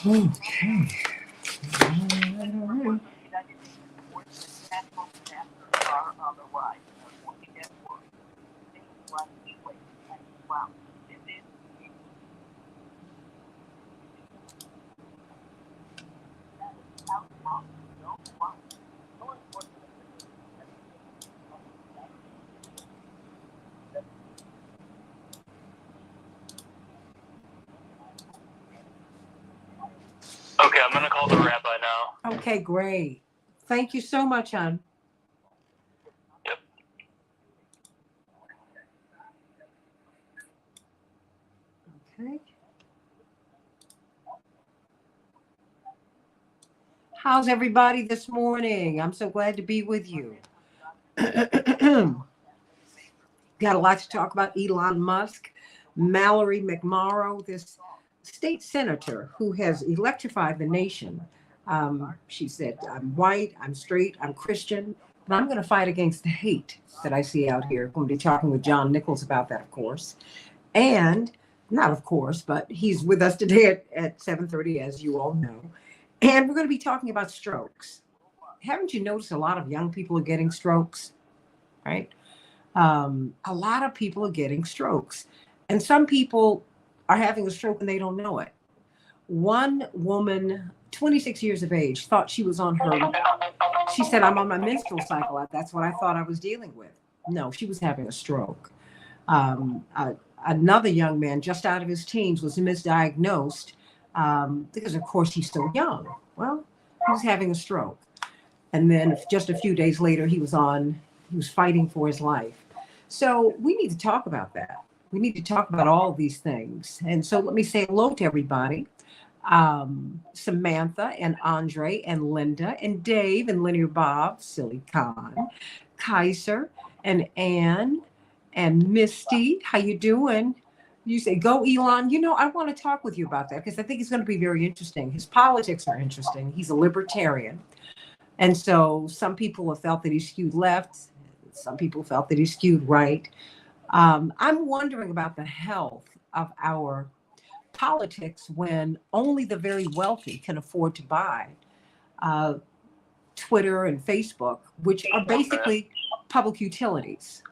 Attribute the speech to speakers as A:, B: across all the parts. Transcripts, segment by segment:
A: Okay.
B: Okay, I'm going to call the rabbi now.
A: Okay, great. Thank you so much, hon.
B: Yep.
A: Okay. How's everybody this morning? I'm so glad to be with you. Got a lot to talk about. Elon Musk, Mallory McMorrow, this state senator who has electrified the nation. She said, I'm white, I'm straight, I'm Christian, but I'm going to fight against the hate that I see out here. Going to be talking with John Nichols about that, of course. And not of course, but he's with us today at 7:30, as you all know. And we're going to be talking about strokes. Haven't you noticed a lot of young people are getting strokes, right? A lot of people are getting strokes. And some people are having a stroke and they don't know it. One woman, 26 years of age, thought she was on her. She said, I'm on my menstrual cycle. That's what I thought I was dealing with. No, she was having a stroke. Another young man, just out of his teens, was misdiagnosed because, of course, he's so young. Well, he was having a stroke. And then just a few days later, he was fighting for his life. So we need to talk about that. We need to talk about all these things. And so let me say hello to everybody. Samantha and Andre and Linda and Dave and Linear Bob, Silly Khan, Kaiser and Ann and Misty. How you doing? You say, go Elon. You know, I want to talk with you about that because I think it's going to be very interesting. His politics are interesting. He's a libertarian. And so some people have felt that he skewed left. Some people felt that he skewed right. I'm wondering about the health of our politics when only the very wealthy can afford to buy Twitter and Facebook, which are basically public utilities.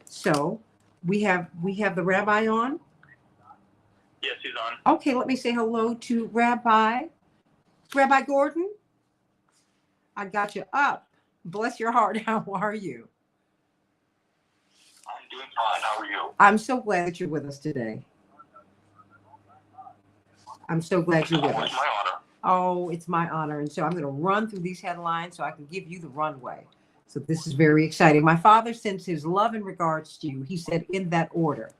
A: So we have the rabbi on.
B: Yes, he's on.
A: Okay, let me say hello to Rabbi Gordon. I got you up. Bless your heart. How are you?
B: I'm doing fine. How are you?
A: I'm so glad that you're with us today. I'm so glad you're with us.
B: It's my honor.
A: Oh, it's my honor. And so I'm going to run through these headlines so I can give you the runway. So this is very exciting. My father sends his love and regards to you. He said in that order.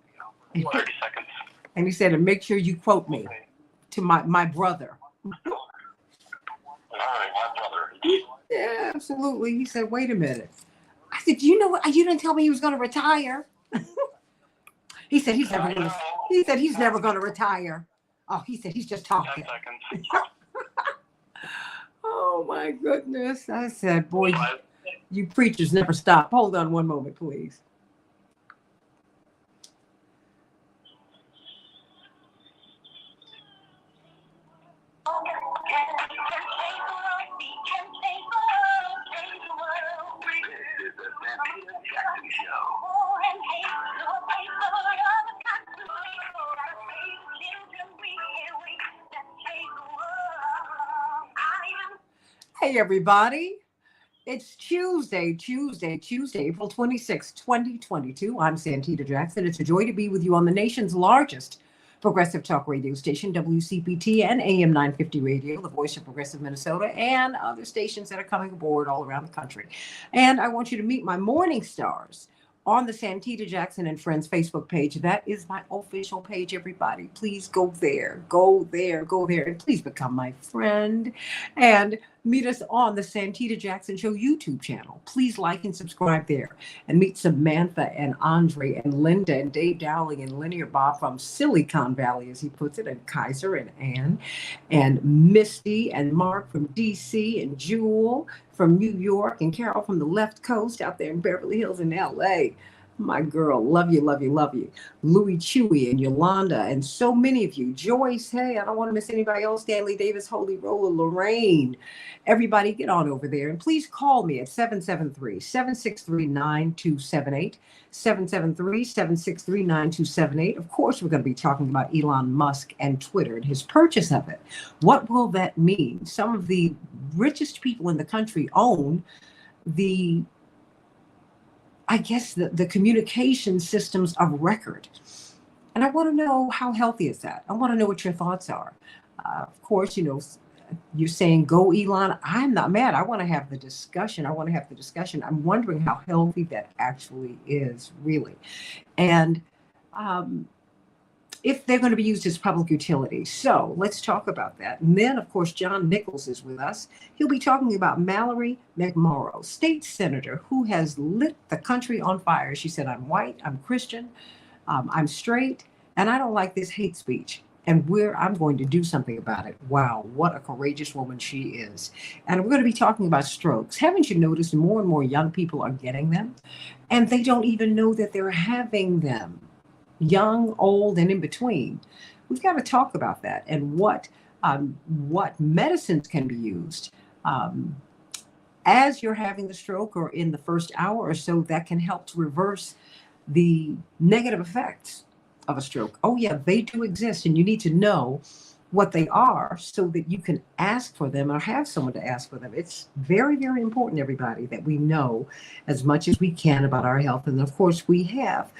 B: 30 seconds.
A: And he said, and make sure you quote me to my brother.
B: All right, my brother.
A: Yeah, absolutely. He said, wait a minute. I said, you know what? You didn't tell me he was going to retire. He said he's never going to retire. Oh, he said he's just
B: 10
A: talking.
B: seconds.
A: Oh my goodness. I said, boy,
B: Five.
A: you preachers never stop. Hold on one moment, please.
C: This is the Santita Jackson Show.
A: Hey, everybody. It's Tuesday, April 26, 2022. I'm Santita Jackson. It's a joy to be with you on the nation's largest progressive talk radio station, WCPT and AM 950 Radio, the voice of progressive Minnesota, and other stations that are coming aboard all around the country. And I want you to meet my morning stars on the Santita Jackson and Friends Facebook page. That is my official page, everybody. Please go there, and please become my friend. And meet us on the Santita Jackson Show YouTube channel. Please like and subscribe there. And meet Samantha and Andre and Linda and Dave Dowling and Linear Bob from Silicon Valley, as he puts it, and Kaiser and Ann and Misty and Mark from DC and Jewel from New York and Carol from the left coast out there in Beverly Hills in LA. My girl, love you. Louis Chewy and Yolanda and so many of you. Joyce, hey, I don't want to miss anybody else. Stanley Davis, Holy Roller, Lorraine. Everybody get on over there. And please call me at 773-763-9278. 773-763-9278. Of course, we're going to be talking about Elon Musk and Twitter and his purchase of it. What will that mean? Some of the richest people in the country own the communication systems of record. And I want to know, how healthy is that? I want to know what your thoughts are. Of course, you're saying go Elon. I'm not mad. I want to have the discussion. I'm wondering how healthy that actually is, really. And if they're going to be used as public utilities. So let's talk about that. And then, of course, John Nichols is with us. He'll be talking about Mallory McMorrow, state senator who has lit the country on fire. She said, I'm white, I'm Christian, I'm straight, and I don't like this hate speech. And I'm going to do something about it. Wow, what a courageous woman she is. And we're going to be talking about strokes. Haven't you noticed more and more young people are getting them? And they don't even know that they're having them. Young, old, and in between. We've got to talk about that and what medicines can be used as you're having the stroke or in the first hour or so that can help to reverse the negative effects of a stroke. Oh yeah, they do exist, and you need to know what they are so that you can ask for them or have someone to ask for them. It's very, very important, everybody, that we know as much as we can about our health. And of course, we have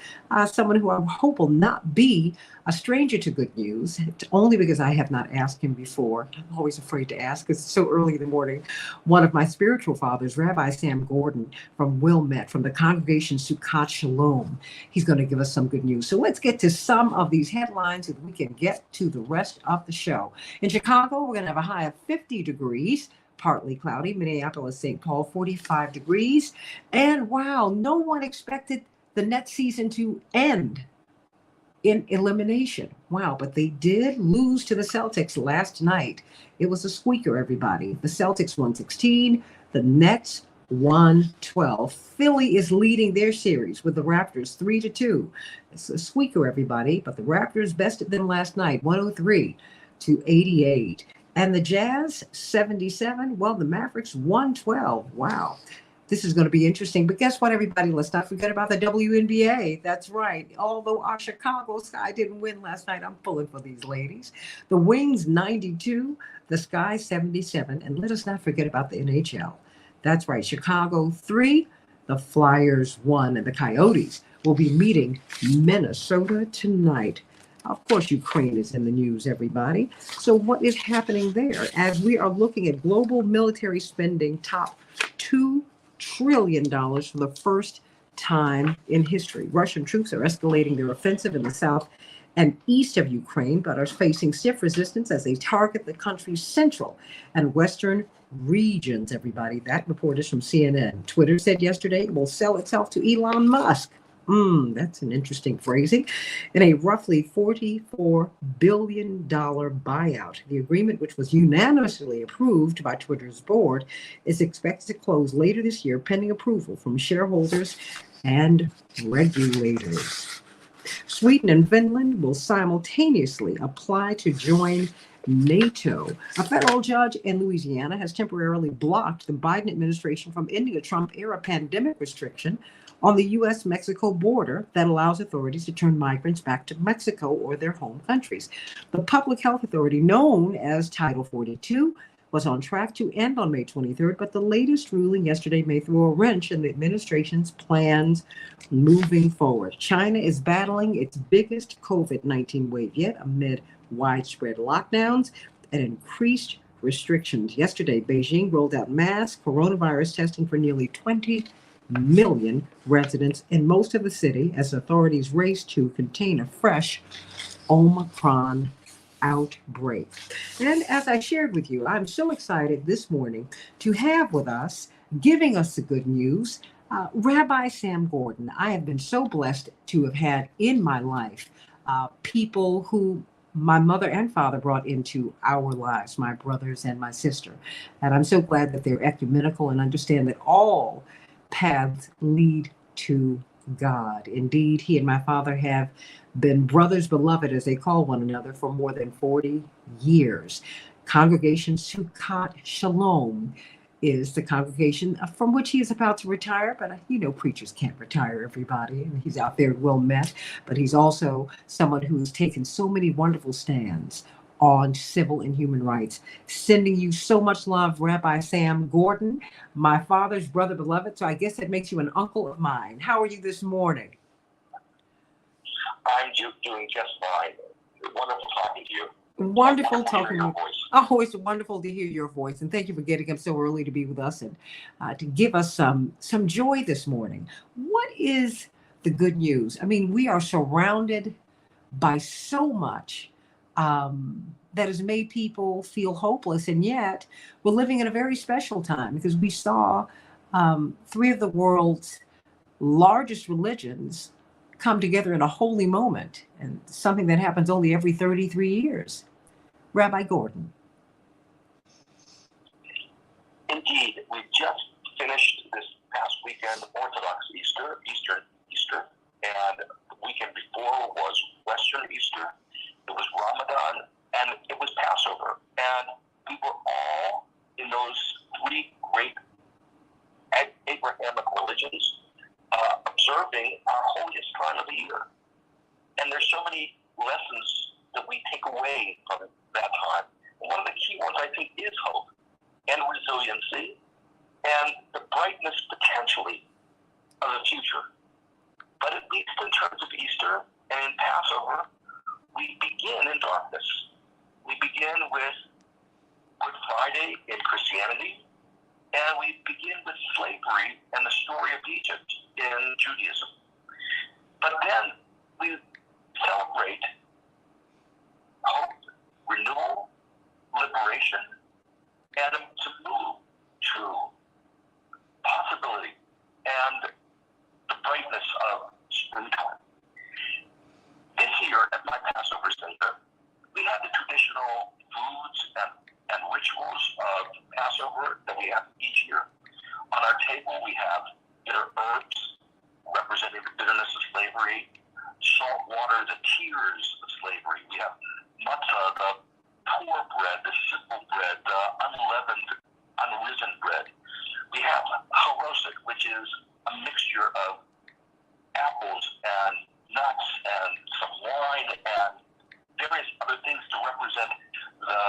A: someone who I hope will not be a stranger to good news, only because I have not asked him before. I'm always afraid to ask because it's so early in the morning. One of my spiritual fathers, Rabbi Sam Gordon from Wilmette, from the congregation Sukkot Shalom. He's going to give us some good news. So let's get to some of these headlines so that we can get to the rest of the show. In Chicago, we're going to have a high of 50 degrees. Partly cloudy. Minneapolis, St. Paul, 45 degrees. And wow, no one expected the Nets season to end in elimination. Wow, but they did lose to the Celtics last night. It was a squeaker, everybody. The Celtics won 16, the Nets won 12. Philly is leading their series with the Raptors 3-2. It's a squeaker, everybody, but the Raptors bested them last night, 103-88. And the Jazz, 77. Well, the Mavericks, 112. Wow. This is going to be interesting. But guess what, everybody? Let's not forget about the WNBA. That's right. Although our Chicago Sky didn't win last night, I'm pulling for these ladies. The Wings, 92. The Sky, 77. And let us not forget about the NHL. That's right. Chicago, 3. The Flyers, 1. And the Coyotes will be meeting Minnesota tonight. Of course, Ukraine is in the news, everybody. So what is happening there? As we are looking at global military spending top $2 trillion for the first time in history. Russian troops are escalating their offensive in the south and east of Ukraine, but are facing stiff resistance as they target the country's central and western regions, everybody. That report is from CNN. Twitter said yesterday it will sell itself to Elon Musk. That's an interesting phrasing. In a roughly $44 billion buyout, the agreement, which was unanimously approved by Twitter's board, is expected to close later this year, pending approval from shareholders and regulators. Sweden and Finland will simultaneously apply to join NATO. A federal judge in Louisiana has temporarily blocked the Biden administration from ending a Trump-era pandemic restriction on the U.S.-Mexico border that allows authorities to turn migrants back to Mexico or their home countries. The public health authority, known as Title 42, was on track to end on May 23rd, but the latest ruling yesterday may throw a wrench in the administration's plans moving forward. China is battling its biggest COVID-19 wave yet amid widespread lockdowns and increased restrictions. Yesterday, Beijing rolled out mass coronavirus testing for nearly 20 million residents in most of the city as authorities race to contain a fresh Omicron outbreak. And as I shared with you, I'm so excited this morning to have with us, giving us the good news, Rabbi Sam Gordon. I have been so blessed to have had in my life people who my mother and father brought into our lives, my brothers and my sister. And I'm so glad that they're ecumenical and understand that all paths lead to God. Indeed, he and my father have been brothers beloved, as they call one another, for more than 40 years. Congregation Sukkot Shalom is the congregation from which he is about to retire. But you know, preachers can't retire, everybody. And he's out there well met. But he's also someone who's taken so many wonderful stands on civil and human rights. Sending you so much love, Rabbi Sam Gordon, my father's brother beloved. So I guess that makes you an uncle of mine. How are you this morning?
C: I'm doing just fine. Wonderful talking to you.
A: Wonderful talking to you.
C: Voice.
A: Oh, it's wonderful to hear your voice. And thank you for getting up so early to be with us and to give us some joy this morning. What is the good news? I mean, we are surrounded by so much that has made people feel hopeless. And yet we're living in a very special time because we saw three of the world's largest religions come together in a holy moment, and something that happens only every 33 years. Rabbi Gordon.
C: Indeed, we just finished this past weekend Orthodox Easter, and the weekend before was Western Easter. It was Ramadan, and it was Passover. And we were all in those three great Abrahamic religions observing our holiest time of the year. And there's so many lessons that we take away from that time. And one of the key ones, I think, is hope and resiliency and the brightness, potentially, of the future. But at least in terms of Easter and in Passover, we begin in darkness. We begin with Good Friday in Christianity, and we begin with slavery and the story of Egypt in Judaism. But then we celebrate hope, renewal, liberation, and to move to possibility and the brightness of springtime. This year at my Passover Center, we had the traditional foods and rituals of Passover that we have each year. On our table, we have bitter herbs representing the bitterness of slavery, salt water, the tears of slavery. We have matzah, the poor bread, the simple bread, the unleavened, unrisen bread. We have harosik, which is a mixture of apples and nuts and some wine and various other things to represent the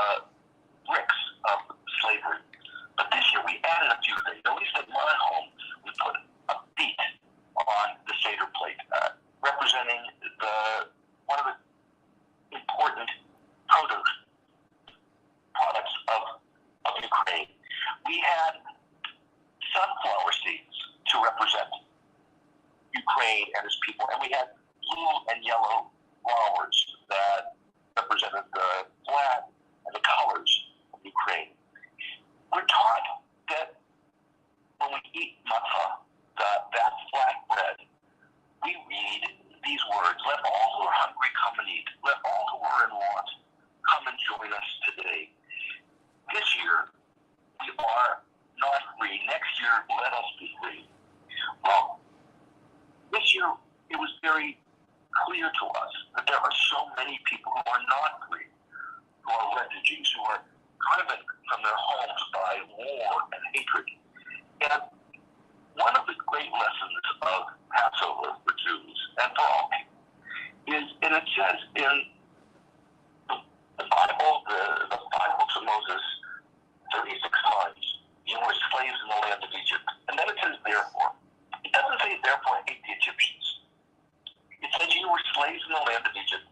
C: bricks of slavery. But this year we added a few things. At least at my home, we put a beet on the Seder plate, representing one of the important produce products of Ukraine. We had sunflower seeds to represent Ukraine and its people, and we had blue and yellow flowers that represented the flag and the color Let all who are hungry come and eat. Let all who are in want come and join us today. This year, we are not free. Next year, let us be free. Well, this year, it was very clear to us that there are so many people who are not free, who are refugees, who are driven from their homes by war and hatred. And one of the great lessons of Passover for Jews and for all people is, and it says in the Bible, the 5 books of Moses, 36 times, you were slaves in the land of Egypt. And then it says, therefore. It doesn't say, therefore, hate the Egyptians. It says you were slaves in the land of Egypt.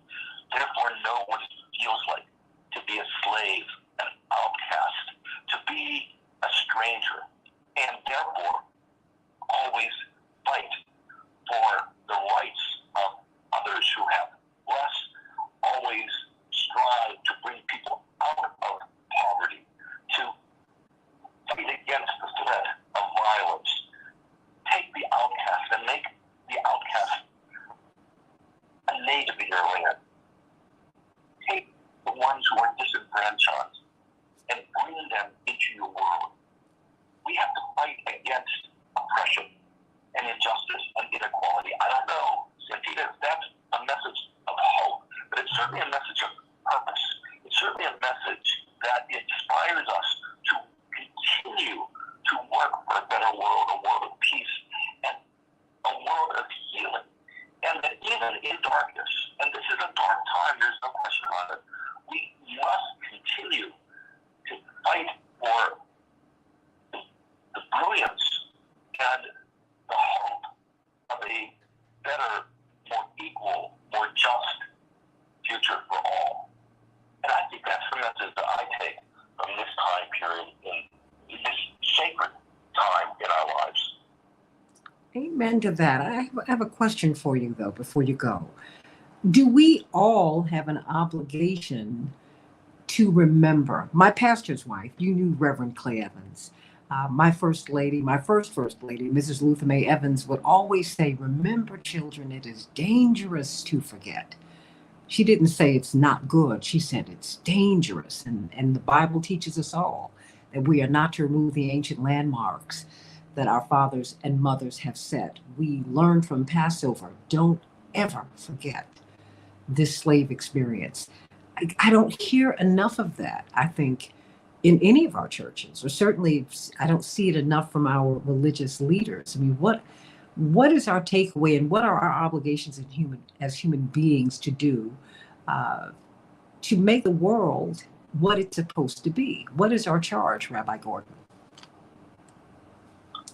C: Therefore, know what it feels like to be a slave, an outcast, to be a stranger. And therefore, always fight for the rights of others who have less. Always strive to bring people out of poverty, to fight against the threat of violence. Take the outcast and make the outcast a native in your land. Take the ones who are disenfranchised and bring them into your world. We have to fight against oppression and injustice and inequality. I don't know, Santita, if that's a message of hope, but it's certainly a message of purpose. It's certainly a message that inspires us to continue to work for a better world, a world of peace, and a world of healing. And that even in darkness, and this is a dark time, there's no question on it, we must continue to fight for the brilliance and the hope of a better, more equal, more just future for all. And I think that's the message that I take from this time period in this sacred time in our lives.
A: Amen to that. I have a question for you, though, before you go. Do we all have an obligation to remember? My pastor's wife, you knew Reverend Clay Evans. My first lady, Mrs. Luther May Evans, would always say, remember, children, it is dangerous to forget. She didn't say it's not good. She said it's dangerous. And the Bible teaches us all that we are not to remove the ancient landmarks that our fathers and mothers have set. We learned from Passover, don't ever forget this slave experience. I don't hear enough of that, I think, in any of our churches, or certainly I don't see it enough from our religious leaders. I mean, what is our takeaway, and what are our obligations as human beings to do to make the world what it's supposed to be? What is our charge, Rabbi Gordon?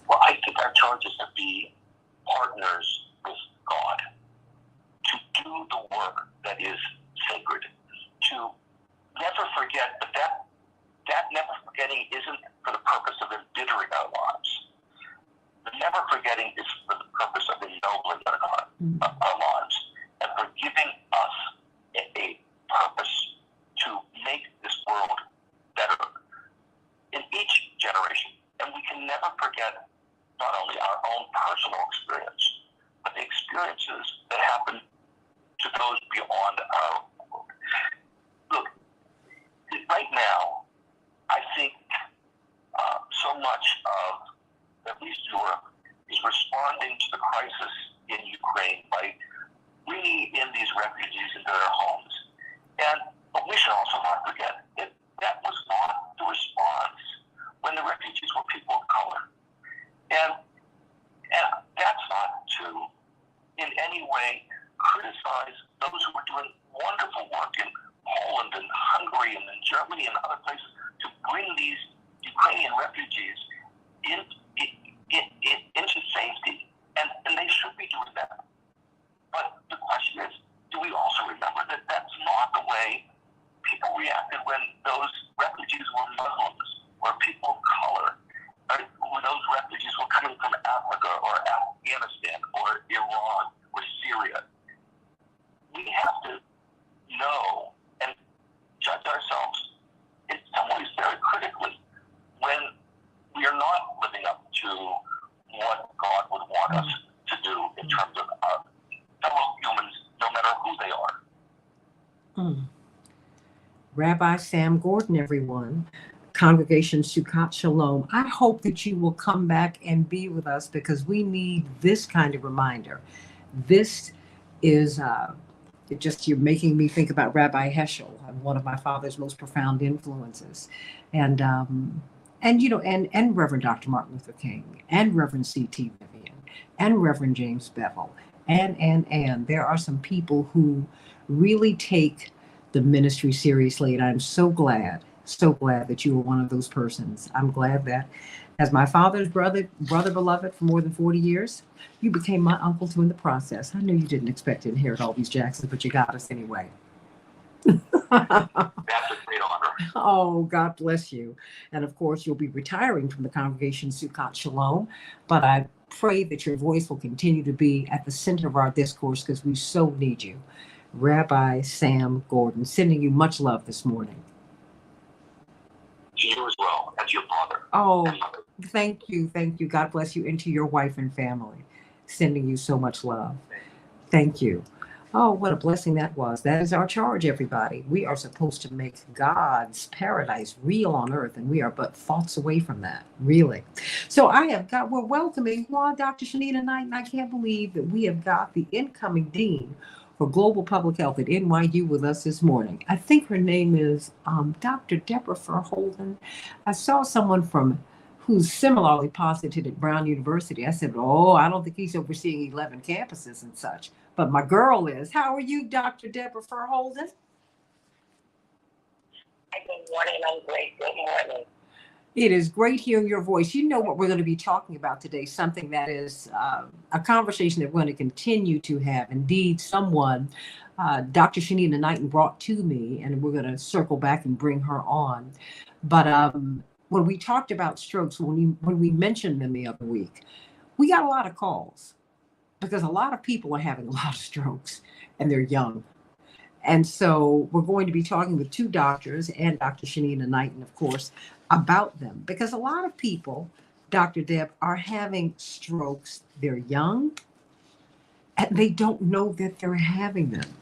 C: Well, I think our charge is to be partners with God, to do the work that is sacred, to never forget that never forgetting isn't for the purpose of embittering our lives. The never forgetting is for the purpose of ennobling our lives and for giving us a purpose to make this world better in each generation. And we can never forget not only our own personal experience, but the experiences that happen to those beyond our world. Look, right now, I think so much of at least Europe is responding to the crisis in Ukraine by bringing in these refugees into their homes. But we should also not forget that that was not the response when the refugees were people of color. And that's not to in any way criticize those who are doing wonderful work in Poland and Hungary and in Germany and other places to bring these Ukrainian refugees into safety. And they should be doing that. But the question is, do we also remember that that's not the way people reacted when those refugees were Muslims or people of color, or when those refugees were coming from Africa or Afghanistan or Iran or Syria? We have to know and judge ourselves in some ways very critically when we are not living up to what God would want us to do in terms of our fellow humans, no matter
A: Rabbi Sam Gordon, everyone. Congregation Sukkot Shalom. I hope that you will come back and be with us because we need this kind of reminder. This is you're making me think about Rabbi Heschel, one of my father's most profound influences, and Reverend Dr. Martin Luther King, and Reverend C.T. Vivian, and Reverend James Bevel, and there are some people who really take the ministry seriously, and I'm so glad that you were one of those persons. I'm glad that, as my father's brother beloved for more than 40 years, you became my uncle too in the process. I know you didn't expect to inherit all these Jacksons, but you got us anyway.
C: That's a great honor.
A: Oh, God bless you. And of course, you'll be retiring from the congregation Sukkot Shalom, but I pray that your voice will continue to be at the center of our discourse because we so need you. Rabbi Sam Gordon, sending you much love this morning.
C: To you as well, as your father.
A: Oh, thank you. God bless you, and to your wife and family. Sending you so much love. Thank you. Oh, what a blessing that was. That is our charge, everybody. We are supposed to make God's paradise real on earth, and we are but thoughts away from that, really. So we're welcoming Dr. Shanita Knight, and I can't believe that we have got the incoming dean for Global Public Health at NYU with us this morning. I think her name is Dr. Deborah Verholden. I saw someone who's similarly posited at Brown University. I said, I don't think he's overseeing 11 campuses and such. But my girl is. How are you, Dr. Deborah Verholden?
D: Good morning. I'm great. Good morning.
A: It is great hearing your voice. You know what we're going to be talking about today, something that is a conversation that we're going to continue to have. Indeed, someone, Dr. Shanita Knighton brought to me, and we're going to circle back and bring her on. But when we talked about strokes, when we mentioned them the other week, we got a lot of calls because a lot of people are having a lot of strokes and they're young. And so we're going to be talking with two doctors and Dr. Shanita Knighton, of course, about them. Because a lot of people, Dr. Deb, are having strokes. They're young and they don't know that they're having them.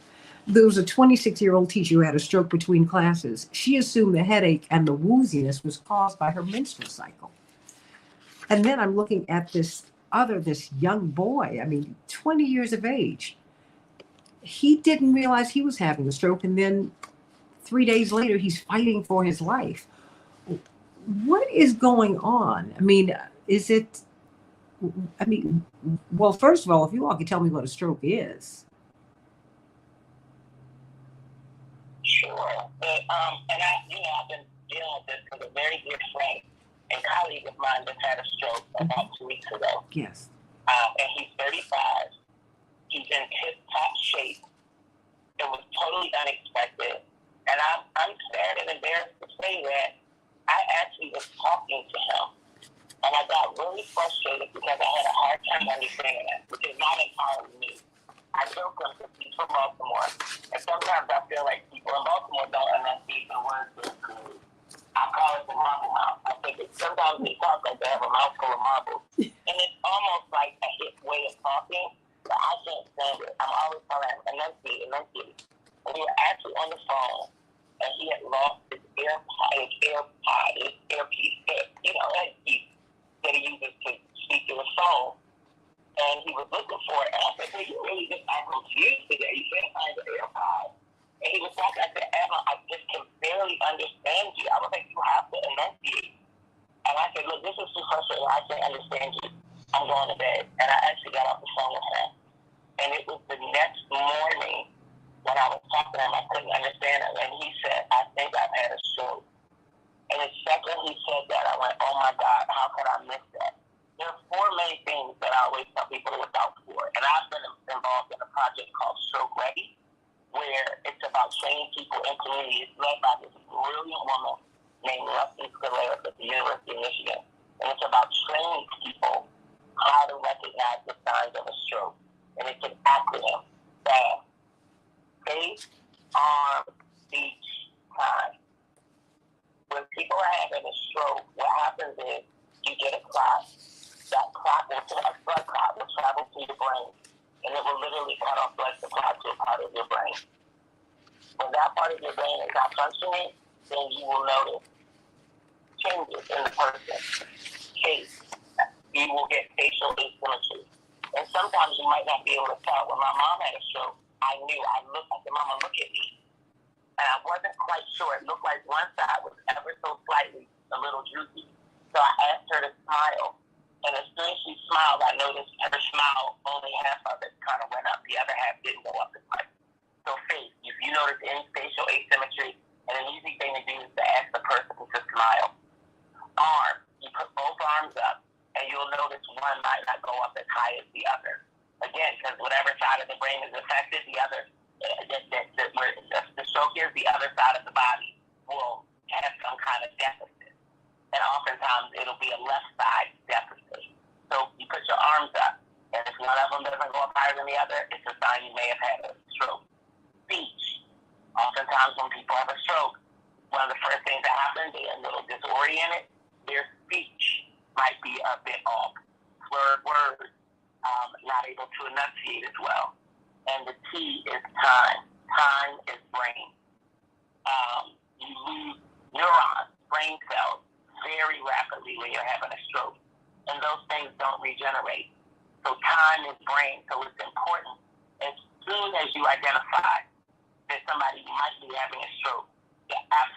A: There was a 26-year-old teacher who had a stroke between classes. She assumed the headache and the wooziness was caused by her menstrual cycle. And then I'm looking at this young boy, 20 years of age. He didn't realize he was having a stroke. And then 3 days later, he's fighting for his life. What is going on? Well, first of all, if you all could tell me what a stroke is.
D: Sure. I've been dealing with this because a very good friend and colleague of mine just had a stroke about 2 weeks ago.
A: Yes.
D: And he's 35. He's in tip-top shape. It was totally unexpected. And I'm sad and embarrassed to say that I actually was talking to him. And I got really frustrated because I had a hard time understanding that, which is not entirely me. I joke because he's from Baltimore. And sometimes I feel like people in Baltimore don't enunciate the words as good. I call it the marble mouth. I think sometimes they talk like they have a mouthful of marbles. And it's almost like a hip way of talking, but I can't stand it. I'm always telling him, enunciate. And we were actually on the phone, and he had lost his earpiece that he uses to speak to his phone. And he was looking for it. And I said, hey, you really just act confused today. You can't find the AirPod. And he was talking. I said, Emma, I just can barely understand you. I don't think you have to enunciate. And I said, look, this is too frustrating. I can't understand you. I'm going to bed. And I actually got off the phone with him. And it was the next morning when I was talking to him, I couldn't understand him. And he said, I think I've had a stroke. And the second he said that, I went, oh my God, how could I miss that? There are four main things that I always tell people to look out for. And I've been involved in a project called Stroke Ready, where it's about training people in communities led by this brilliant woman named Leslie Scalera at the University of Michigan. And it's about training people how to recognize the signs of a stroke. And it's an acronym, FAST. Face, arm, speech, time. When people are having a stroke, what happens is you get a clot. That clot a blood clot will travel to your brain, and it will literally cut off blood supply to a part of your brain. When that is not functioning, then you will notice changes in the person's face. You will get facial asymmetry. And sometimes you might not be able to tell. When my mom had a stroke, I knew. I said, Mama, look at me. And I wasn't quite sure. It looked like one side was ever so slightly a little droopy. So I asked her to smile. And as soon as she smiled, I noticed her smile, only half of it kind of went up. The other half didn't go up as much. So face, if you notice any facial asymmetry, and an easy thing to do is to ask the person to smile. Arms, you put both arms up, and you'll notice one might not go up as high as the other. Again, because whatever side of the brain is affected, the other, where the stroke is, the other side of the body will have some kind of deficit. And oftentimes it'll be a left side deficit. So you put your arms up, and if one of them doesn't go up higher than the other, it's a sign you may have had a stroke. Speech. Oftentimes when people have a stroke, one of the first things that happens, they're a little disoriented. Their speech might be a bit off. Slurred words, not able to enunciate as well. And the T is time. Time is brain. You lose neurons, brain cells, very rapidly when you're having a stroke. And those things don't regenerate. So time is brain. So it's important as soon as you identify that somebody might be having a stroke,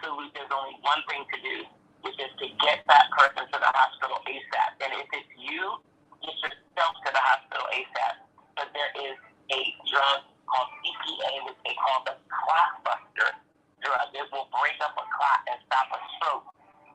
D: there's only one thing to do, which is to get that person to the hospital ASAP. And if it's you, get yourself to the hospital ASAP. But there is a drug called EPA, which they call the clot buster drug. It will break up a clot and stop a stroke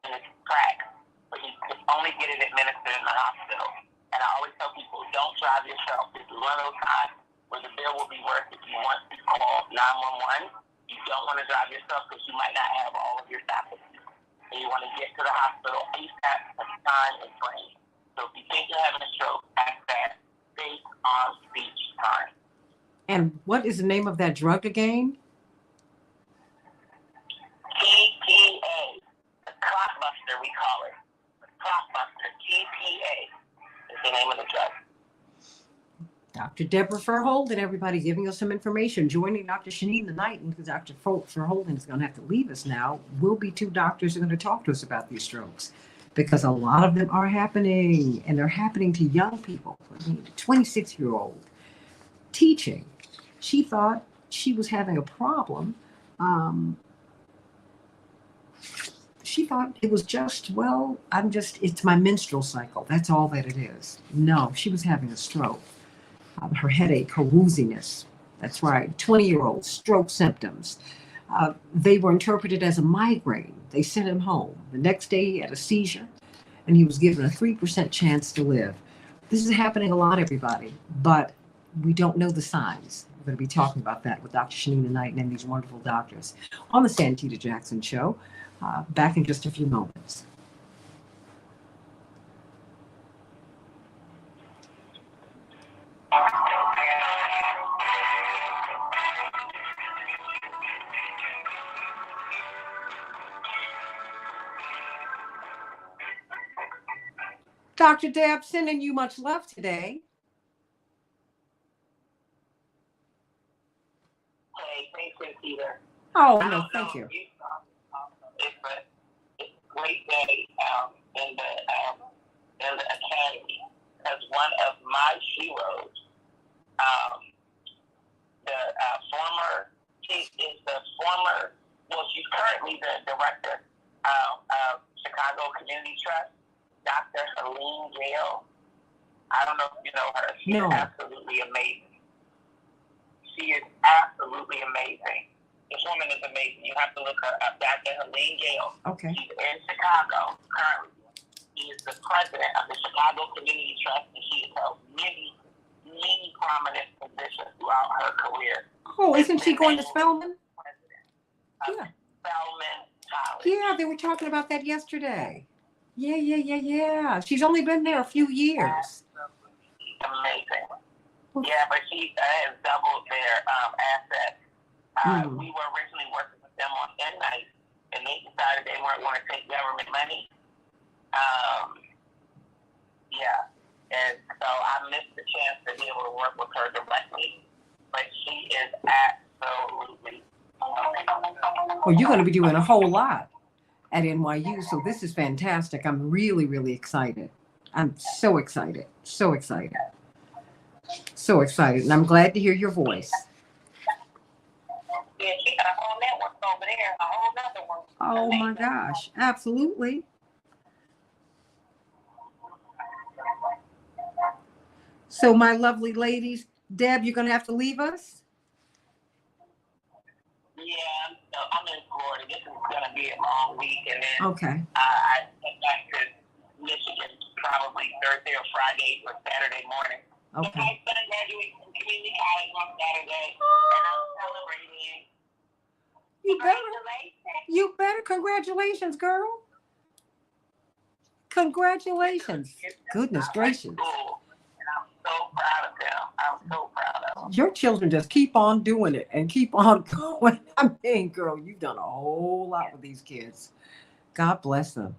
D: in its tracks. But you can only get it administered in the hospital. And I always tell people, don't drive yourself. This is one of those times where the bill will be worth if you want to call 911. You don't want to drive yourself because you might not have all of your faculties. And you want to get to the hospital ASAP because time is brain. So if you think you're having a stroke, ask that. Face, arm, speech, time.
A: And what is the name of that drug again?
D: TPA. The clot buster, we call it. The clot buster. TPA is the name of the drug.
A: Dr. Deborah Verholden, everybody giving us some information. Joining Dr. Shanine tonight, and because Dr. Verholden is going to have to leave us now, will be two doctors who are going to talk to us about these strokes. Because a lot of them are happening, and they're happening to young people. I mean, a 26-year-old teaching. She thought she was having a problem. She thought it was just, it's my menstrual cycle. That's all that it is. No, she was having a stroke. Her headache, her wooziness. That's right. 20-year-old stroke symptoms. They were interpreted as a migraine. They sent him home. The next day he had a seizure, and he was given a 3% chance to live. This is happening a lot, everybody, but we don't know the signs. We're going to be talking about that with Dr. Shanine tonight and these wonderful doctors on the Santita Jackson Show. Back in just a few moments. Dr. Deb, sending you much love today.
D: Hey, thanks, Santita.
A: Oh, no, thank you.
D: It's a great day in the academy, because one of my heroes, she's currently the director of Chicago Community Trust, Dr. Helene Gale. I don't know if you know her. She's absolutely amazing. She is absolutely amazing. This woman is amazing. You have to look her up. Dr. Helene Gale.
A: Okay.
D: She's in Chicago currently. She is the president of the Chicago Community Trust, and she has held many prominent positions throughout her career.
A: Oh, isn't she going to Spelman? Yeah.
D: Spelman College.
A: Yeah, they were talking about that yesterday. Yeah. She's only been there a few years.
D: Amazing. Yeah, but she has doubled their assets. We were originally working with them on Night, and they decided they weren't going to take government money. And so I missed the chance to be able to work with her directly, but she is absolutely amazing.
A: Well, you're going to be doing a whole lot at NYU, so this is fantastic. I'm really, really excited. I'm so excited, so excited, so excited, and I'm glad to hear your voice.
D: Yeah, she got a whole network over there, a whole other one.
A: Oh my gosh, absolutely. So my lovely ladies, Deb, you're going to have to leave us?
D: Yeah, I'm in Florida. This is going to be a long week, and then
A: Okay.
D: I head back to Michigan probably Thursday or Friday or Saturday morning.
A: Okay.
D: But my son graduates from community college on Saturday, and I'm celebrating.
A: You better. Congratulations, girl. Congratulations. Goodness gracious.
D: I'm so proud of them. I'm so proud of them.
A: Your children just keep on doing it and keep on going. I mean, girl, you've done a whole lot with these kids. God bless them.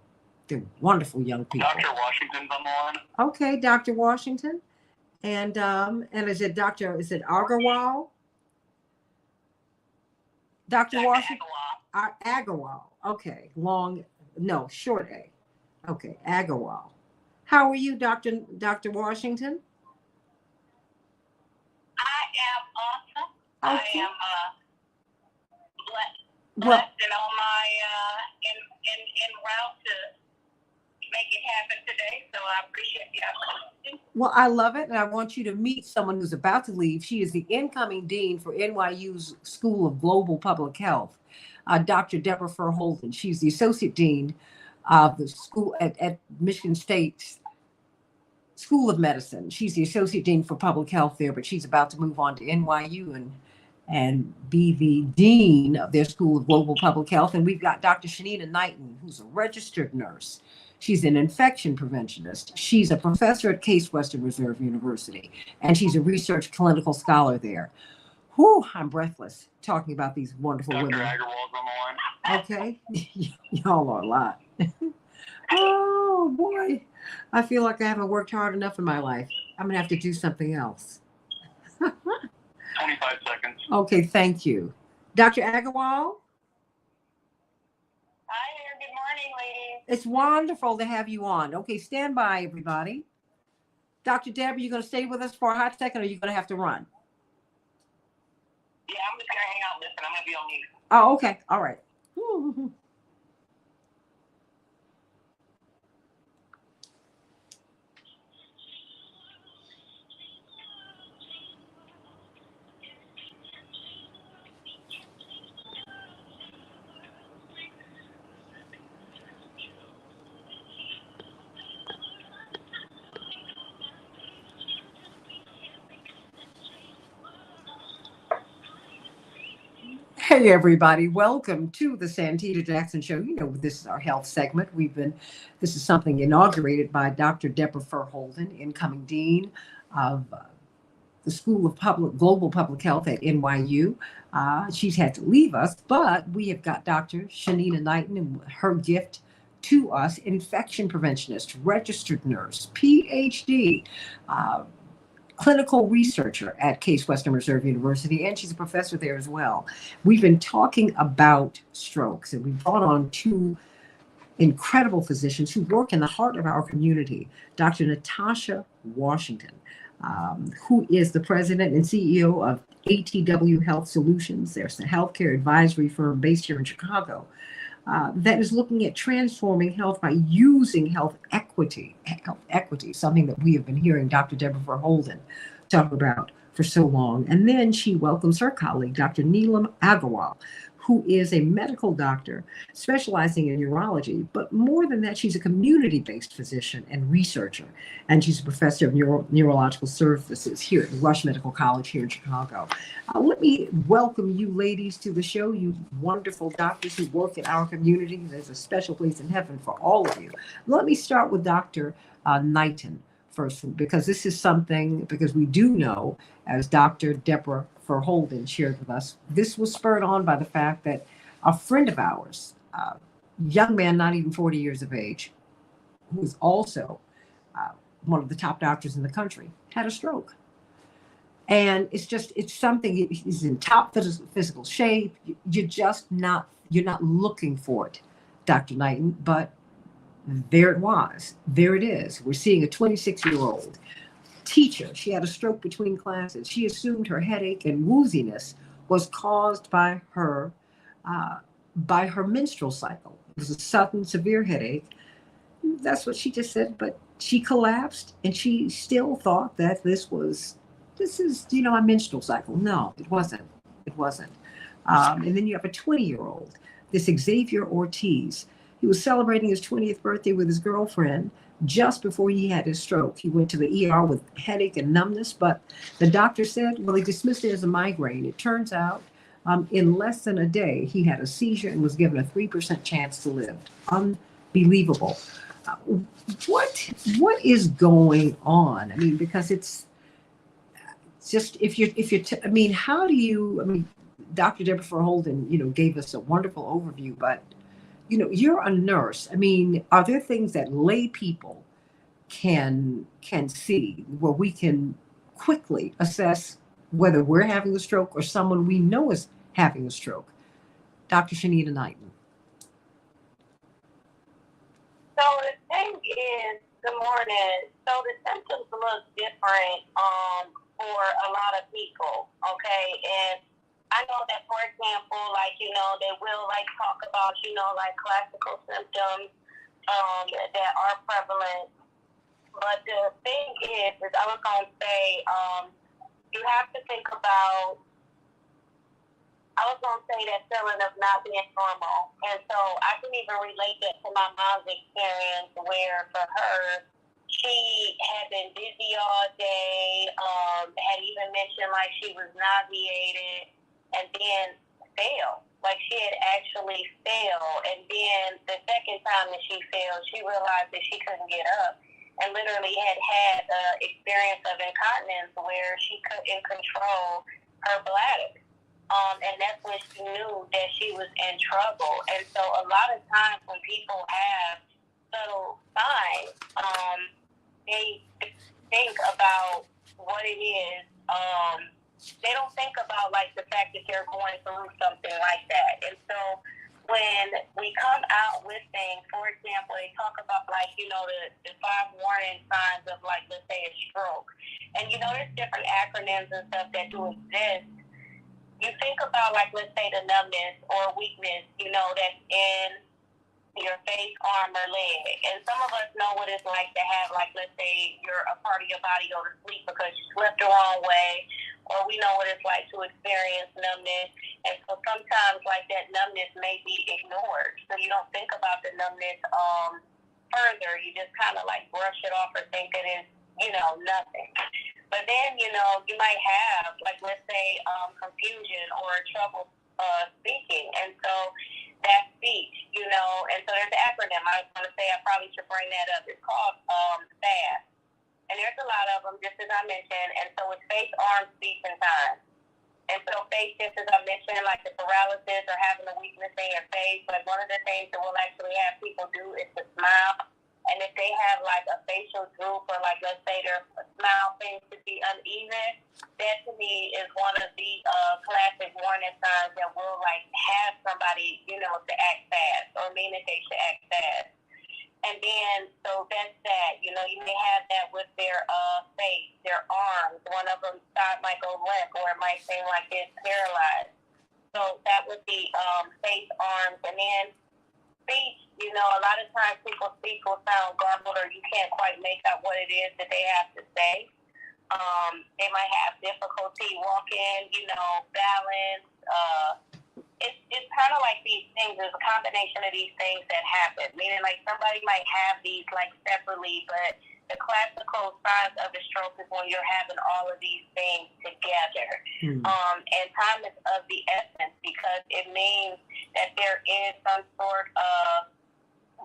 A: They're wonderful young people.
B: Dr. Washington's on the line.
A: Okay, Dr. Washington. And is it Agarwal? Dr. Washington? Agarwal. Okay. Short A. Okay, Agarwal. How are you, Dr. Washington?
D: I am awesome.
A: Okay.
D: I am blessed and on my en route to make it happen today. So I appreciate the opportunity.
A: Well, I love it, and I want you to meet someone who's about to leave. She is the incoming dean for NYU's School of Global Public Health, Dr. Deborah Holden. She's the associate dean of the school at Michigan State School of Medicine. She's the associate dean for public health there, but she's about to move on to NYU and be the dean of their School of Global Public Health. And we've got Dr. Shanina Knighton, who's a registered nurse. She's an infection preventionist. She's a professor at Case Western Reserve University, and she's a research clinical scholar there. Whew, I'm breathless talking about these wonderful
B: Dr.
A: women.
B: Agarwal's on the line.
A: Okay, y'all are a lot. Oh boy, I feel like I haven't worked hard enough in my life. I'm gonna have to do something else.
B: 25 seconds.
A: Okay, thank you. Dr. Agarwal?
D: Hi there. Good morning, ladies.
A: It's wonderful to have you on. Okay, stand by, everybody. Dr. Deb, are you going to stay with us for a hot second, or are you going to have to run?
D: Yeah, I'm just going to hang out and listen. I'm going to be on mute.
A: Oh, okay. All right. Hey, everybody. Welcome to the Santita Jackson Show. You know, this is our health segment. This is something inaugurated by Dr. Deborah Holden, incoming dean of the School of Global Public Health at NYU. She's had to leave us, but we have got Dr. Shanina Knighton and her gift to us, infection preventionist, registered nurse, PhD, clinical researcher at Case Western Reserve University, and she's a professor there as well. We've been talking about strokes, and we've brought on two incredible physicians who work in the heart of our community. Dr. Natasha Washington, who is the president and CEO of ATW Health Solutions. There's a healthcare advisory firm based here in Chicago that is looking at transforming health by using health equity, something that we have been hearing Dr. Deborah Holden talk about for so long. And then she welcomes her colleague, Dr. Neelam Agarwal, who is a medical doctor specializing in urology. But more than that, she's a community-based physician and researcher. And she's a professor of neurological services here at Rush Medical College here in Chicago. Let me welcome you ladies to the show, you wonderful doctors who work in our community. There's a special place in heaven for all of you. Let me start with Dr. Knighton first, because this is something, because we do know, as Dr. Deborah Holden shared with us, this was spurred on by the fact that a friend of ours, young man, not even 40 years of age, who is also one of the top doctors in the country, had a stroke. And it's something, he's in top physical shape. You're just not, You're not looking for it, Dr. Knighton, but there it was. There it is. We're seeing a 26-year-old teacher. She had a stroke between classes. She assumed her headache and wooziness was caused by her menstrual cycle. It was a sudden severe headache. That's what she just said, but she collapsed and she still thought that this is, a menstrual cycle. No, it wasn't. It wasn't. And then you have a 20-year-old, this Xavier Ortiz. He was celebrating his 20th birthday with his girlfriend just before he had his stroke. He went to the ER with headache and numbness, but the doctor said, well, he dismissed it as a migraine. It turns out in less than a day, he had a seizure and was given a 3% chance to live. Unbelievable. What is going on? I mean, because it's just, how do you, Dr. Deborah Holden, gave us a wonderful overview, but you're a nurse. I mean, are there things that lay people can see where we can quickly assess whether we're having a stroke or someone we know is having a stroke? Dr. Santita Knighton.
D: So the thing is, good morning. So the symptoms look different for a lot of people, okay? And I know that, for example, they will talk about, classical symptoms that are prevalent. But the thing is I was going to say, you have to think about, that feeling of not being normal. And so I can even relate that to my mom's experience where for her, she had been dizzy all day, had even mentioned she was nauseated, and then fell. She had actually fell. And then the second time that she fell, she realized that she couldn't get up and literally had the experience of incontinence where she couldn't control her bladder. And that's when she knew that she was in trouble. And so a lot of times when people have subtle signs, they think about what it is. They don't think about the fact that they're going through something like that. And so when we come out with things, for example, they talk about the 5 warning signs of let's say a stroke. And there's different acronyms and stuff that do exist. You think about let's say the numbness or weakness, that's in your face, arm, or leg. And some of us know what it's like to have let's say a part of your body go to sleep because you slept the wrong way, or we know what it's like to experience numbness. And so sometimes that numbness may be ignored. So you don't think about the numbness further. You just kind of brush it off or think that it's, nothing. But then, you might have, let's say, confusion or trouble speaking. And so that speech, and so there's an acronym. I was going to say I probably should bring that up. It's called FAST. And there's a lot of them, just as I mentioned. And so it's face, arm, speech, and time. And so face, just as I mentioned, the paralysis or having a weakness in your face. One of the things that we'll actually have people do is to smile. And if they have a facial droop or let's say their smile seems to be uneven, that to me is one of the classic warning signs that will have somebody, to act fast or mean that they should act fast. And then, so that's that. You may have that with their face, their arms. One of them side might go limp or it might seem like it's paralyzed. So that would be face, arms, and then speech. A lot of times people speak will sound garbled or you can't quite make out what it is that they have to say. They might have difficulty walking, balance. It's kind of these things. There's a combination of these things that happen. Meaning somebody might have these separately, but the classical signs of the stroke is when you're having all of these things together. And time is of the essence because it means that there is some sort of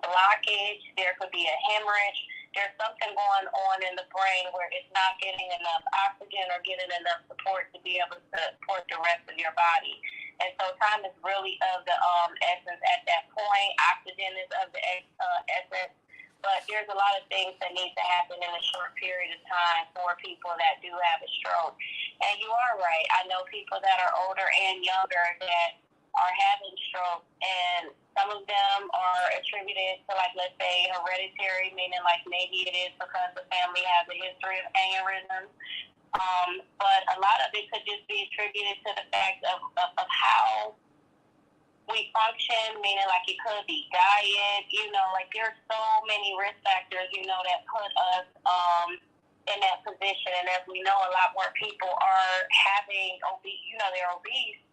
D: blockage. There could be a hemorrhage. There's something going on in the brain where it's not getting enough oxygen or getting enough support to be able to support the rest of your body. And so time is really of the essence at that point. Oxygen is of the essence. But there's a lot of things that need to happen in a short period of time for people that do have a stroke. And you are right. I know people that are older and younger that are having strokes, and some of them are attributed to, like, let's say, hereditary, meaning like maybe it is because the family has a history of aneurysms. But a lot of it could just be attributed to the fact of how we function, meaning like it could be diet, like there's so many risk factors, that put us in that position. And as we know, a lot more people are having they're obese.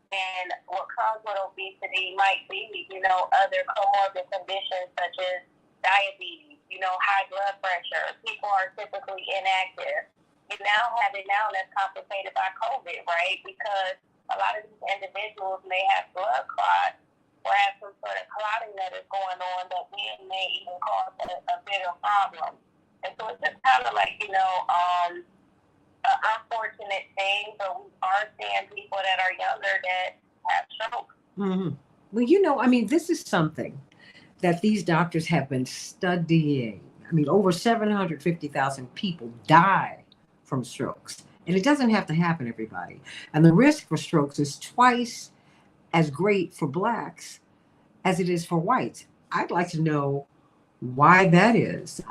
D: And what comes with obesity might be, other comorbid conditions such as diabetes, high blood pressure. People are typically inactive. You now have it now that's complicated by COVID, right? Because a lot of these individuals may have blood clots or have some sort of clotting that is going on that may even cause a bigger problem. And so it's just kind of like, an unfortunate thing, but we are seeing people that are younger that have strokes.
A: Mm-hmm. Well, this is something that these doctors have been studying. Over 750,000 people die from strokes. And it doesn't have to happen, everybody. And the risk for strokes is twice as great for blacks as it is for whites. I'd like to know why that is.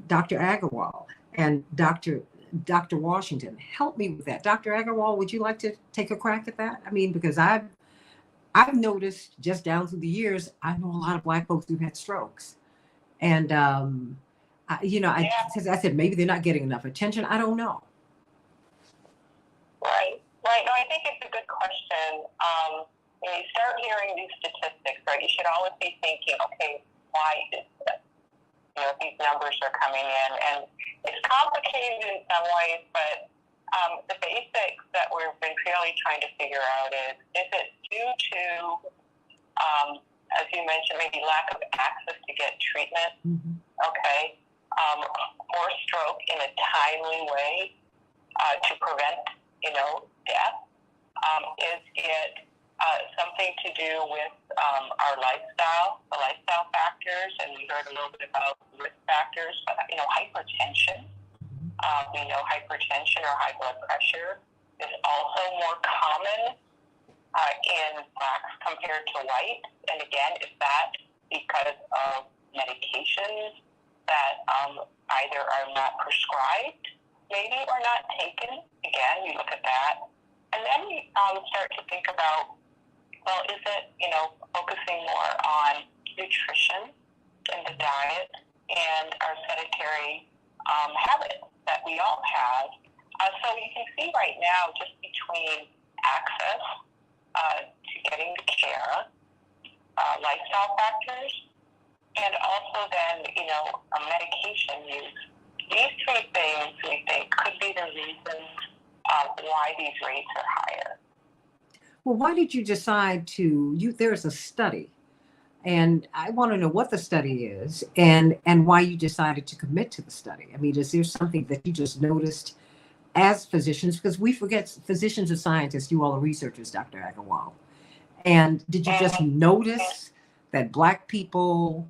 A: Dr. Agarwal and Dr. Washington, help me with that. Dr. Agarwal, would you like to take a crack at that? Because I've noticed just down through the years, I know a lot of black folks who've had strokes. And, I said, maybe they're not getting enough attention. I don't know.
D: Right. No, I think it's a good question. When you start hearing these statistics, right, you should always be thinking, okay, why is this? These numbers are coming in. And it's complicated in some ways, but the basics that we've been really trying to figure out is it due to, as you mentioned, maybe lack of access to get treatment, okay, or stroke in a timely way to prevent, death? Is it something to do with our lifestyle, the lifestyle factors? And we heard a little bit about risk factors, but, hypertension. We know hypertension or high blood pressure is also more common in blacks compared to whites. And again, is that because of medications that either are not prescribed, maybe, or not taken? Again, you look at that. And then we start to think about, well, is it, focusing more on nutrition and the diet and our sedentary habits that we all have? So you can see right now, just between access to getting the care, lifestyle factors, and also then, medication use. These three things, we think, could be the reasons why these rates are higher.
A: Well, why did you decide there's a study, and I want to know what the study is and why you decided to commit to the study. Is there something that you just noticed as physicians? Because we forget physicians and scientists, you all are researchers, Dr. Agarwal. And did you just notice that black people,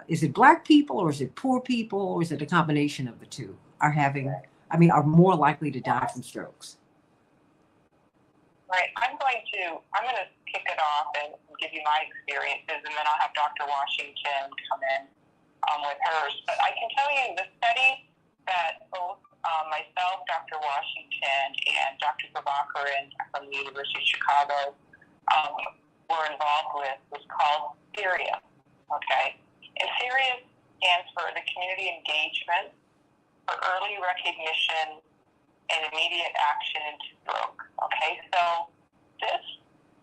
A: is it black people or is it poor people or is it a combination of the two are more likely to die from strokes?
D: Right. I'm going to kick it off and give you my experiences, and then I'll have Dr. Washington come in with hers. But I can tell you the study that both myself, Dr. Washington, and Dr. Prabhakaran from the University of Chicago were involved with was called SYRIA. Okay? And SYRIA stands for the Community Engagement for Early Recognition and Immediate Action in Stroke. Okay? So this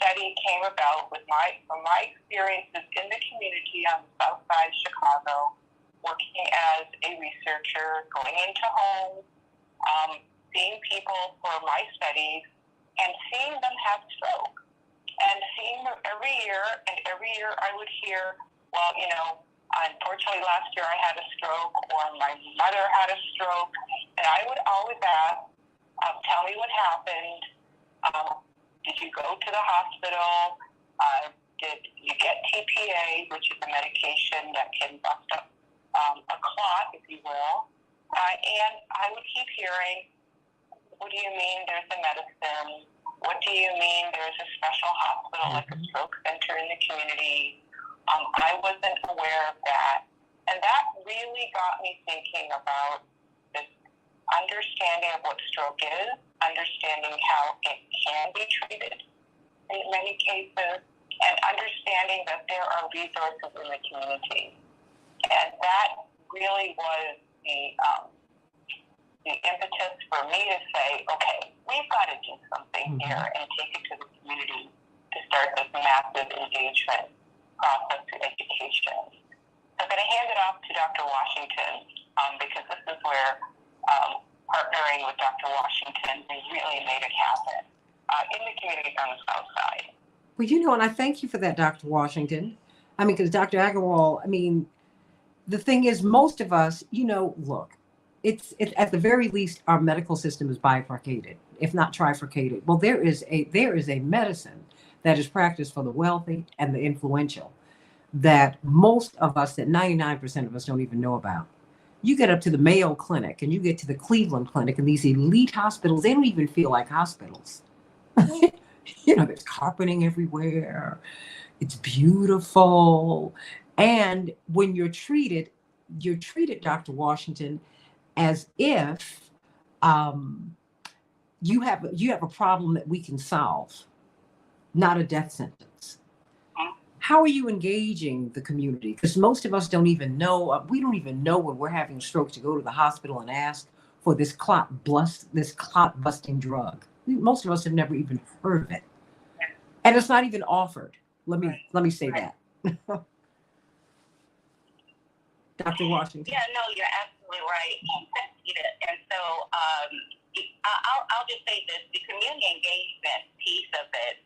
D: study came about from my experiences in the community on the south side of Chicago, working as a researcher, going into homes, seeing people for my studies, and seeing them have stroke. And seeing them every year I would hear, well, unfortunately last year I had a stroke, or my mother had a stroke, and I would always ask, tell me what happened. Did you go to the hospital? Did you get TPA, which is a medication that can bust up a clot, if you will? And I would keep hearing, what do you mean there's a medicine? What do you mean there's a special hospital like a stroke center in the community? I wasn't aware of that. And that really got me thinking about this understanding of what stroke is, understanding how it can be treated in many cases, and understanding that there are resources in the community. And that really was the impetus for me to say, okay, we've got to do something here and take it to the community to start this massive engagement process to education. So I'm going to hand it off to Dr. Washington because this is where partnering with Dr. Washington has really made it happen in the communities on the South Side.
A: Well, and I thank you for that, Dr. Washington. I mean, because Dr. Agarwal, the thing is, most of us, look, it's at the very least, our medical system is bifurcated, if not trifurcated. Well, there is a medicine that is practiced for the wealthy and the influential that most of us, that 99% of us don't even know about. You get up to the Mayo Clinic and you get to the Cleveland Clinic and these elite hospitals, they don't even feel like hospitals. There's carpeting everywhere. It's beautiful. And when you're treated, Dr. Washington, as if you have a problem that we can solve, not a death sentence. How are you engaging the community? Because most of us don't even know. We don't even know when we're having a stroke to go to the hospital and ask for this clot busting drug. Most of us have never even heard of it, and it's not even offered. Let me say that. Dr. Washington.
D: Yeah, no, you're absolutely right. And so I'll just say this: the community engagement piece of it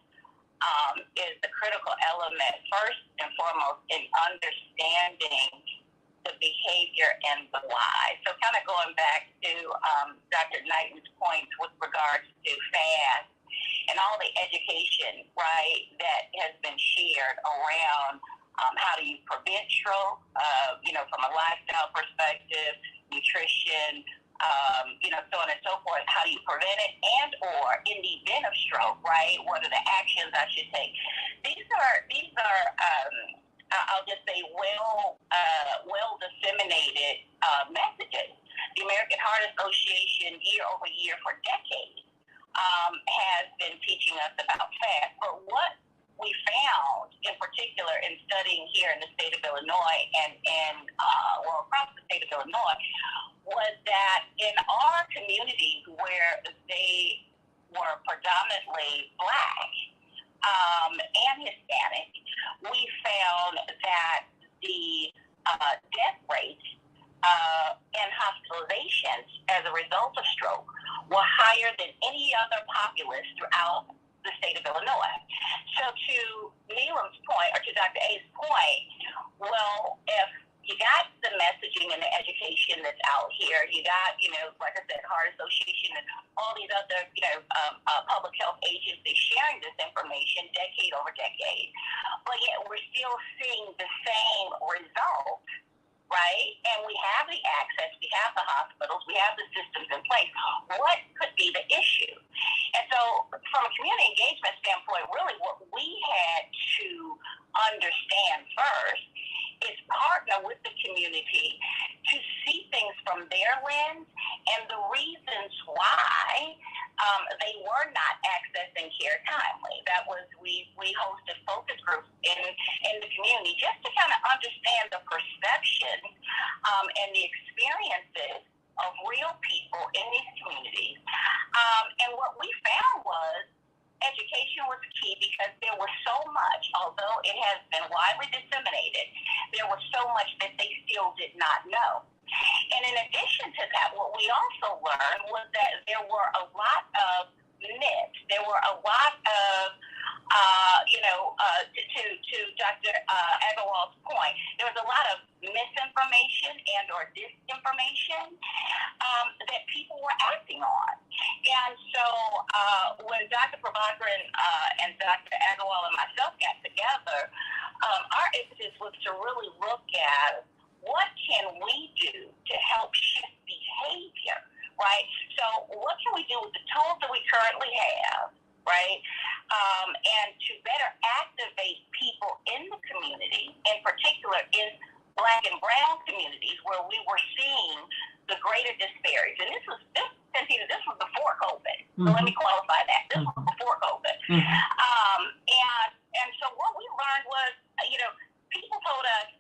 D: is the critical element, first and foremost, in understanding the behavior and the why. So kind of going back to Dr. Knighton's points with regards to FAST and all the education, right, that has been shared around how do you prevent stroke, from a lifestyle perspective, nutrition, so on and so forth. How do you prevent it, and or in the event of stroke, right? What are the actions I should take? These are I'll just say well disseminated messages. The American Heart Association, year over year for decades, has been teaching us about FAST. But what we found, in particular, in studying here in the state of Illinois and across the state of Illinois, was that in our communities where they were predominantly Black and Hispanic, we found that the death rates and hospitalizations as a result of stroke were higher than any other populace throughout the state of Illinois. So to Neelam's point, or to Dr. A's point, well, if you got the messaging and the education that's out here, you got, like I said, Heart Association and all these other, public health agencies sharing this information decade over decade, but yet we're still seeing the same results, right? And we have the access, we have the hospitals, we have the systems in place. What could be the issue? And so from a community engagement standpoint, really what we had to understand first is partner with the community to see things from their lens and the reasons why they were not accessing care timely. That was, we hosted focus groups in the community just to kind of understand the perceptions and the experiences of real people in these communities. And what we found was education was key because there was so much, although it has been widely disseminated, there was so much that they still did not know. And in addition to that, what we also learned was that there were a lot of myths. There were a lot of, to Dr. Agarwal's point, there was a lot of misinformation and or disinformation that people were acting on. And so when Dr. Prabhakaran and Dr. Agarwal and myself got together, our impetus was to really look at what can we do to help shift behavior, right? So what can we do with the tools that we currently have right? And to better activate people in the community, in particular in Black and brown communities where we were seeing the greater disparities. And Santita, this was before COVID. So let me qualify that. This was before COVID. And so what we learned was, people told us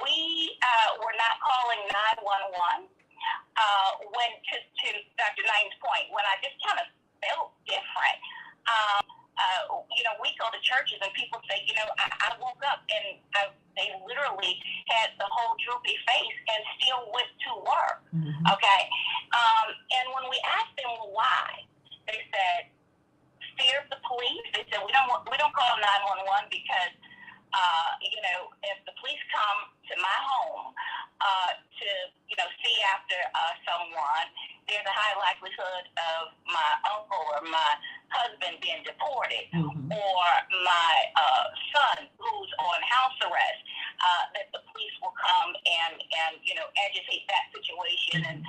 D: we were not calling 911 when, to Dr. Naim's point, when I just kind of felt different. We go to churches and people say, I woke up and they literally had the whole droopy face and still went to work. Okay. And when we asked them why, they said, fear of the police. They said, we don't call 911 because, if the police come to my home to, see after someone, there's a high likelihood of my uncle or my husband being deported, or my son who's on house arrest, that the police will come and agitate that situation, and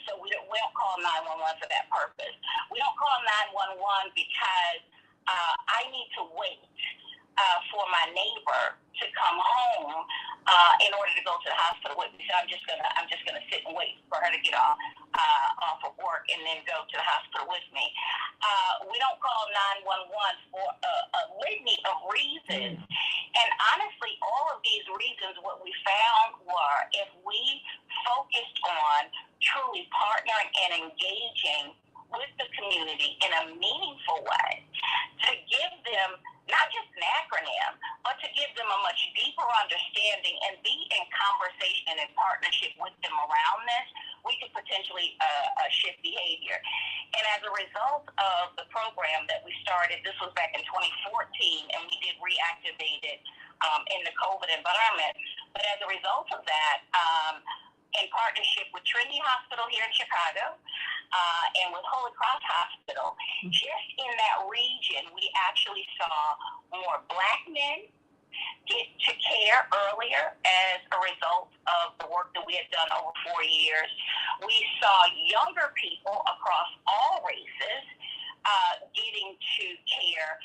D: so we don't call 911 for that purpose. We don't call 911 because I need to wait for my neighbor to come home in order to go to the hospital with me. So I'm just gonna sit and wait for her to get off of work and then go to the hospital with me. We don't call 911 for a litany of reasons. And honestly, all of these reasons, what we found were, if we focused on truly partnering and engaging with the community in a meaningful way, to give them not just an acronym, but to give them a much deeper understanding and be in conversation and in partnership with them around this, we could potentially shift behavior. And as a result of the program that we started, this was back in 2014, and we did reactivate it in the COVID environment. But as a result of that, in partnership with Trinity Hospital here in Chicago and with Holy Cross Hospital, just in that region, we actually saw more Black men get to care earlier as a result of the work that we had done over 4 years. We saw younger people across all races getting to care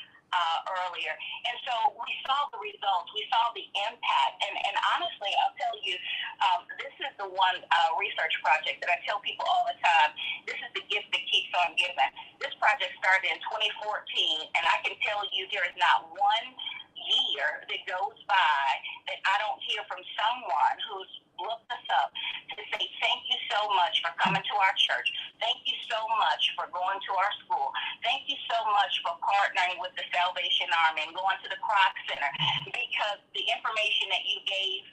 D: earlier. And so we saw the results, we saw the impact, and honestly, I'll tell you, this is the one research project that I tell people all the time, this is the gift that keeps on giving. This project started in 2014, and I can tell you there is not one year that goes by that I don't hear from someone who's looked us up to say, thank you so much for coming to our church. Thank you so much for going to our school. Thank you so much for partnering with the Salvation Army and going to the Croc Center, because the information that you gave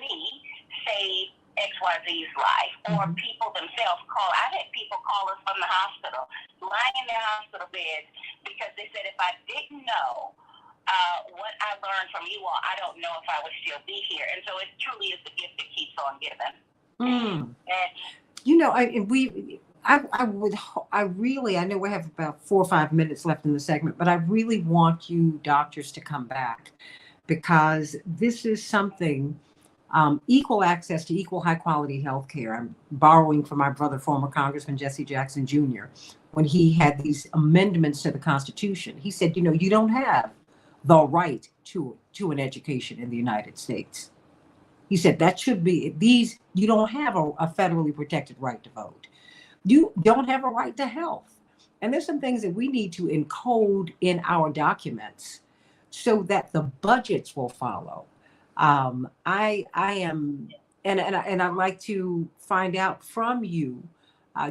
D: me saved XYZ's life, or people themselves call. I've had people call us from the hospital, lying in their hospital beds, because they said, if I didn't know what I learned from you all, I don't know if I would still be here. And so it truly is the gift that keeps on giving. I know we have about 4 or 5 minutes left in the segment, but I really want you doctors to come back, because this is something, equal access to equal high quality health care. I'm borrowing from my brother, former Congressman Jesse Jackson Jr., when he had these amendments to the Constitution. He said, you don't have the right to an education in the United States. He said that should be you don't have a federally protected right to vote. You don't have a right to health. And there's some things that we need to encode in our documents so that the budgets will follow. I'd like to find out from you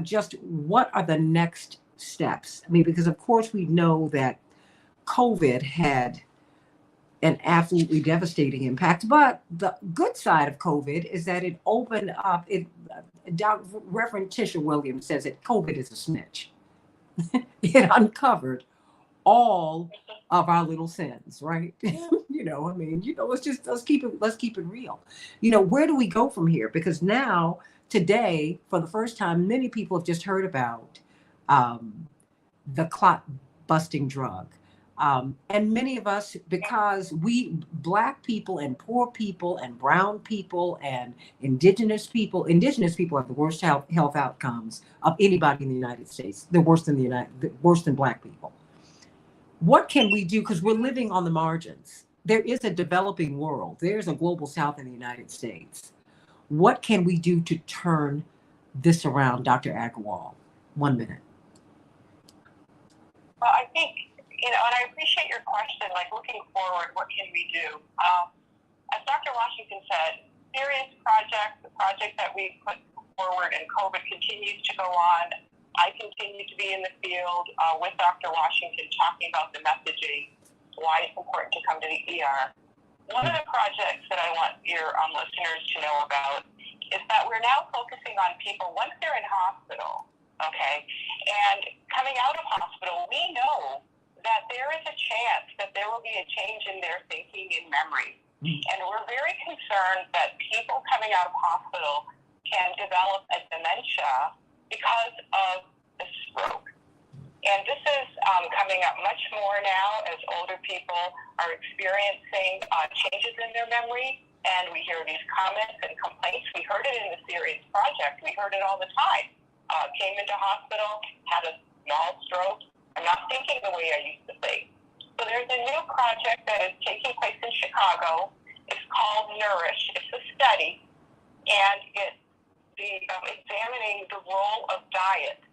D: just what are the next steps. I mean, because of course we know that COVID had an absolutely devastating impact, but the good side of COVID is that it opened up. Reverend Tisha Williams says that COVID is a snitch. It uncovered all of our little sins, right? Let's keep it real. Where do we go from here? Because now, today, for the first time, many people have just heard about the clot busting drug.
A: And many of us, because we, Black people and poor people and brown people and indigenous people have the worst health outcomes of anybody in the United States. They're worse than worse than Black people. What can we do? Because we're living on the margins. There is a developing world. There's a global South in the United States. What can we do to turn this around, Dr. Agarwal? 1 minute.
D: Well, I think, and I appreciate your question, like looking forward, what can we do? As Dr. Washington said, serious project, the project that we put forward and COVID continues to go on. I continue to be in the field with Dr. Washington talking about the messaging, why it's important to come to the ER. One of the projects that I want your listeners to know about is that we're now focusing on people once they're in hospital, okay? And coming out of hospital, we know that there is a chance that there will be a change in their thinking and memory. And we're very concerned that people coming out of hospital can develop a dementia because of the stroke. And this is coming up much more now as older people are experiencing changes in their memory. And we hear these comments and complaints. We heard it in the Serious Project. We heard it all the time. Came into hospital, had a small stroke. I'm not thinking the way I used to think. So there's a new project that is taking place in Chicago. It's called Nourish. It's a study, and it's examining the role of diet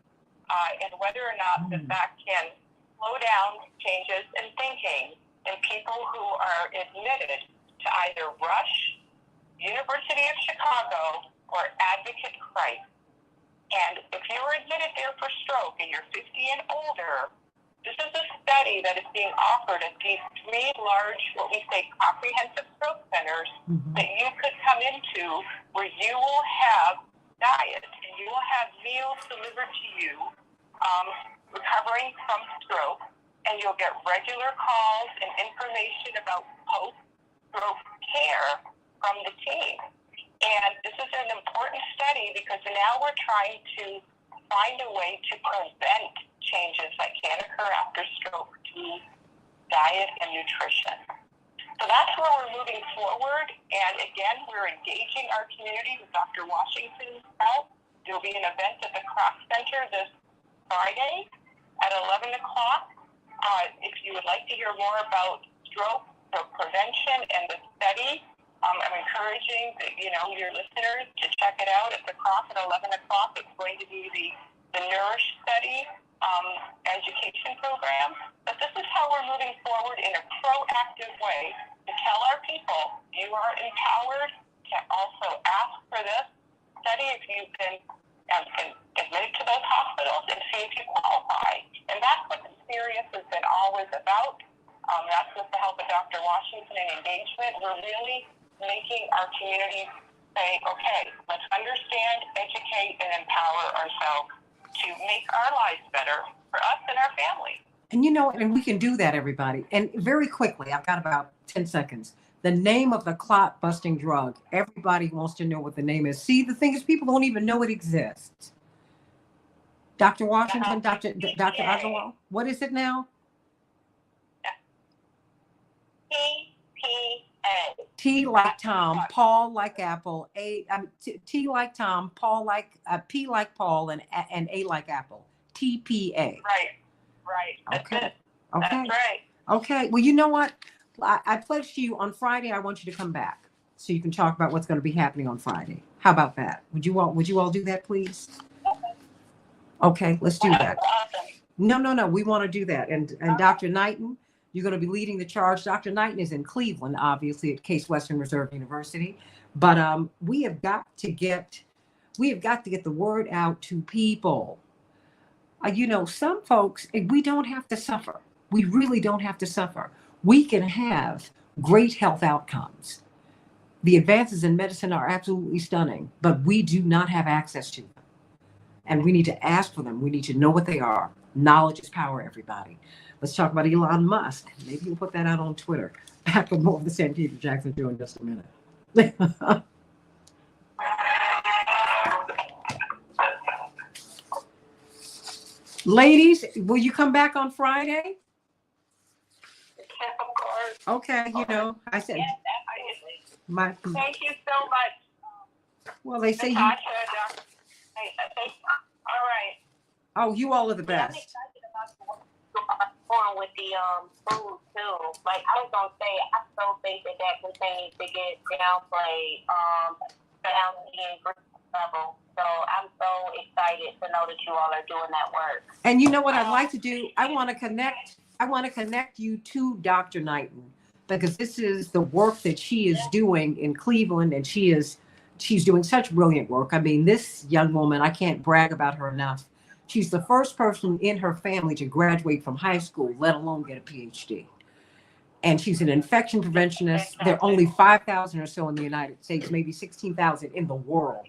D: and whether or not that can slow down changes in thinking in people who are admitted to either Rush, University of Chicago, or Advocate Christ. And if you were admitted there for stroke and you're 50 and older, this is a study that is being offered at these 3 large, what we say, comprehensive stroke centers that you could come into where you will have diet and you will have meals delivered to you recovering from stroke, and you'll get regular calls and information about post-stroke care from the team. And this is an important study because now we're trying to find a way to prevent changes that can occur after stroke through diet and nutrition. So that's where we're moving forward. And again, we're engaging our community with Dr. Washington's help. There will be an event at the Cross Center this Friday at 11 o'clock. If you would like to hear more about stroke prevention and the study, I'm encouraging your listeners to check it out at the Cross at 11 o'clock. It's going to be the Nourish study education program. But this is how we're moving forward in a proactive way to tell our people you are empowered to also ask for this study if you've been admitted to those hospitals and see if you qualify. And that's what the Serious has been always about. That's with the help of Dr. Washington and engagement. We're really making our community say, okay, let's understand, educate, and empower ourselves to make our lives better for us and our family.
A: And and we can do that, everybody. And very quickly, I've got about 10 seconds. The name of the clot busting drug. Everybody wants to know what the name is. See, the thing is, people don't even know it exists. Dr. Washington, Dr. Agarwal, what is it now?
D: TPA.
A: T like Tom, Paul like Apple, T like Tom, Paul like P like Paul, and A like Apple. TPA.
D: Right.
A: Okay.
D: That's right.
A: Okay. Well, you know what? I pledged to you on Friday. I want you to come back so you can talk about what's going to be happening on Friday. How about that? Would you all do that, please? Okay, let's do that.
D: Awesome.
A: No. We want to do that. And Dr. Knighton, you're going to be leading the charge. Dr. Knighton is in Cleveland, obviously at Case Western Reserve University. But we have got to get the word out to people. Some folks, we don't have to suffer. We really don't have to suffer. We can have great health outcomes. The advances in medicine are absolutely stunning, but we do not have access to them. And we need to ask for them. We need to know what they are. Knowledge is power, everybody. Let's talk about Elon Musk. Maybe we'll put that out on Twitter. Back with more of the Santita Jackson Show in just a minute. Ladies, will you come back on Friday? Okay, you know, I said
D: Yes, absolutely.
A: my.
D: Thank you so much,
A: Well, they say you.
D: Natasha. All right.
A: Oh, you all are the
D: Yeah, I'm
A: best.
D: excited about the work going with the food too. Like I was gonna say, I still think that continues to get downplayed down to the group level. So I'm so excited to know that you all are doing that work.
A: And you know what I'd like to do? I want to connect you to Dr. Knighton, because this is the work that she is doing in Cleveland, and she's doing such brilliant work. I mean, this young woman, I can't brag about her enough. She's the first person in her family to graduate from high school, let alone get a PhD. And she's an infection preventionist. There are only 5,000 or so in the United States, maybe 16,000 in the world.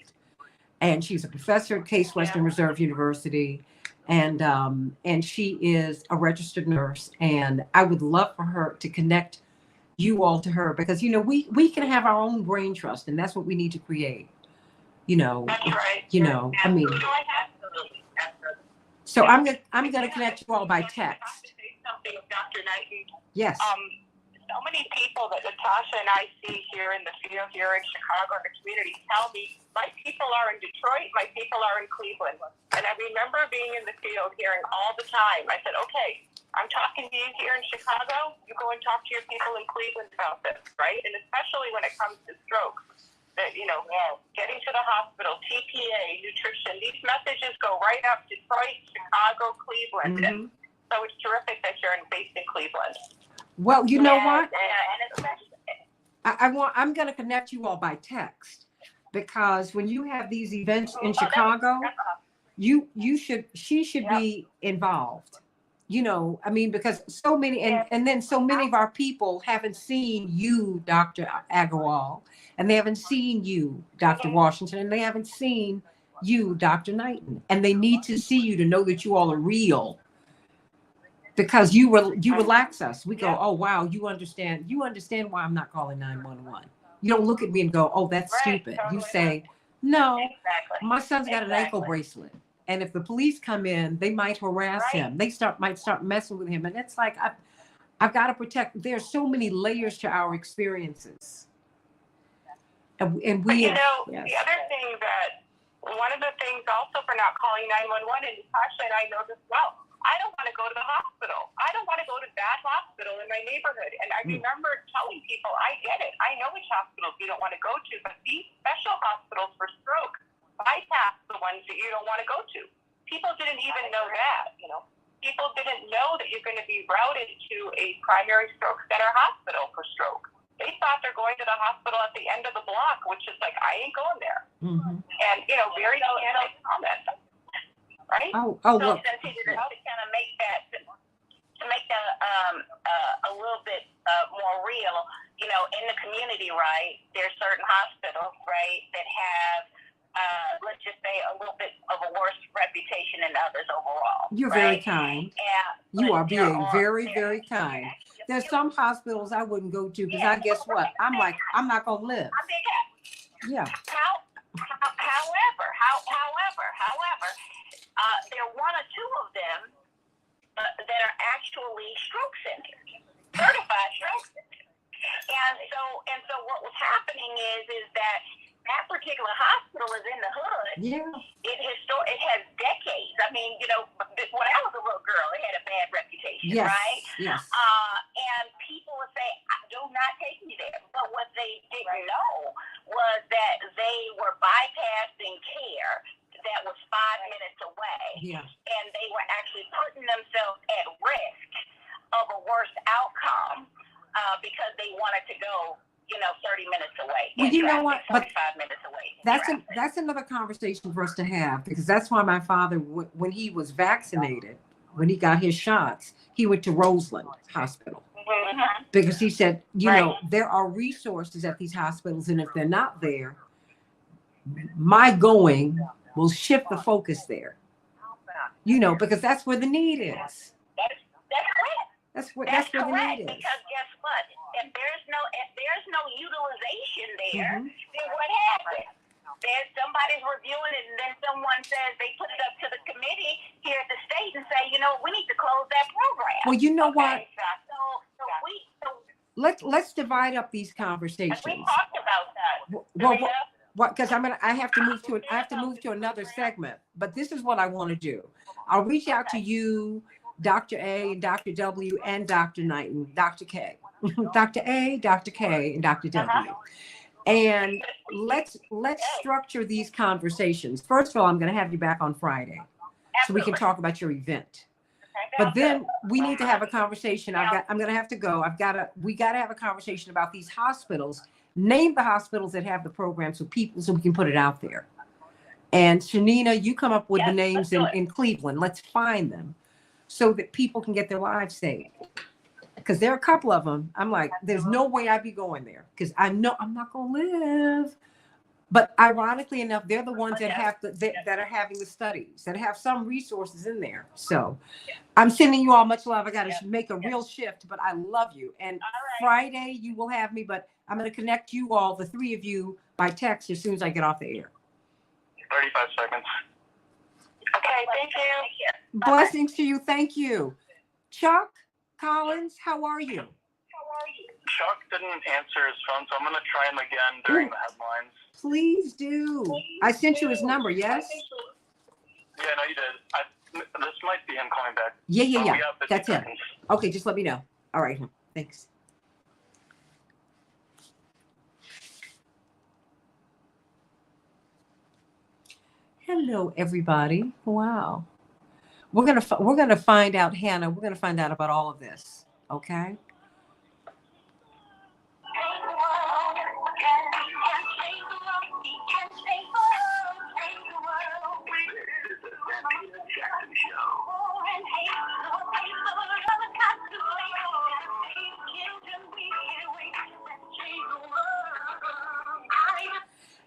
A: And she's a professor at Case Western Reserve University. And she is a registered nurse. And I would love for her to connect you all to her, because, you know, we can have our own brain trust, and that's what we need to create. You know,
D: That's right.
A: you know, I mean,
D: Absolutely.
A: so I'm gonna connect you all by text.
D: Something of Dr. Knighton.
A: Yes.
D: So many people that Natasha and I see here in the field, here in Chicago, in the community, tell me, my people are in Detroit, my people are in Cleveland. And I remember being in the field hearing all the time. I said, okay, I'm talking to you here in Chicago, you go and talk to your people in Cleveland about this, right? And especially when it comes to stroke, that, you know, getting to the hospital, TPA, nutrition, these messages go right up Detroit, Chicago, Cleveland.
A: Mm-hmm.
D: And so it's terrific that you're based in Cleveland.
A: Well, you know what?
D: And
A: I'm going to connect you all by text, because when you have these events in Chicago, she should be involved. You know, I mean, because so many, and then so many of our people haven't seen you, Dr. Agarwal, and they haven't seen you, Dr. Washington, and they haven't seen you, Dr. Knighton, and they need to see you to know that you all are real. Because you relax us. We go, oh wow, you understand why I'm not calling 911. You don't look at me and go, oh, that's stupid. You say, no, my son's got an ankle bracelet, and if the police come in, they might harass him. They might start messing with him, and it's like I've got to protect. There's so many layers to our experiences, and we.
D: But you know, yes. The other thing that one of the things also for not calling 911, and Natasha and I know this well. I don't want to go to the hospital. I don't want to go to that hospital in my neighborhood. And I remember telling people, I get it. I know which hospitals you don't want to go to, but these special hospitals for stroke bypass the ones that you don't want to go to. People didn't even know that, you know. People didn't know that you're going to be routed to a primary stroke center hospital for stroke. They thought they're going to the hospital at the end of the block, which is like, I ain't going there. Mm-hmm. And, you know, very candid comments. Right?
A: Oh,
D: so
A: look.
D: Santita, to kind of make that a little bit more real, you know, in the community, right? There's certain hospitals, right, that have, let's just say, a little bit of a worse reputation than others overall.
A: You're very kind. You are being very, very kind. There's some hospitals I wouldn't go to, because I guess what? I'm like, I'm not gonna live. Yeah.
D: However, there are one or two of them that are actually stroke centers, certified stroke centers. And so what was happening is that particular hospital is in the hood.
A: Yeah.
D: It has decades. I mean, you know, when I was a little girl, it had a bad reputation,
A: yes.
D: right?
A: Yes.
D: And people would say, do not take me there. But what they didn't know was that they were bypassing care that was 5 minutes away. Yeah. And they were actually putting themselves at risk of a worse outcome because they wanted to go, you know, 30 minutes away.
A: Well, you know what?
D: 45 minutes away.
A: That's another conversation for us to have, because that's why my father, when he was vaccinated, when he got his shots, he went to Roseland Hospital. Mm-hmm. Because he said, you know, there are resources at these hospitals, and if they're not there, my going will shift the focus there. You know, because that's where the need is. That's where the need is.
D: Because guess what? If there's no utilization there, then what happens? There's somebody's reviewing it, and then someone says they put it up to the committee here at the state and say, you know, we need to close that program.
A: Well, you know what? let's divide up these
D: And
A: conversations.
D: we talked about that.
A: Well,
D: Serena,
A: what? Because I have to move to another segment. But this is what I want to do. I'll reach out to you, Dr. A, and Dr. W, and Dr. Knighton, Dr. K, Dr. A, Dr. K, and Dr. W. And let's structure these conversations. First of all, I'm going to have you back on Friday, so we can talk about your event. But then we need to have a conversation. I'm going to have to go. We got to have a conversation about these hospitals. Name the hospitals that have the program so we can put it out there. And Shanina, you come up with the names in Cleveland. Let's find them so that people can get their lives saved. Because there are a couple of them. I'm like, there's no way I'd be going there because I know I'm not going to live. But ironically enough, they're the ones that are having the studies, that have some resources in there. So I'm sending you all much love. I got to make a real shift, but I love you. And Friday you will have me, but I'm going to connect you all, the three of you, by text as soon as I get off the air.
B: 35 seconds.
D: okay, thank you.
A: Blessings to you. Thank you. Chuck Collins, how are you?
B: Chuck didn't answer his phone, so I'm going to try him again during the headlines.
A: Please do. I sent you his number, yes?
B: Yeah, no, you did. This might be him calling back.
A: Yeah.
B: We have 50
A: That's it.
B: seconds.
A: Okay, just let me know. All right. Thanks. Hello, everybody. Wow. We're gonna find out, Hannah. We're gonna find out about all of this. Okay.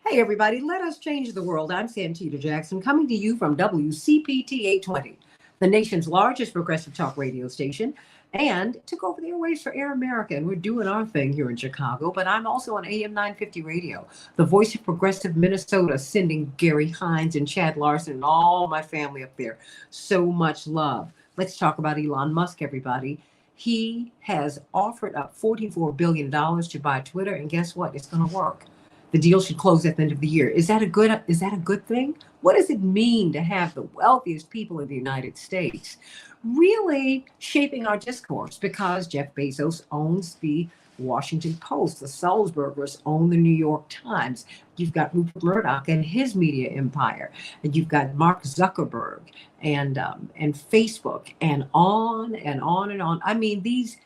A: Hey, everybody, let us change the world. I'm Santita Jackson, coming to you from WCPT 820, the nation's largest progressive talk radio station, and took over the airwaves for Air America. And we're doing our thing here in Chicago, but I'm also on AM 950 radio, the voice of progressive Minnesota, sending Gary Hines and Chad Larson and all my family up there so much love. Let's talk about Elon Musk, everybody. He has offered up $44 billion to buy Twitter, and guess what? It's going to work. The deal should close at the end of the year. Is that a good thing? What does it mean to have the wealthiest people in the United States really shaping our discourse? Because Jeff Bezos owns the Washington Post, the Sulzbergers own the New York Times. You've got Rupert Murdoch and his media empire, and you've got Mark Zuckerberg and Facebook, and on and on and on. I mean, these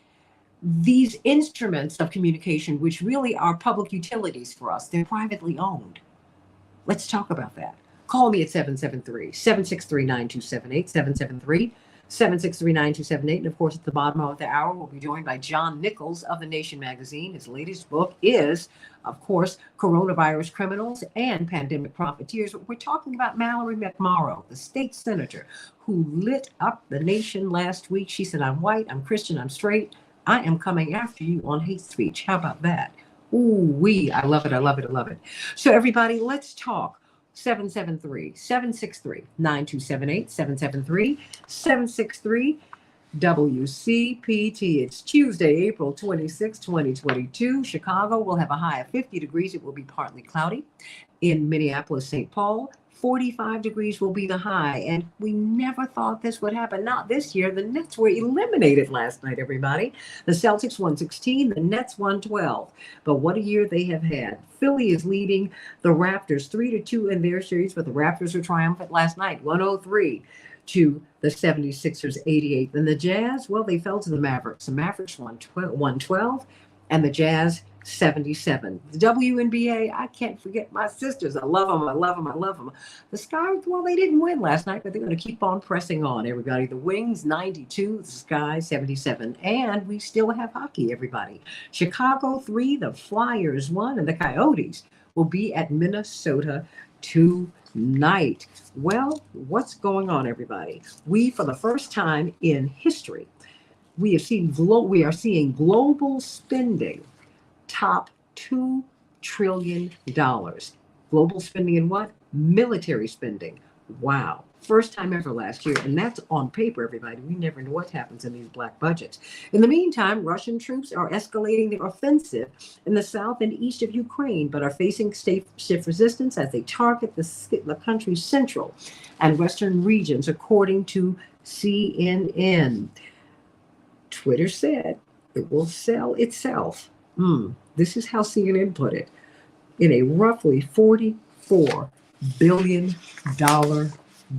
A: instruments of communication, which really are public utilities for us, they're privately owned. Let's talk about that. Call me at 773-763-9278, 773-763-9278. And of course, at the bottom of the hour, we'll be joined by John Nichols of The Nation magazine. His latest book is, of course, Coronavirus Criminals and Pandemic Profiteers. We're talking about Mallory McMorrow, the state senator who lit up the nation last week. She said, I'm white, I'm Christian, I'm straight. I am coming after you on hate speech. How about that? Ooh-wee. I love it. I love it. I love it. So everybody, let's talk. 773-763-9278, 773-763-WCPT. It's Tuesday, April 26, 2022. Chicago will have a high of 50 degrees. It will be partly cloudy. In Minneapolis, St. Paul, 45 degrees will be the high. And we never thought this would happen. Not this year. The Nets were eliminated last night, everybody. The Celtics won 16, the Nets won 12. But what a year they have had. Philly is leading the Raptors 3-2 in their series, but the Raptors were triumphant last night, 103 to the 76ers 88. And the Jazz, well, they fell to the Mavericks. The Mavericks won 112 and the Jazz 77. The WNBA, I can't forget my sisters. I love them. I love them. I love them. The Sky, well, they didn't win last night, but they're going to keep on pressing on, everybody. The Wings, 92. The Sky, 77. And we still have hockey, everybody. Chicago 3, the Flyers 1, and the Coyotes will be at Minnesota tonight. Well, what's going on, everybody? We, for the first time in history, we are seeing global spending top $2 trillion. Global spending in what? Military spending. Wow. First time ever last year. And that's on paper, everybody. We never know what happens in these black budgets. In the meantime, Russian troops are escalating their offensive in the south and east of Ukraine, but are facing stiff resistance as they target the country's central and western regions, according to CNN. Twitter said it will sell itself. This is how CNN put it. In a roughly $44 billion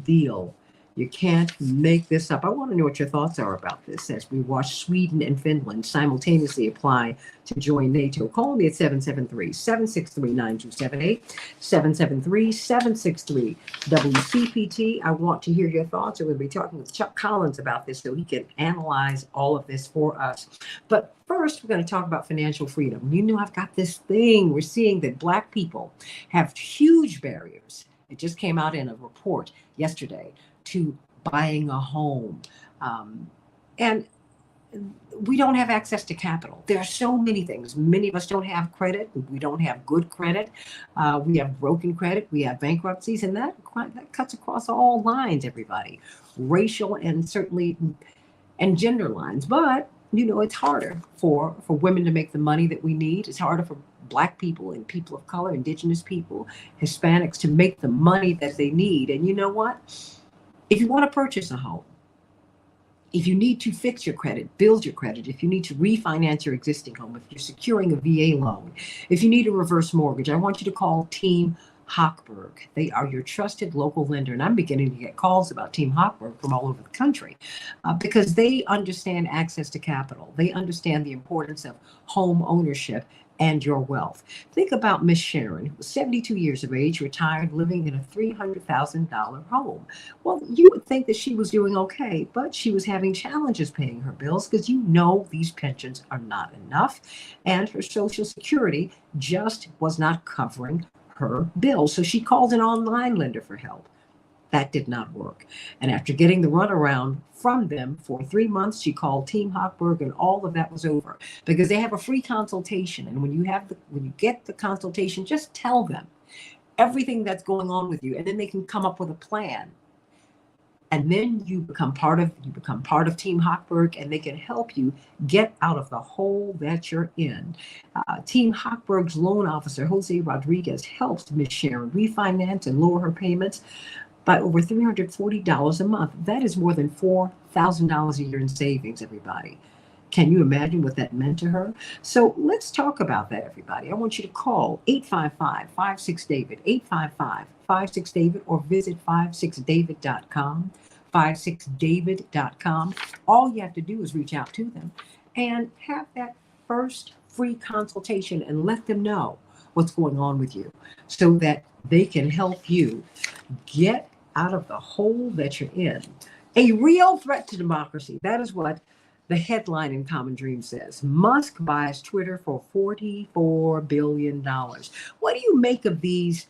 A: deal. You can't make this up. I want to know what your thoughts are about this as we watch Sweden and Finland simultaneously apply to join NATO. Call me at 773-763-9278, 773-763-WCPT. I want to hear your thoughts. We're going to be talking with Chuck Collins about this so he can analyze all of this for us. But first, we're going to talk about financial freedom. You know, I've got this thing. We're seeing that black people have huge barriers. It just came out in a report yesterday to buying a home. And we don't have access to capital. There are so many things. Many of us don't have credit. We don't have good credit. We have broken credit. We have bankruptcies, and that cuts across all lines, everybody, racial and certainly and gender lines. But you know, it's harder for women to make the money that we need. It's harder for Black people and people of color, indigenous people, Hispanics to make the money that they need. And you know what? If you want to purchase a home, if you need to fix your credit, build your credit, if you need to refinance your existing home, if you're securing a VA loan, if you need a reverse mortgage, I want you to call Team Hochberg. They are your trusted local lender. And I'm beginning to get calls about Team Hochberg from all over the country because they understand access to capital. They understand the importance of home ownership and your wealth. Think about Miss Sharon, who was 72 years of age, retired, living in a $300,000 home. Well, you would think that she was doing okay, but she was having challenges paying her bills because you know these pensions are not enough, and her Social Security just was not covering her bills. So she called an online lender for help. That did not work. And after getting the runaround from them for 3 months, she called Team Hochberg, and all of that was over because they have a free consultation. And when you get the consultation, just tell them everything that's going on with you, and then they can come up with a plan. And then you become part of Team Hochberg, and they can help you get out of the hole that you're in. Team Hochberg's loan officer, Jose Rodriguez, helps Miss Sharon refinance and lower her payments by over $340 a month. That is more than $4,000 a year in savings, everybody. Can you imagine what that meant to her? So let's talk about that, everybody. I want you to call 855-56-DAVID, 855-56-DAVID, or visit 56david.com, 56david.com. All you have to do is reach out to them and have that first free consultation and let them know what's going on with you so that they can help you get out of the hole that you're in. A real threat to democracy. That is what the headline in Common Dream says. Musk buys Twitter for $44 billion. What do you make of these?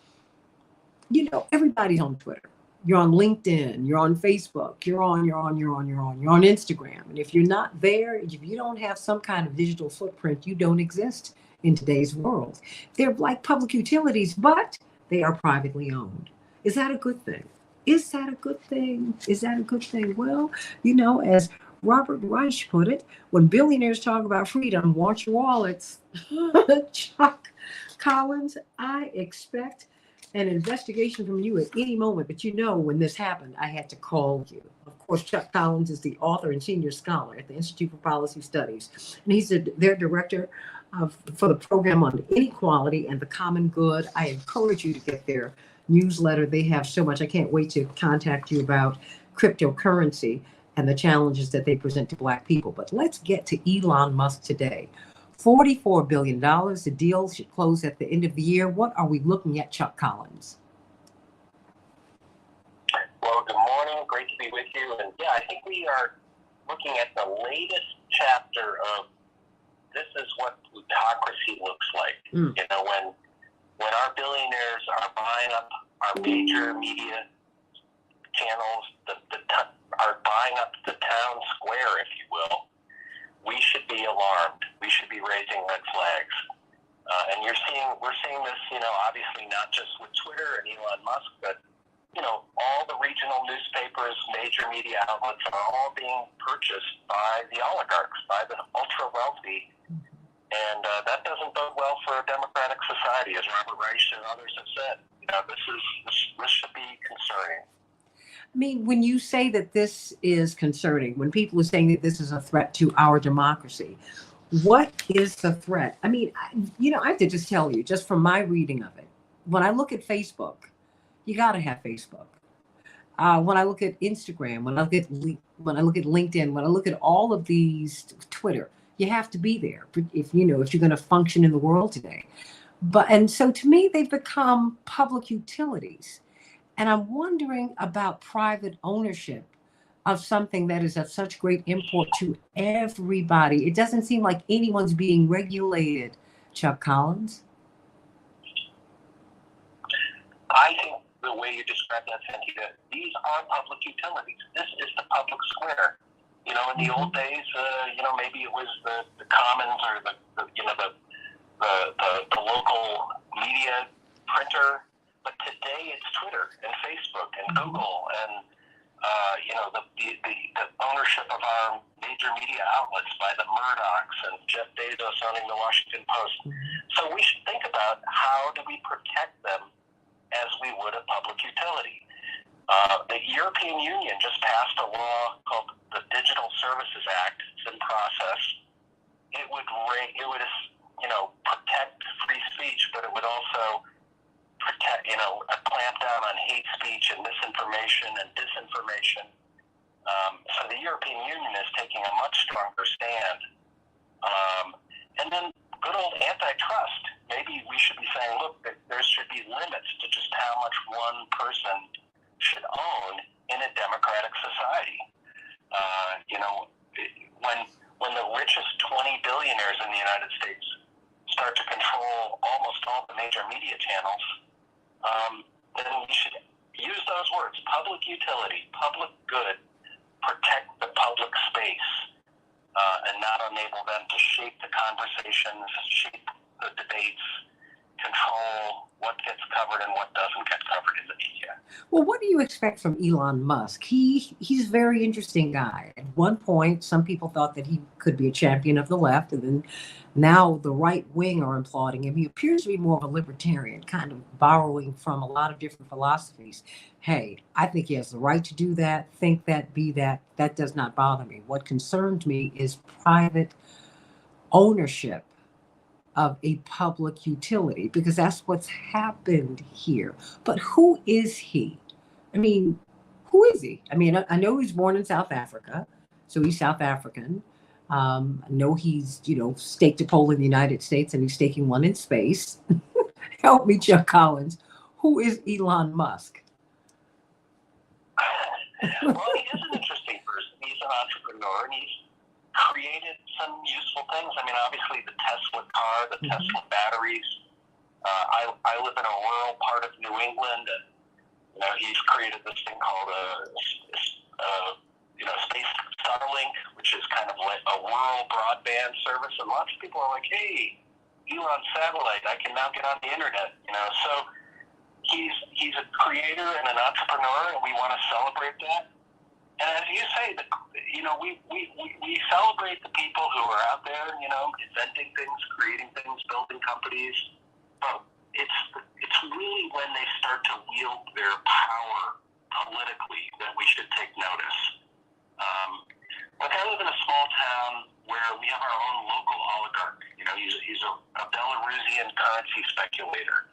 A: You know, everybody's on Twitter. You're on LinkedIn, you're on Facebook, you're on Instagram. And if you're not there, if you don't have some kind of digital footprint, you don't exist in today's world. They're like public utilities, but they are privately owned. Is that a good thing? Is that a good thing? Is that a good thing? Well, you know, as Robert Reich put it, when billionaires talk about freedom, watch your wallets. Chuck Collins, I expect an investigation from you at any moment, but you know, when this happened, I had to call you. Of course, Chuck Collins is the author and senior scholar at the Institute for Policy Studies, and he's their director for the program on inequality and the common good. I encourage you to get their newsletter. They have so much. I can't wait to contact you about cryptocurrency and the challenges that they present to Black people. But let's get to Elon Musk today. $44 billion. The deal should close at the end of the year. What are we looking at, Chuck Collins?
C: Well, good morning. Great to be with you. And yeah, I think we are looking at the latest chapter of this is what plutocracy looks like. You know, when our billionaires are buying up our major media channels, are buying up the town square, if you will, we should be alarmed. We should be raising red flags. And we're seeing this, you know, obviously not just with Twitter and Elon Musk, but, you know, all the regional news outlets are all being purchased by the oligarchs, by the ultra-wealthy. And that doesn't bode well for a democratic society, as Robert Reich and others have said. This should be concerning.
A: I mean, when you say that this is concerning, when people are saying that this is a threat to our democracy, what is the threat? I mean, I have to just tell you, just from my reading of it, when I look at Facebook, you got to have Facebook. When I look at Instagram, when I look at LinkedIn, when I look at all of these, Twitter, you have to be there if you're going to function in the world today. And so to me, they've become public utilities. And I'm wondering about private ownership of something that is of such great import to everybody. It doesn't seem like anyone's being regulated, Chuck Collins.
C: I think the way you describe that, Santita, these are public utilities. This is the public square. In the old days, maybe it was the commons or the local media printer, but today it's Twitter and Facebook and Google and the ownership of our major media outlets by the Murdochs and Jeff Bezos owning the Washington Post. So we should think about how do we protect them as we would a public utility. The European Union just passed a law called the Digital Services Act. It's in process. It would protect free speech, but it would also protect, clamp down on hate speech and misinformation and disinformation. So the European Union is taking a much stronger stand. And then good old antitrust. Maybe we should be saying, look, there should be limits to just how much one person should own in a democratic society. When the richest 20 billionaires in the United States start to control almost all the major media channels, then we should use those words: public utility, public good, protect the public space, and not enable them to shape the conversations, shape the debates, control what gets covered and what doesn't get covered in the media.
A: Well, what do you expect from Elon Musk? He's a very interesting guy. At one point, some people thought that he could be a champion of the left, and then now the right wing are applauding him. He appears to be more of a libertarian, kind of borrowing from a lot of different philosophies. Hey, I think he has the right to do that, think that, be that. That does not bother me. What concerned me is private ownership of a public utility, because that's what's happened here. But who is he? I mean, who is he? I mean, I know he's born in South Africa, so he's South African. I know he's, staked a pole in the United States, and he's staking one in space. Help me, Chuck Collins. Who is Elon Musk?
C: Well, he is an interesting person. He's an entrepreneur, and he's created some useful things. I mean, obviously the Tesla car, the Tesla batteries. I live in a rural part of New England, and he's created this thing called Space Starlink, which is kind of like a rural broadband service. And lots of people are like, "Hey, Elon satellite, I can now get on the internet." So he's a creator and an entrepreneur, and we want to celebrate that. And as you say, we celebrate the people who are out there, inventing things, creating things, building companies. But it's really when they start to wield their power politically that we should take notice. I live in a small town where we have our own local oligarch. He's a Belarusian currency speculator.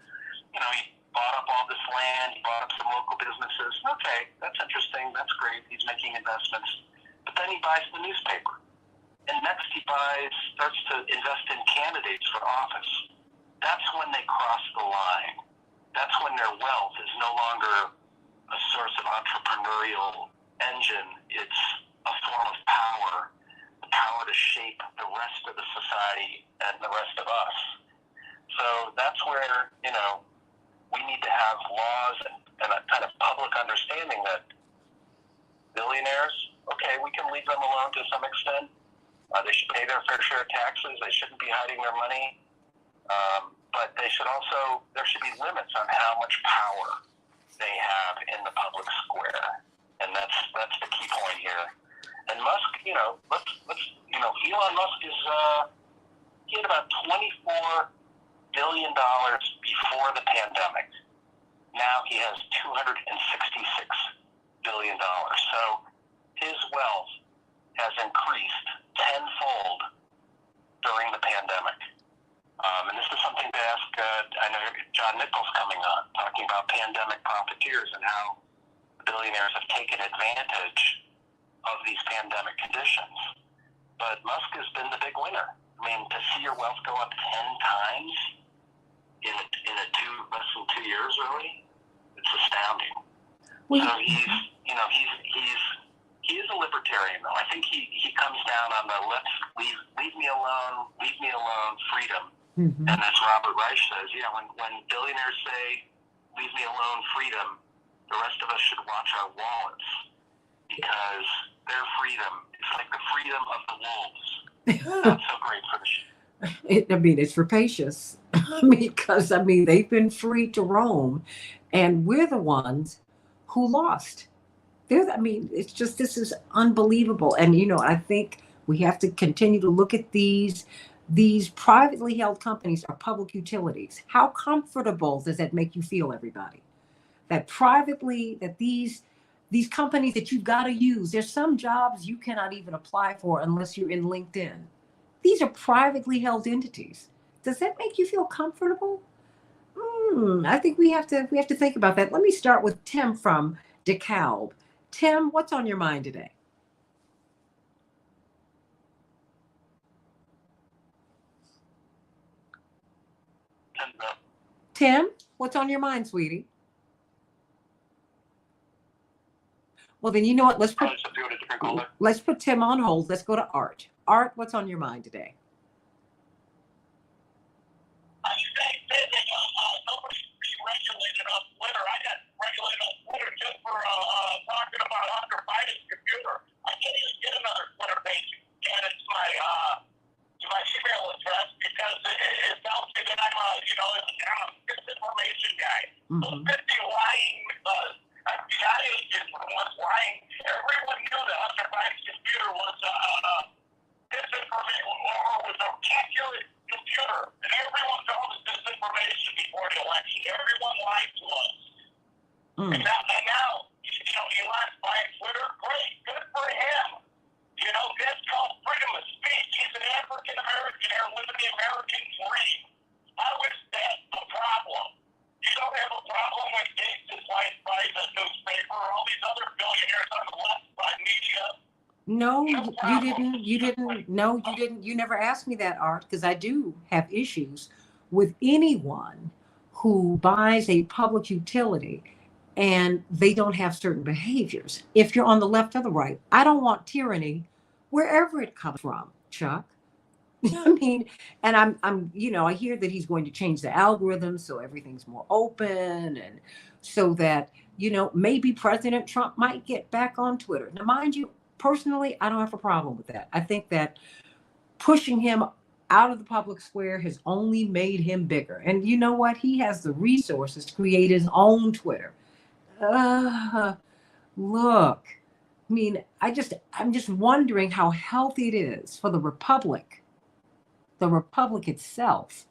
C: He bought up all this land, he bought up some local businesses. Okay, that's interesting, that's great, he's making investments. But then he buys the newspaper. And next he starts to invest in candidates for office. That's when they cross the line. That's when their wealth is no longer a source of entrepreneurial engine. It's a form of power, the power to shape the rest of the society and the rest of us. So that's where, we need to have laws and a kind of public understanding that billionaires, okay, we can leave them alone to some extent. They should pay their fair share of taxes. They shouldn't be hiding their money. But there should be limits on how much power they have in the public square. and that's the key point here. And Musk, Elon Musk is he had about $24 billion before the pandemic. Now he has $266 billion. So his wealth has increased tenfold during the pandemic. And this is something to ask, I know John Nichols coming on, talking about pandemic profiteers and how billionaires have taken advantage of these pandemic conditions. But Musk has been the big winner. I mean, to see your wealth go up 10 times in less than 2 years, really, it's astounding.
A: Well,
C: so he is a libertarian, though. I think he comes down on the leave me alone, freedom.
A: Mm-hmm.
C: And as Robert Reich says, when billionaires say, leave me alone, freedom, the rest of us should watch our wallets, because their freedom is like the freedom of the wolves. Not so great for the sheep.
A: It's rapacious. Because they've been free to roam, and we're the ones who lost. It's just, this is unbelievable. And, I think we have to continue to look at these privately held companies are public utilities. How comfortable does that make you feel, everybody? That these companies that you've got to use, there's some jobs you cannot even apply for unless you're in LinkedIn. These are privately held entities. Does that make you feel comfortable? I think we have to think about that. Let me start with Tim from DeKalb. Tim, what's on your mind today? Tim, what's on your mind, sweetie? Well, then, you know what? Let's put Tim on hold. Let's go to Art. Art, what's on your mind today?
D: Nobody regulated on Twitter. I got regulated on Twitter just for talking about Hunter Biden's computer. I can't even get another Twitter page, and it's my email address, because it tells me that I'm a disinformation guy.
A: Mm-hmm.
D: 50 lying FBI agents was lying. Everyone knew that Hunter Biden's computer was disinformation, or was a calculated computer, and everyone told us disinformation before the election. Everyone lied to us. And now, Elon's buying Twitter. Great, good for him. That's called freedom of speech. He's an African American here living the American dream. How is that a problem? You don't have a problem with Gates is lied by the newspaper or all these other billionaires on the left by media.
A: No, you didn't. No, you didn't. You never asked me that, Art, because I do have issues with anyone who buys a public utility and they don't have certain behaviors. If you're on the left or the right, I don't want tyranny wherever it comes from, Chuck. And I'm I hear that he's going to change the algorithm so everything's more open, and so that, maybe President Trump might get back on Twitter. Now, mind you, personally, I don't have a problem with that. I think that pushing him out of the public square has only made him bigger. And you know what? He has the resources to create his own Twitter. Look, I'm just wondering how healthy it is for the Republic itself.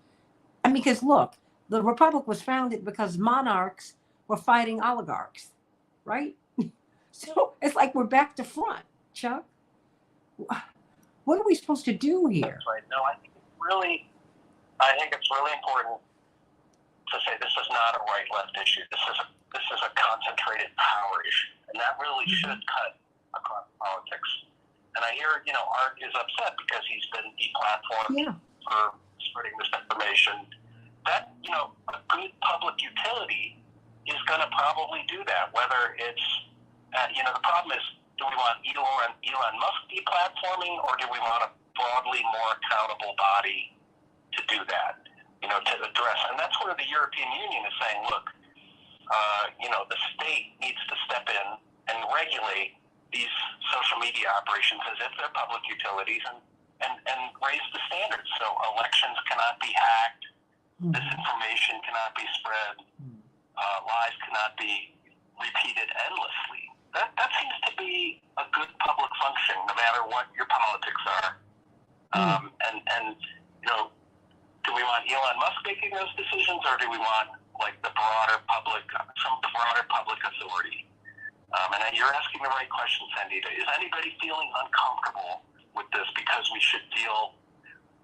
A: Because look, the Republic was founded because monarchs were fighting oligarchs, right? So it's like we're back to front, Chuck. What are we supposed to do here?
C: That's right. No, I think it's really important to say this is not a right-left issue. This is a concentrated power issue, and that really should cut across politics. And I hear, Art is upset because he's been deplatformed for spreading misinformation. That, a good public utility is going to probably do that. Whether it's, the problem is, do we want Elon Musk deplatforming, or do we want a broadly more accountable body to do that? To address, and that's where the European Union is saying, look, the state needs to step in and regulate these social media operations as if they're public utilities, and raise the standards. So elections cannot be hacked, disinformation cannot be spread, lies cannot be repeated endlessly. that seems to be a good public function, no matter what your politics are. And you know, do we want Elon Musk making those decisions, or do we want like the broader public, some broader public authority? And you're asking the right question, Santita. Is anybody feeling uncomfortable with this because we should feel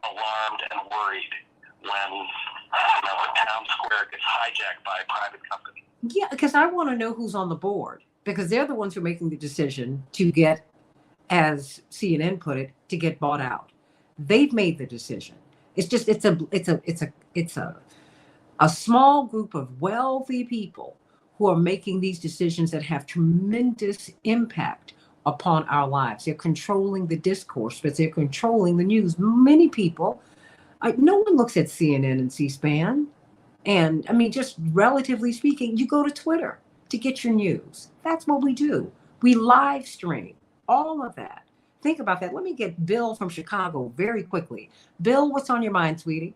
C: alarmed and worried when the town square gets hijacked by a private company?
A: Yeah, because I want to know who's on the board, because they're the ones who are making the decision to get, as CNN put it, to get bought out. They've made the decision. It's just it's a small group of wealthy people who are making these decisions that have tremendous impact upon our lives. They're controlling the discourse, but they're controlling the news. Many people, no one looks at CNN and C-SPAN. And I mean, just relatively speaking, you go to Twitter to get your news. That's what we do. We live stream all of that. Think about that. Let me get Bill from Chicago very quickly. Bill, what's on your mind, sweetie?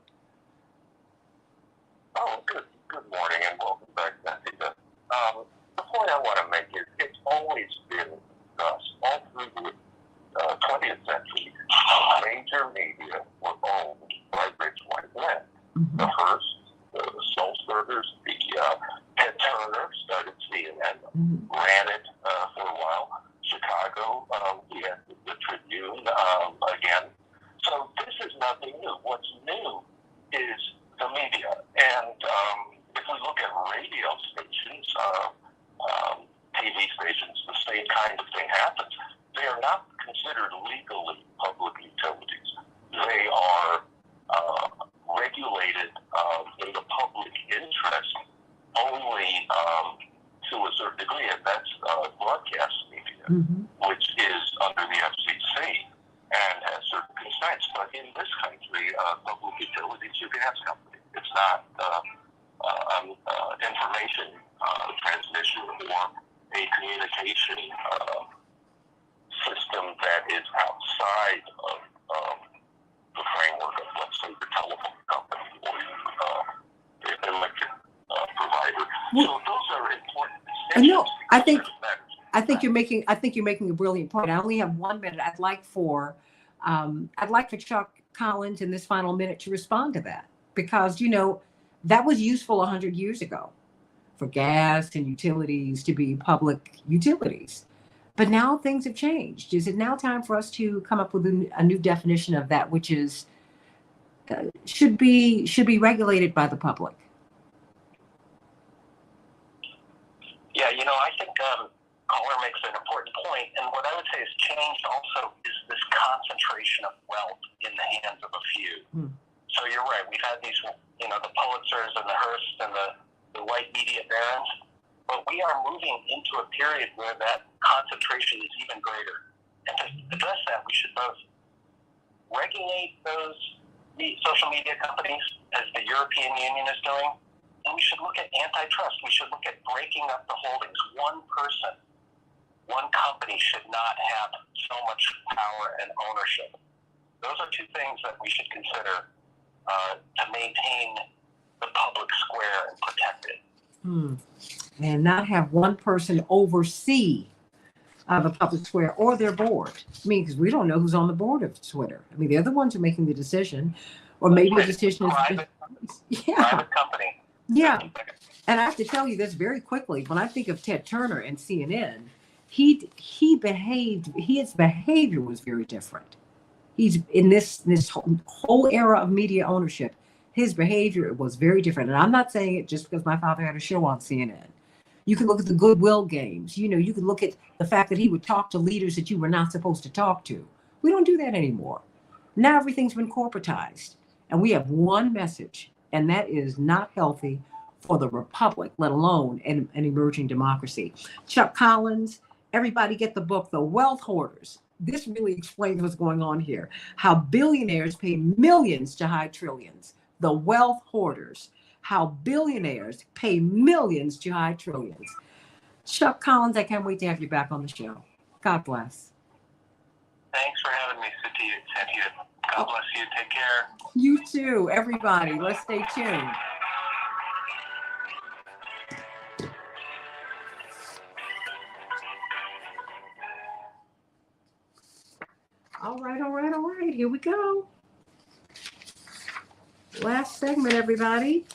C: Oh, good morning and welcome back, Santita. The point I want to make is it's always been thus. All through the 20th century, major media were owned by rich white men. Mm-hmm. The Hearst, the Sulzbergers, the Ted Turner started CNN, ran it for a while. Chicago, we had the Tribune again. So this is nothing new. What's new is the media. And if we look at radio stations, TV stations, the same kind of thing happens. They are not considered legally public utilities. They are regulated in the public interest only to a certain degree, and that's broadcast media, which is under the FCC and has certain constraints. But in this country, public utilities are a gas company. It's not information transmission or a communication system that is outside of the framework of, let's say, the telephone company or the electric provider. So those are important distinctions.
A: I think you're making a brilliant point. I only have 1 minute. I'd like for Chuck Collins in this final minute to respond to that, because that was useful 100 years ago for gas and utilities to be public utilities. But now things have changed. Is it now time for us to come up with a new definition of that, which is should be regulated by the public?
C: Yeah, I think caller makes an important point, and what I would say has changed also is this concentration of wealth in the hands of a few. So you're right. We've had these, the Pulitzers and the Hearst and the white media barons, but we are moving into a period where that concentration is even greater. And to address that, we should both regulate those social media companies, as the European Union is doing, and we should look at antitrust. We should look at breaking up the holdings. One person, one company should not have so much power and ownership. Those are two things that we should consider to maintain the public square and protect it.
A: And not have one person oversee the public square or their board. I mean, because we don't know who's on the board of Twitter. I mean, they're the ones who are making the decision, or maybe the decision is
C: private company.
A: Yeah. And I have to tell you this very quickly. When I think of Ted Turner and CNN, his behavior was very different. He's in this whole era of media ownership. His behavior was very different. And I'm not saying it just because my father had a show on CNN. You can look at the goodwill games. You can look at the fact that he would talk to leaders that you were not supposed to talk to. We don't do that anymore. Now everything's been corporatized. And we have one message, and that is not healthy for the republic, let alone an emerging democracy. Chuck Collins, everybody get the book, The Wealth Hoarders. This really explains what's going on here. How billionaires pay millions to hide trillions. The Wealth Hoarders. How billionaires pay millions to hide trillions. Chuck Collins, I can't wait to have you back on the show. God bless.
C: Thanks for having me, Santita. God bless you. Take care.
A: You too, everybody. Let's stay tuned. right. Here we go. Last segment, everybody.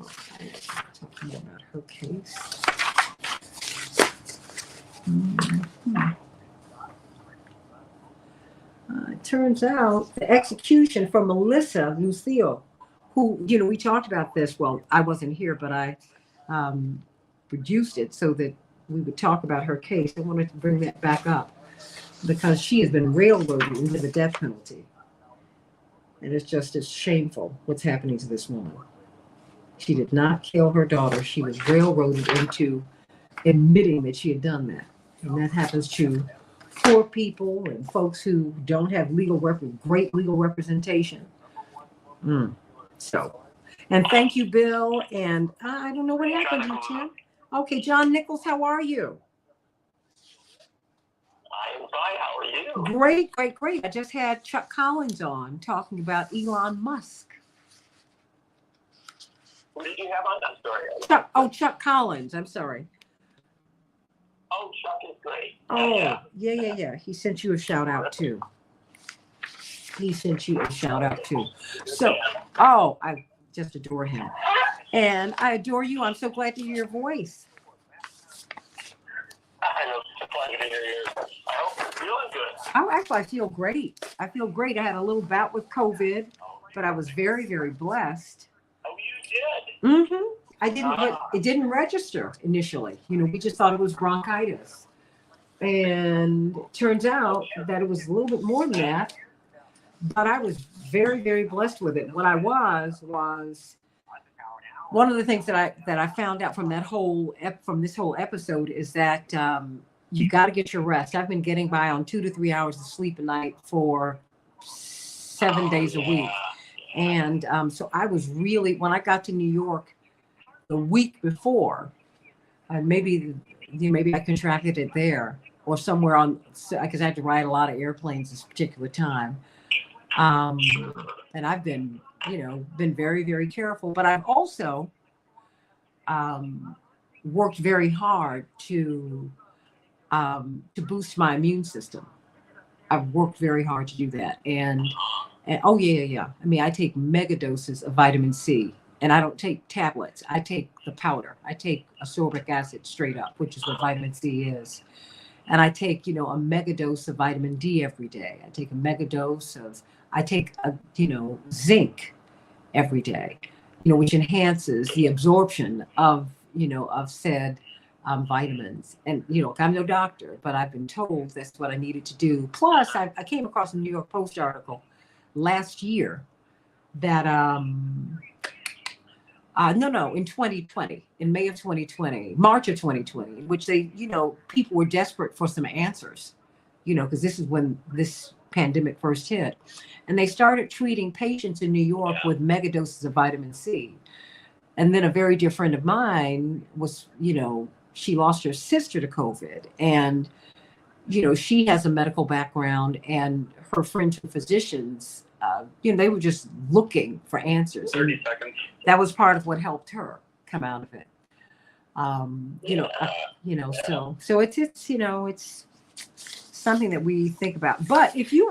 A: Okay, talking about her case. It turns out the execution for Melissa Lucille, who, we talked about this. Well, I wasn't here, but I produced it so that we would talk about her case. I wanted to bring that back up because she has been railroaded into the death penalty. And it's shameful what's happening to this woman. She did not kill her daughter. She was railroaded into admitting that she had done that. And that happens to poor people and folks who don't have great legal representation. So, and thank you, Bill. And I don't know what happened to you, Tim. Okay, John Nichols, how are you?
D: I'm fine. How are you?
A: Great. I just had Chuck Collins on talking about Elon Musk.
D: Who did you have on that story?
A: Chuck Collins. I'm sorry.
D: Oh, Chuck is great.
A: Oh, yeah. He sent you a shout out too. So, I just adore him. And I adore you. I'm so glad to hear your voice.
D: I know. It's a pleasure to hear yours. I hope you're feeling good.
A: Oh, actually, I feel great. I had a little bout with COVID, but I was very, very blessed.
D: Oh, you did?
A: Mm-hmm. It didn't register initially. We just thought it was bronchitis. And it turns out that it was a little bit more than that. But I was very, very blessed with it. What I was one of the things that I found out from this whole episode is that you got to get your rest. I've been getting by on 2 to 3 hours of sleep a night for 7 days a week. And so I was really, when I got to New York the week before, maybe I contracted it there or somewhere because I had to ride a lot of airplanes this particular time. And I've been very, very careful, but I've also worked very hard to boost my immune system. I've worked very hard to do that. And oh yeah. I mean, I take mega doses of vitamin C, and I don't take tablets. I take the powder. I take ascorbic acid straight up, which is what vitamin C is. And I take, a mega dose of vitamin D every day. I take zinc every day, which enhances the absorption of said vitamins. And, I'm no doctor, but I've been told that's what I needed to do. Plus, I came across a New York Post article last year that, in 2020, in May of 2020, March of 2020, in which they, people were desperate for some answers, because this is when this pandemic first hit. And they started treating patients in New York with mega doses of vitamin C. And then a very dear friend of mine was, she lost her sister to COVID. And, she has a medical background, and her friends who are physicians, they were just looking for answers.
B: 30 seconds.
A: That was part of what helped her come out of it. So it's something that we think about. But if you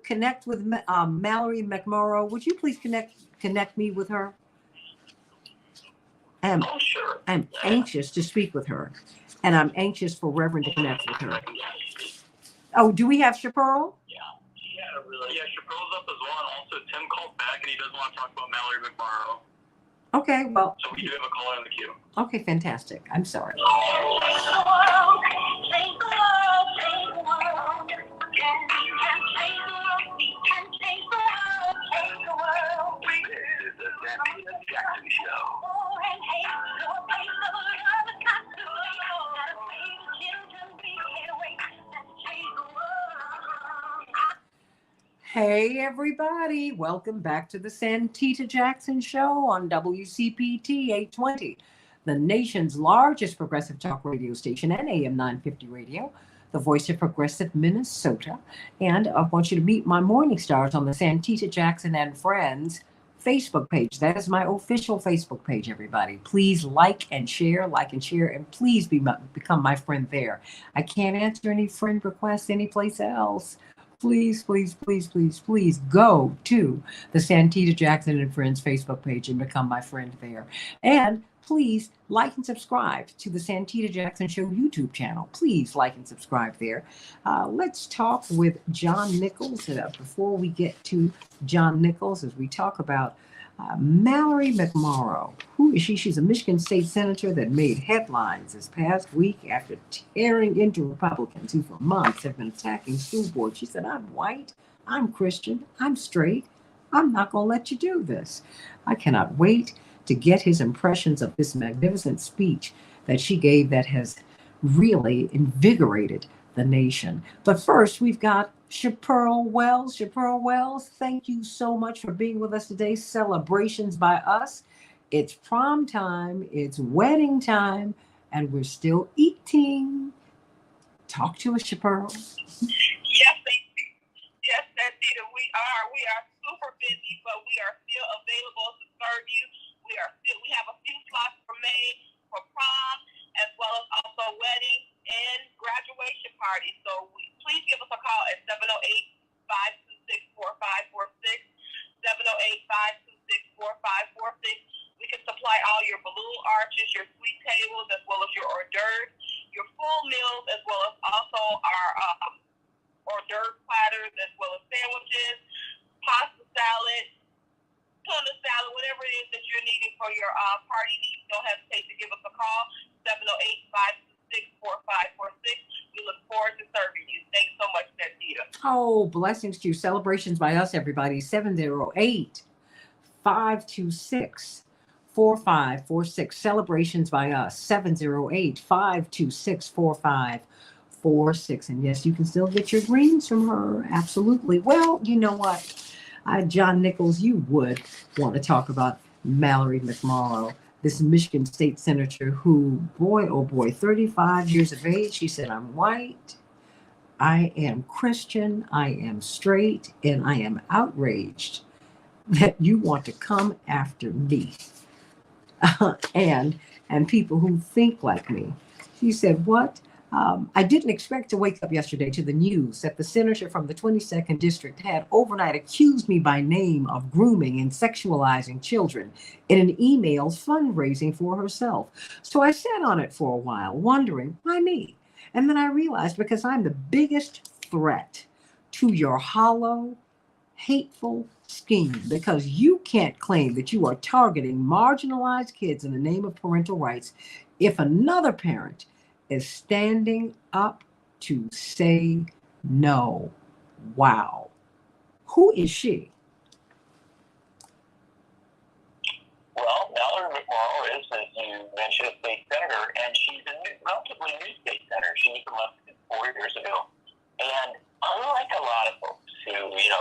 A: connect with Mallory McMorrow, would you please connect me with her?
D: Sure.
A: I'm anxious to speak with her, and I'm anxious for Reverend to connect with her. Oh, do we have Chaparral?
B: Yeah, Chaparral's up as well. And also, Tim called back, and he doesn't want to talk about Mallory McMorrow.
A: Okay, well.
B: So we do have a caller in the queue.
A: Okay, fantastic. I'm sorry.
C: Jackson Show.
A: Hey everybody, welcome back to the Santita Jackson Show on WCPT 820, the nation's largest progressive talk radio station and AM 950 radio, the voice of progressive Minnesota. And I want you to meet my morning stars on the Santita Jackson and Friends Facebook page. That is my official Facebook page, everybody. Please like and share, and please become my friend there. I can't answer any friend requests anyplace else. Please, please, please, please, please go to the Santita Jackson and Friends Facebook page and become my friend there. And please like and subscribe to the Santita Jackson Show YouTube channel. Please like and subscribe there. Let's talk with John Nichols. Before we get to John Nichols, as we talk about Mallory McMorrow. Who is she? She's a Michigan State Senator that made headlines this past week after tearing into Republicans who for months have been attacking school boards. She said, I'm white, I'm Christian, I'm straight. I'm not going to let you do this. I cannot wait to get his impressions of this magnificent speech that she gave that has really invigorated the nation. But first, we've got Chaparral Wells. Chaparral Wells, thank you so much for being with us today. Celebrations by us. It's prom time, it's wedding time, and we're still eating. Talk to us, Chaparral.
D: Yes, Santita, we are super busy, but we are still available to serve you. We have a few slots for May for prom, as well as also wedding and graduation parties. So please give us a call at 708-526-4546, 708-526-4546. We can supply all your balloon arches, your sweet tables, as well as your hors d'oeuvres, your full meals, as well as also our hors d'oeuvre platters, as well as sandwiches, pasta salad, tuna salad, whatever it is that you're needing for your party needs. Don't hesitate to give us a call, 708-526-4546. We look forward to serving you. Thanks so much, Santita.
A: Oh, blessings to you. Celebrations by us, everybody. 708-526-4546. Celebrations by us. 708-526-4546. And yes, you can still get your greens from her. Absolutely. Well, you know what? John Nichols, you would want to talk about Mallory McMorrow, this Michigan State Senator who, boy, oh boy, 35 years of age. She said, I'm white, I am Christian, I am straight, and I am outraged that you want to come after me and people who think like me. She said, what? I didn't expect to wake up yesterday to the news that the senator from the 22nd district had overnight accused me by name of grooming and sexualizing children in an email fundraising for herself. So I sat on it for a while, wondering, why me? And then I realized because I'm the biggest threat to your hollow, hateful scheme, because you can't claim that you are targeting marginalized kids in the name of parental rights if another parent is standing up to say no. Wow. Who is she?
C: Well, Mallory McMorrow is, as you mentioned, a state senator, and she's a relatively new state senator. She was elected 4 years ago. And unlike a lot of folks who, we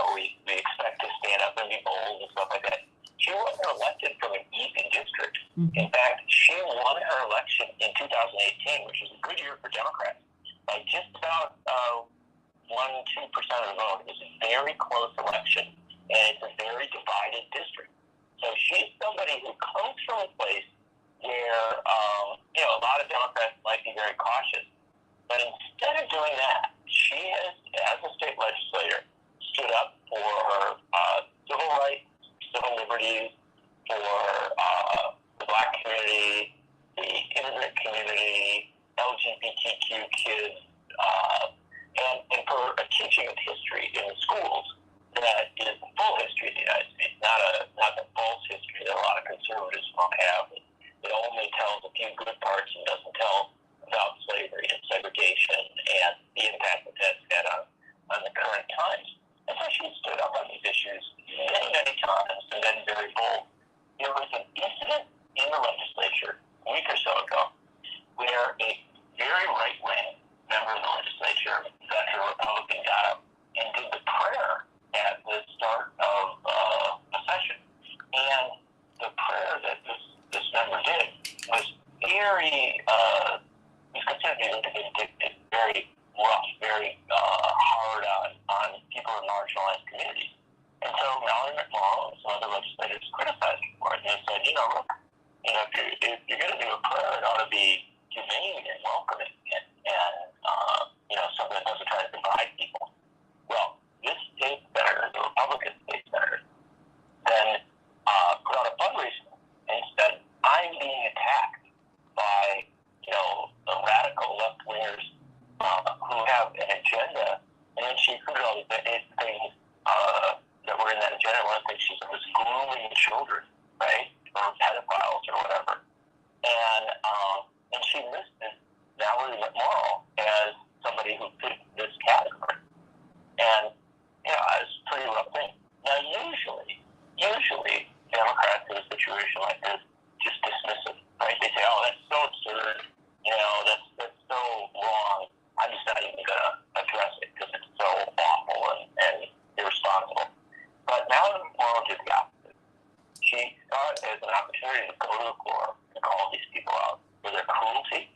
C: expect to stand up and be bold and stuff like that, she wasn't elected from an easy district. Mm-hmm. In fact, she won her election in 2018, which was a good year for Democrats, by just about 1-2% of the vote. It was a very close election, and it's a very divided district. So she's somebody who comes from a place where, a lot of Democrats might be very cautious. But instead of doing that, she has, as a state legislator, stood up for civil rights, civil liberties, for the Black community, the immigrant community, LGBTQ kids, and for a teaching of history in the schools that is the full history of the United States, not the false history that a lot of conservatives want to have. It only tells a few good parts and doesn't tell about slavery and segregation and the impact that that's had on the current times. And so she stood up on these issues many, many times and been very bold. There was an incident in the legislature a week or so ago where a very right-wing member of the legislature, Senator Republican, got up and did the prayer at the start of a session. And the prayer that this member did was very, was considered to be vindictive, very rough, very hard on people in marginalized communities. And so Mallory McMorrow and some other legislators she included all these things that were in that agenda. One thing she said was grooming children, right, or pedophiles or whatever. And she listed Valerie McMorrow as somebody who fit this category. And, you know, it's a pretty rough thing. Now, usually, Democrats in a situation like this just dismiss it, right? They say, oh, that's so absurd. You know, that's so wrong. I'm just not even going to address it because it's so awful and irresponsible. But Valerie McMorrow did the opposite. She saw it as an opportunity to go to the floor and call these people out for their cruelty.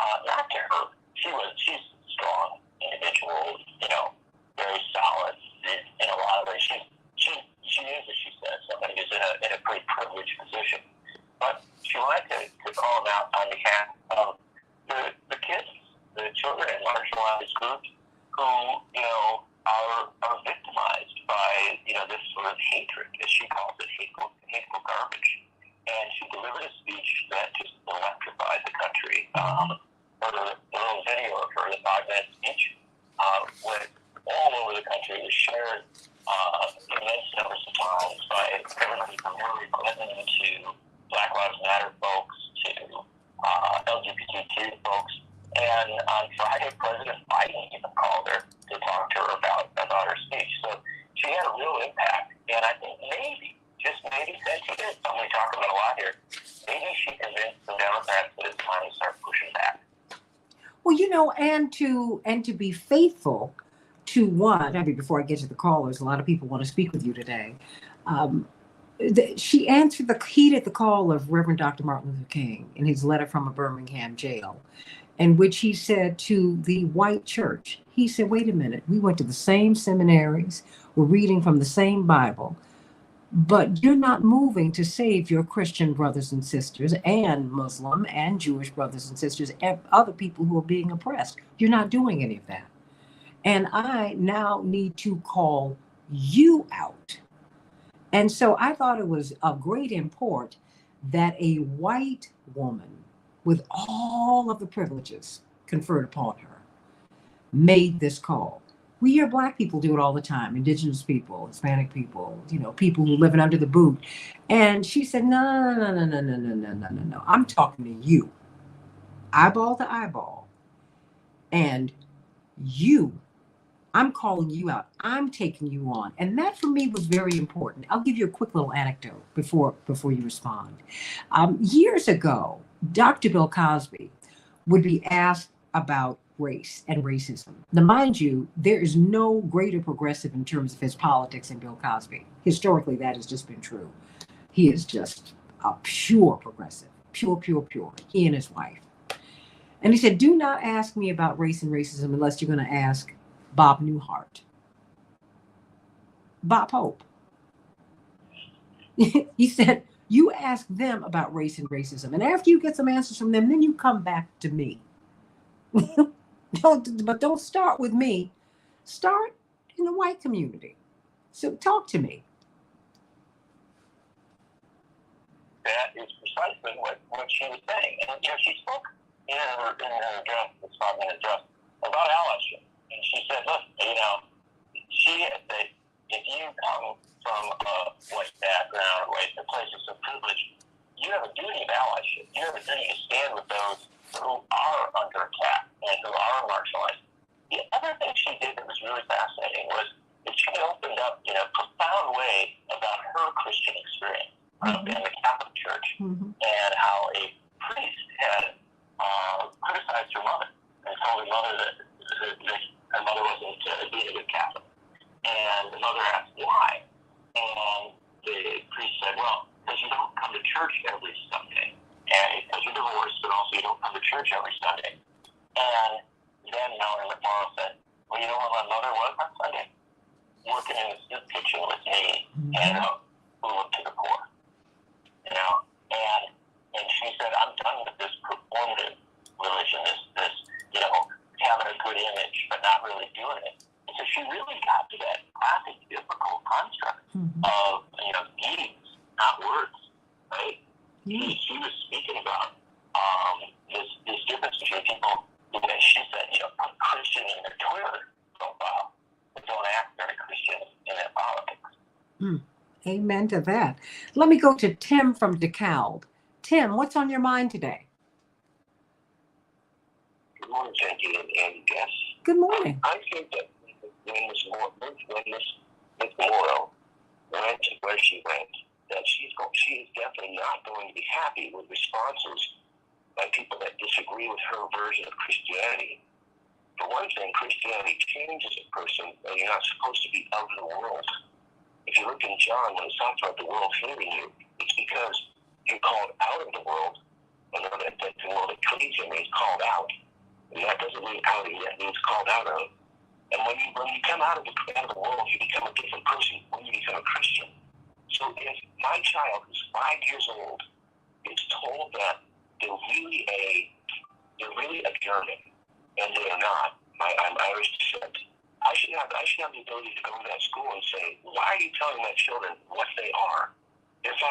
C: Not to her. She's a strong individual, you know, very solid in a lot of ways. She is, as she says, somebody who's in a pretty privileged position. But she wanted to call them out on behalf of the kids, the children in marginalized groups who, you know, are victimized by, you know, this sort of hatred, as she calls it, hateful garbage. And she delivered a speech that just electrified the country. The little video of her, the 5-minute speech, went all over the country. It was shared immense numbers of times by everybody from Hillary Clinton to Black Lives Matter folks to LGBTQ folks. And on Friday, President Biden even called her to talk to her about her speech. So she had a real impact. And I think maybe, just maybe, since she did something we talk about a lot here, maybe she convinced the Democrats that it's time to start pushing back.
A: Well, you know, and to be faithful to what, I mean, before I get to the callers, a lot of people want to speak with you today. She heeded the call of Reverend Dr. Martin Luther King in his letter from a Birmingham jail, in which he said to the white church, he said, wait a minute, we went to the same seminaries, we're reading from the same Bible, but you're not moving to save your Christian brothers and sisters and Muslim and Jewish brothers and sisters and other people who are being oppressed. You're not doing any of that. And I now need to call you out. And so I thought it was of great import that a white woman with all of the privileges conferred upon her made this call. We hear Black people do it all the time, Indigenous people, Hispanic people, you know, people who are living under the boot. And she said, no. I'm talking to you, eyeball to eyeball. And you, I'm calling you out. I'm taking you on. And that for me was very important. I'll give you a quick little anecdote before you respond. Years ago, Dr. Bill Cosby would be asked about race and racism. Now, mind you, there is no greater progressive in terms of his politics than Bill Cosby. Historically, that has just been true. He is just a pure progressive, pure. He and his wife. And he said, do not ask me about race and racism unless you're going to ask Bob Newhart, Bob Hope. He said, you ask them about race and racism. And after you get some answers from them, then you come back to me. Don't start with me. Start in the white community. So talk to me.
C: That is precisely what she was saying. And, you know, she spoke in her address, this 5-minute address, about allyship. And she said, look, you know, she had said, if you come from a white background or a place of privilege, you have a duty of allyship. You have a duty to stand with those who are under attack and who are marginalized. The other thing she did that was really fascinating was that she opened up in a profound way about her Christian experience in the Catholic Church and how a priest had criticized her mother and told her mother that her mother wasn't being a good Catholic. And the mother asked why. And the priest said, well, because you don't come to church every Sunday. And because you're divorced, but also you don't come to church every Sunday. And then Mallory McMorrow said, well, you know what my mother was on Sunday? Working in the soup kitchen with me and who looked to the poor. You know? And she said, I'm done with this performative religion, this you know, having a good image, but not really doing it. And so she really got to that classic biblical construct of, you know, deeds, not words, right? She was speaking about this difference between people who, she said, you know, put Christian in their Twitter profile,
A: Amen to that. Let me go to Tim from DeKalb. Tim, what's on your mind today?
C: Good morning, Santita, and yes,
A: Good morning.
C: I think that when Miss Morrow went where she went, that she is definitely not going to be happy with responses by people that disagree with her version of Christianity. For one thing, Christianity changes a person, and you're not supposed to be of the world. If you look in John, when it talks about the world hating you, it's because you're called out of the world, and that the world that creates him is called out. And that doesn't mean outing, that means called out of. And when you come out of the world, you become a different person when you become a Christian. So if my child, who's 5 years old, is told that they're really a German, and they are not, I'm Irish descent, I should have the ability to go to that school and say, why are you telling my children what they are? They're 5.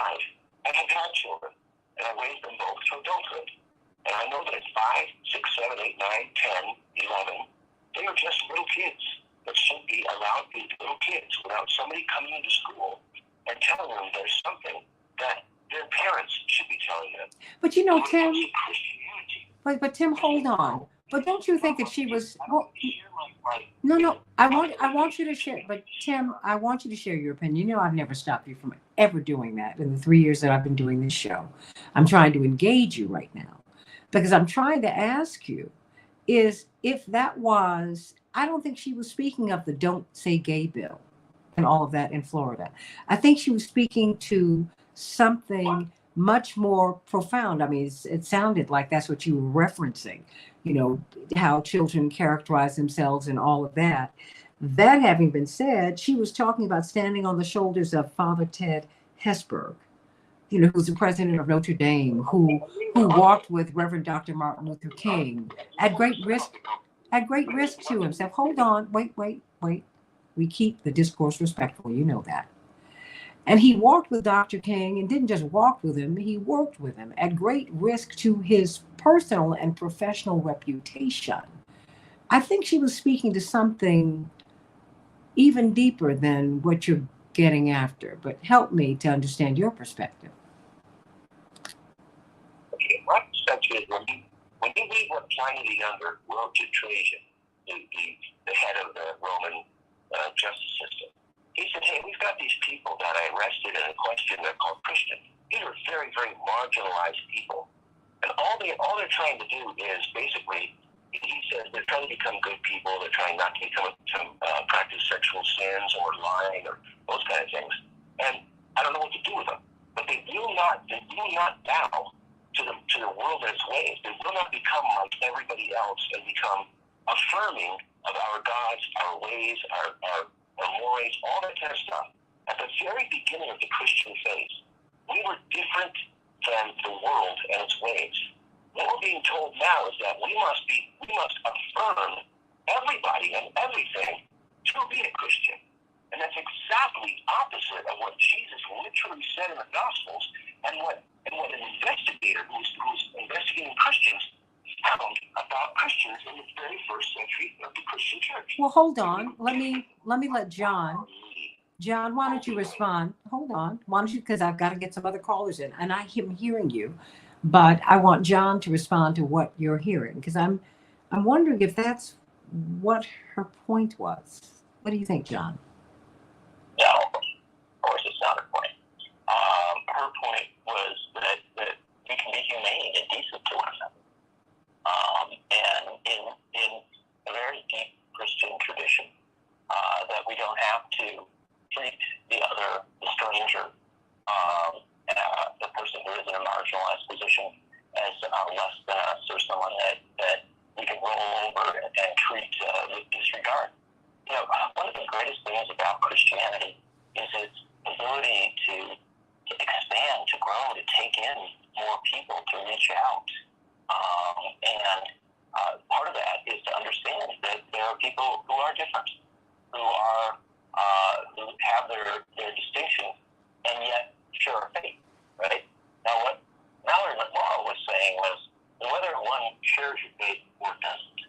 C: I have had children, and I raised them both to adulthood. And I know that at 5, 6, 7, 8, 9, 10, 11, they are just little kids that should be allowed to be little kids without somebody coming into school and telling them there's something that their parents should be telling them.
A: But you know, Tim,
C: Christianity.
A: but Tim, hold on. But don't you think that she was? Well, no. I want you to share. But Tim, I want you to share your opinion. You know, I've never stopped you from ever doing that in the 3 years that I've been doing this show. I'm trying to engage you right now because I'm trying to ask you is if that was. I don't think she was speaking of the "Don't Say Gay" bill and all of that in Florida. I think she was speaking to something much more profound. I mean, it sounded like that's what you were referencing, you know, how children characterize themselves and all of that. That having been said, she was talking about standing on the shoulders of Father Ted Hesburgh, you know, who's the president of Notre Dame, who walked with Reverend Dr. Martin Luther King at great risk to himself. Hold on, wait. We keep the discourse respectful, you know that. And he walked with Dr. King and didn't just walk with him, he worked with him at great risk to his personal and professional reputation. I think she was speaking to something even deeper than what you're getting after, but help me to understand your perspective.
C: Okay, my perspective is when you read what Pliny the Younger wrote to Trajan, the head of the Roman justice system, he said, hey, we've got these people that I arrested in a question. They're called Christians. These are very, very marginalized people. And all they're trying to do is basically, he says, they're trying to become good people. They're trying not to practice sexual sins or lying or those kind of things. And I don't know what to do with them. But they will not bow to the world and its ways. They will not become like everybody else and become affirming of our gods, our ways, our mores, all that kind of stuff. At the very beginning of the Christian faith, we were different than the world and its ways. What we're being told now is that we must affirm everybody and everything to be a Christian. And that's exactly opposite of what Jesus literally said in the Gospels and what an investigator who's investigating Christians found about Christians in the very first century of the Christian church.
A: Well, hold on. Let me let John, why don't you respond? Hold on. Why don't you, because I've got to get some other callers in and I am hearing you, but I want John to respond to what you're hearing because I'm wondering if that's what her point was. What do you think, John?
C: No, of course it's not her point. Her point was that we can be humane and decent to one another. And in a very deep Christian tradition, that we don't have to treat the stranger, the person who is in a marginalized position as less than us or someone that we can roll over and treat with disregard. You know, one of the greatest things about Christianity is its ability to expand, to grow, to take in more people, to reach out. And part of that is to understand that there are people who are different, who have their distinctions, and yet share a faith, right? Now, what Mallory McMorrow was saying was whether one shares your faith or doesn't,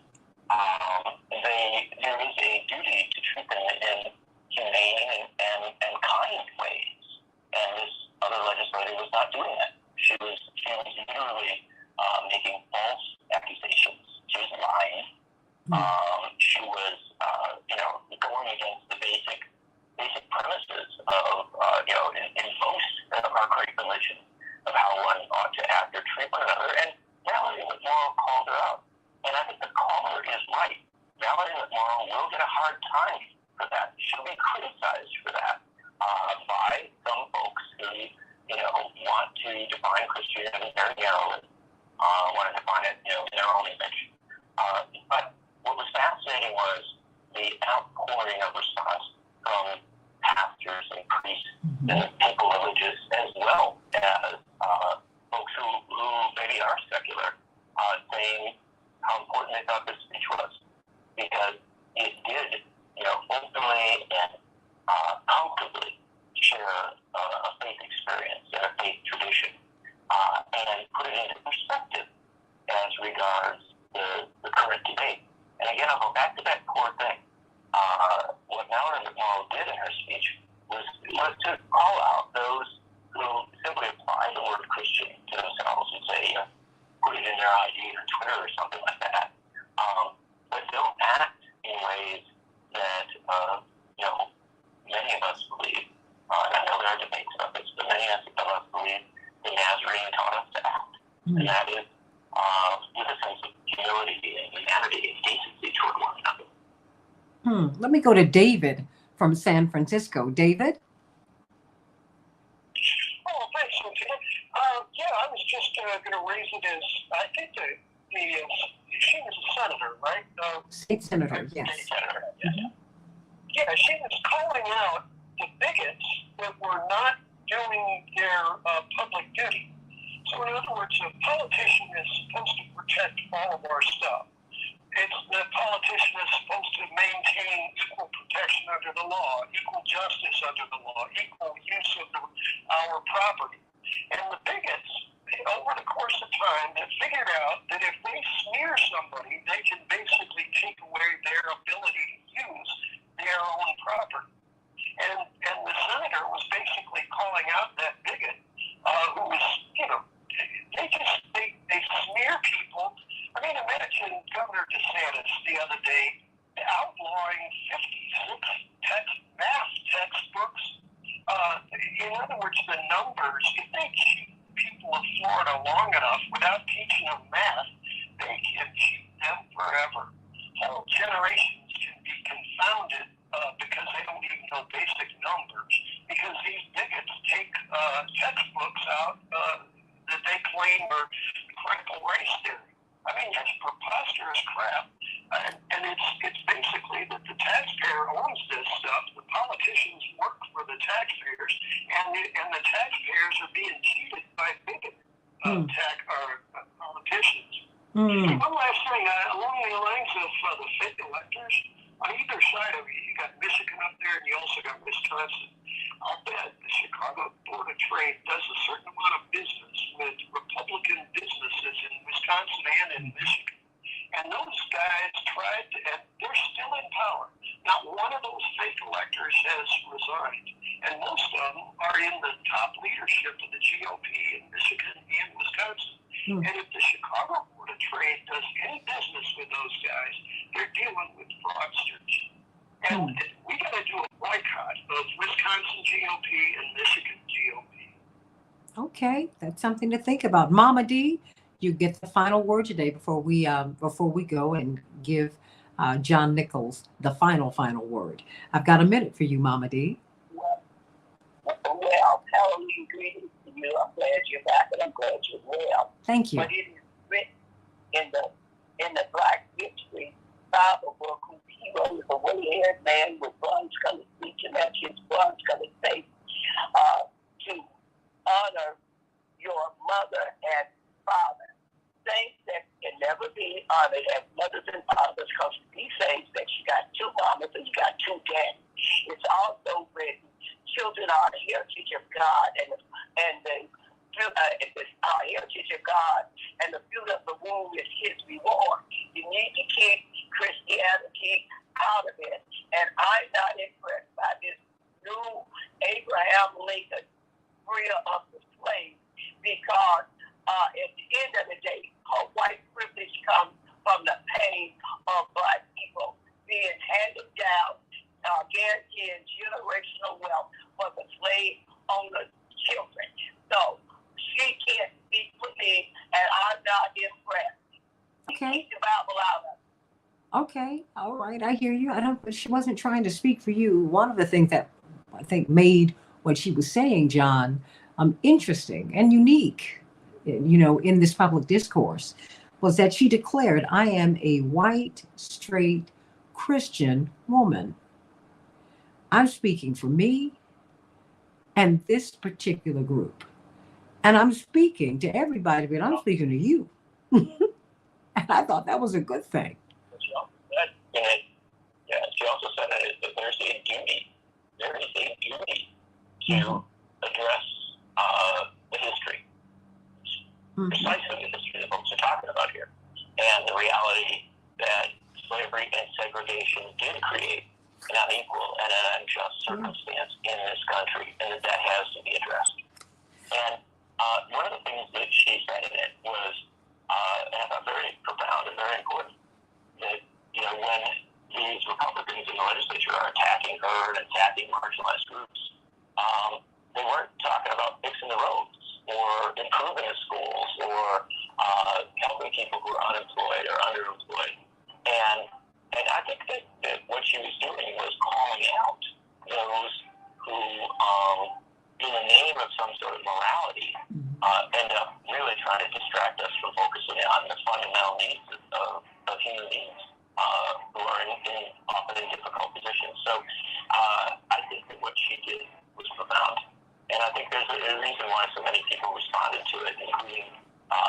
C: there is a duty to treat them in humane and kind time for that. She'll be criticized for that by some folks who, want to define Christianity very narrowly, want to define it, in their own image. But what was fascinating was the outpouring of response from pastors and priests and people religious, as well as folks who maybe are secular, saying how important they thought this speech was, because it did, openly and comfortably share a faith experience and a faith tradition, and put it into perspective as regards the current debate. And again, I'll go back to that core thing. What Mallory McMorrow did in her speech was to call out those who simply apply the word Christian to themselves and say, put it in their ID or Twitter or something like that, but don't act in ways that, many of us believe, and I know there are debates about this, but many of us believe the Nazarene taught us to act, and that is with a sense of humility and humanity and decency toward one another.
A: Let me go to David from San Francisco. David?
E: Oh, thanks, Santita. I was just going to raise it as, I think she was a senator, right?
A: State senator, yes.
E: State senator, yes. Yeah, she was calling out the bigots that were not doing their public duty. So in other words, a politician is supposed to protect all of our stuff. The politician is supposed to maintain equal protection under the law, equal justice under the law, equal use of our property. And the bigots, over the course of time, have figured out that if they smear somebody, they can basically take away their ability to use their own property. And the senator was basically calling out that bigot who was, they smear people. I mean, imagine Governor DeSantis the other day outlawing 56 math textbooks. In other words, the numbers, if they keep people of Florida long enough without teaching them math, they can keep them forever. Whole generations can be confounded because they don't even know basic numbers, because these bigots take textbooks out that they claim are critical race theory. I mean, that's preposterous crap. And it's basically that the taxpayer owns this stuff. The politicians work for the taxpayers, and the taxpayers are being cheated by bigot politicians. One last thing, along the lines of the fake electors, on either side of you got Michigan up there, and you also got Wisconsin. I'll bet the Chicago Board of Trade does a certain amount of business with Republican businesses in Wisconsin and in Michigan. And those guys tried to, and they're still in power. Not one of those fake electors has resigned. And most of them are in the top leadership of the GOP in Michigan and Wisconsin. And if the Chicago Board of Trade does any business with those guys, they're dealing with fraudsters. And we got to do a boycott of Wisconsin GOP and Michigan GOP.
A: Okay, that's something to think about. Mama D, you get the final word today before we go and give John Nichols the final word. I've got a minute for you, Mama D.
D: Well, hallelujah, greetings to you. I'm glad you're back, and I'm glad you're well.
A: Thank you.
D: But it is written in the Black History Bible book, whose hero is a white-haired man with bronze-colored feet, and that's his bronze-colored face, to honor your mother and father. Things that can never be honored as mothers and fathers, because he says that you got two mamas and you got two daddies. It's also written, children are a heritage of God, and it's our heritage of God, and the fruit of the womb is his reward. You need to keep Christianity out of it. And I'm not impressed by this new Abraham Lincoln freer of the slaves, because at the end of the day, her white privilege comes from the pain of black people being handed down, guaranteeing generational wealth for the slave owner's children. So she can't speak for me, and I'm not impressed.
A: Okay.
D: Keep the Bible out of it.
A: Okay, all right, I hear you. I don't. She wasn't trying to speak for you. One of the things that I think made what she was saying, John, interesting and unique, in this public discourse, was that she declared, "I am a white, straight Christian woman. I'm speaking for me and this particular group, and I'm speaking to everybody, but I'm speaking to you." And I thought that was a good thing.
D: She also said in it, yeah, she also said that there's a duty. There is a duty to address the history, precisely the history that folks are talking about here, and the reality that slavery and segregation did create an unequal and an unjust circumstance in this country, and that has to be addressed. And one of the things that she said in it was, and I thought very profound and very important, that when these Republicans in the legislature are attacking her and attacking marginalized groups, they weren't talking about fixing the roads or improving the schools or helping people who are unemployed or underemployed. And I think that what she was doing was calling out those who, in the name of some sort of morality, end up really trying to distract us from focusing on the fundamental needs of human beings who are often in difficult positions. So I think that what she did was profound. And I think there's a reason why so many people responded to it, including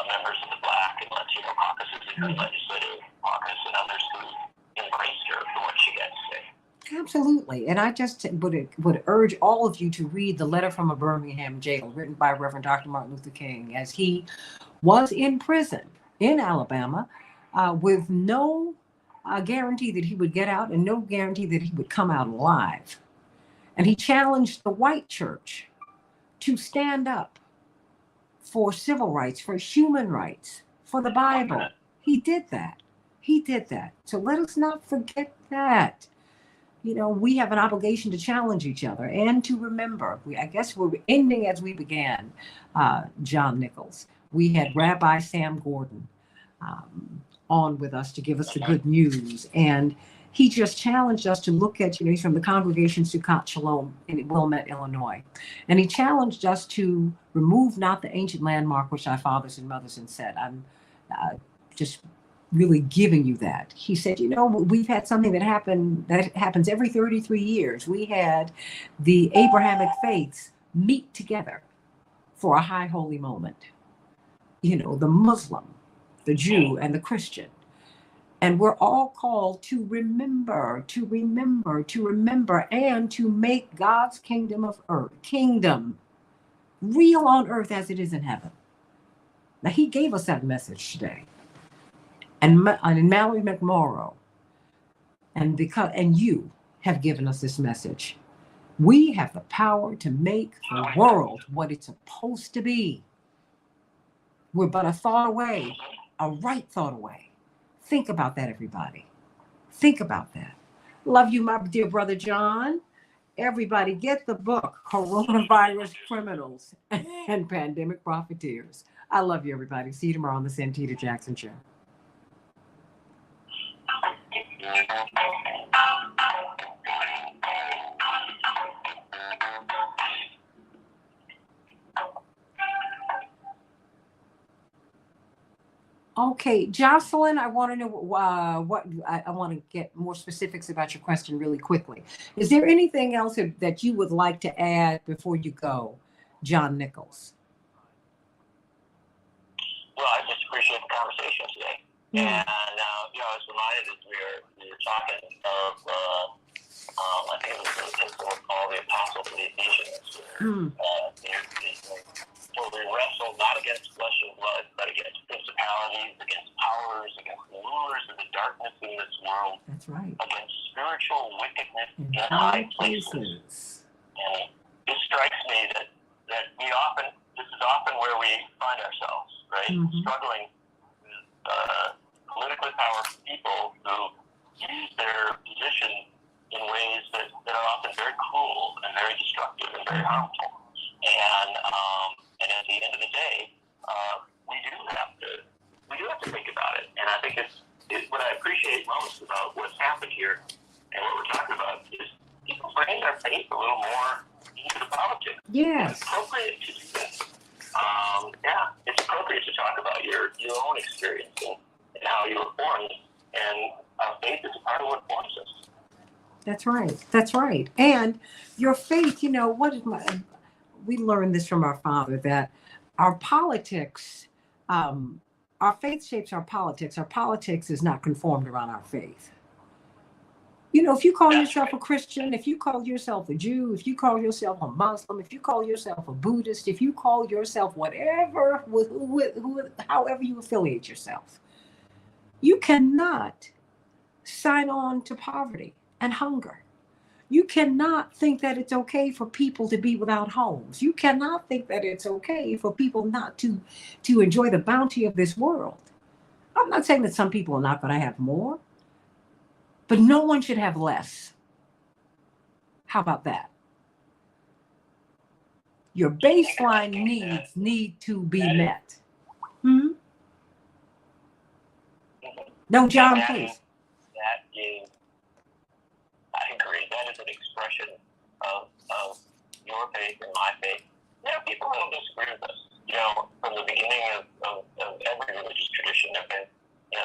D: members of the Black and Latino caucuses in the legislative caucus and others who embraced her for what she had to say.
A: Absolutely. And I just would urge all of you to read the letter from a Birmingham jail written by Reverend Dr. Martin Luther King as he was in prison in Alabama with no guarantee that he would get out and no guarantee that he would come out alive. And he challenged the white church to stand up for civil rights, for human rights, for the Bible. He did that. He did that. So let us not forget that. We have an obligation to challenge each other and to remember. I guess we're ending as we began, John Nichols. We had Rabbi Sam Gordon on with us to give us the good news. And he just challenged us to look at, he's from the congregation Sukkot Shalom in Wilmette, Illinois. And he challenged us to remove not the ancient landmark which our fathers and mothers had said. I'm just really giving you that. He said, we've had something that happens every 33 years. We had the Abrahamic faiths meet together for a high holy moment. The Muslim, the Jew, and the Christian. And we're all called to remember, and to make God's kingdom real on earth as it is in heaven. Now, he gave us that message today. And Mallory McMorrow, and you have given us this message. We have the power to make the world what it's supposed to be. We're but a thought away, a right thought away. Think about that, everybody. Think about that. Love you, my dear brother John. Everybody get the book, Coronavirus Criminals and Pandemic Profiteers. I love you, everybody. See you tomorrow on the Santita Jackson Show. Okay, Jocelyn, I want to know what I want to get more specifics about your question really quickly. Is there anything else that you would like to add before you go, John Nichols?
D: Well, I just appreciate the conversation today. And I was reminded as we were talking of, I think it was the epistle called the Apostle to the Ephesians, where we wrestle not against flesh and blood, but against principalities, against powers, against rulers of the darkness in this world.
A: That's right.
D: Against spiritual wickedness in high places. And it strikes me that this is often where we find ourselves, right? Struggling with politically powerful people who use their position in ways that are often very cruel and very destructive and very harmful. And at the end of the day, we do have to think about it. And I think it's what I appreciate most about
C: faith a little more into politics.
A: Yes.
C: It's appropriate to do that. It's appropriate to talk about your own experience and how you were formed, and faith is a part of what forms us.
A: That's right. That's right. And your faith, we learned this from our father, that our politics, our faith shapes our politics. Our politics is not conformed around our faith. If you call yourself a Christian, if you call yourself a Jew, if you call yourself a Muslim, if you call yourself a Buddhist, if you call yourself whatever, however you affiliate yourself, you cannot sign on to poverty and hunger. You cannot think that it's okay for people to be without homes. You cannot think that it's okay for people not to enjoy the bounty of this world. I'm not saying that some people are not going to have more, but no one should have less. How about that? Your baseline needs need to be met. No, John, please.
C: That is, I agree. That is an expression of your faith and my faith. There are people who don't disagree with us. From the beginning of every religious tradition, there have been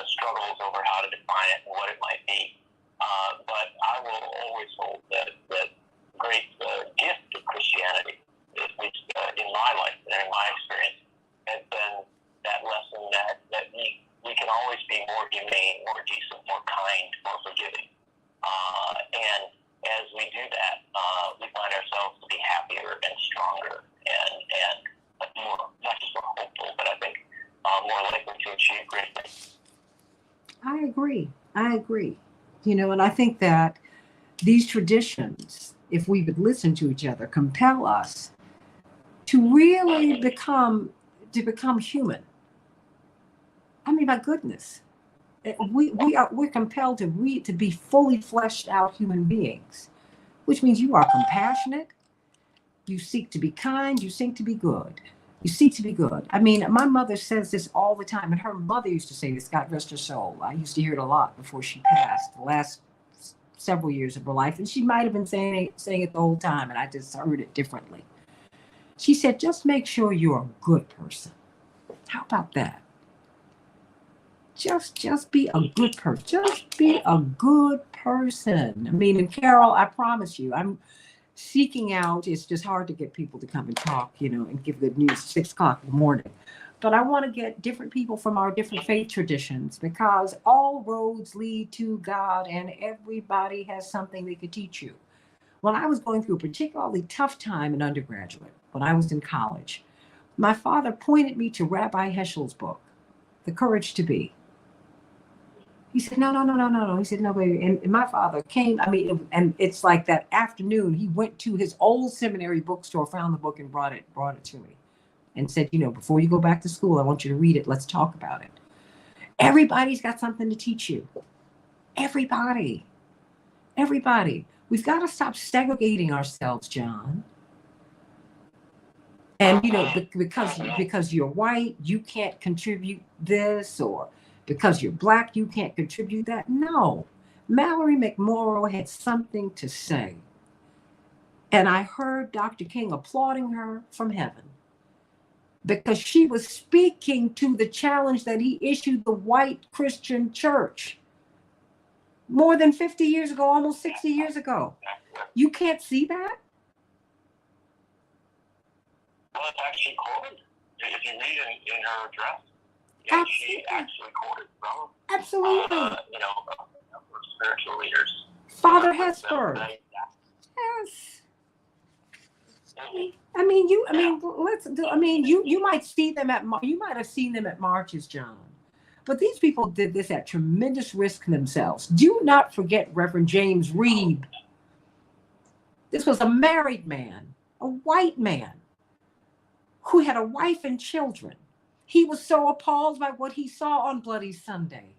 C: struggles over how to define it and what it might be. But I will always hold that great gift of Christianity, at least in my life and in my experience, has been that lesson that we can always be more humane, more decent, more kind, more forgiving. And as we do that, we find ourselves to be happier and stronger and more, not just more hopeful, but I think more likely to achieve great things.
A: I agree. And I think that these traditions, if we would listen to each other, compel us to really become human. I mean, my goodness, we're compelled to be fully fleshed out human beings, which means you are compassionate. You seek to be kind. You seek to be good. I mean, my mother says this all the time, and her mother used to say this, God rest her soul. I used to hear it a lot before she passed, the last several years of her life, and she might have been saying it the whole time, and I just heard it differently. She said, just make sure you're a good person. How about that? Just be a good person. Just be a good person. I mean, and Carol, I promise you, I'm seeking out. It's just hard to get people to come and talk, and give good news at 6 o'clock in the morning. But I want to get different people from our different faith traditions, because all roads lead to God and everybody has something they could teach you. When I was going through a particularly tough time in undergraduate, when I was in college, my father pointed me to Rabbi Heschel's book, The Courage to Be. He said, no. He said, no, baby. And my father came, and it's like that afternoon, he went to his old seminary bookstore, found the book and brought it to me and said, before you go back to school, I want you to read it. Let's talk about it. Everybody's got something to teach you. Everybody. We've got to stop segregating ourselves, John. And, because you're white, you can't contribute this, or because you're black, you can't contribute that. No. Mallory McMorrow had something to say. And I heard Dr. King applauding her from heaven, because she was speaking to the challenge that he issued the white Christian church more than 50 years ago, almost 60 years ago. You can't see that?
C: Well, it's actually quoted. If you read in her address, she actually quoted from
A: Absolutely.
C: Spiritual leaders.
A: Father Hesburgh. Yes. You might see them you might have seen them at marches, John. But these people did this at tremendous risk themselves. Do not forget Reverend James Reeb. This was a married man, a white man, who had a wife and children. He was so appalled by what he saw on Bloody Sunday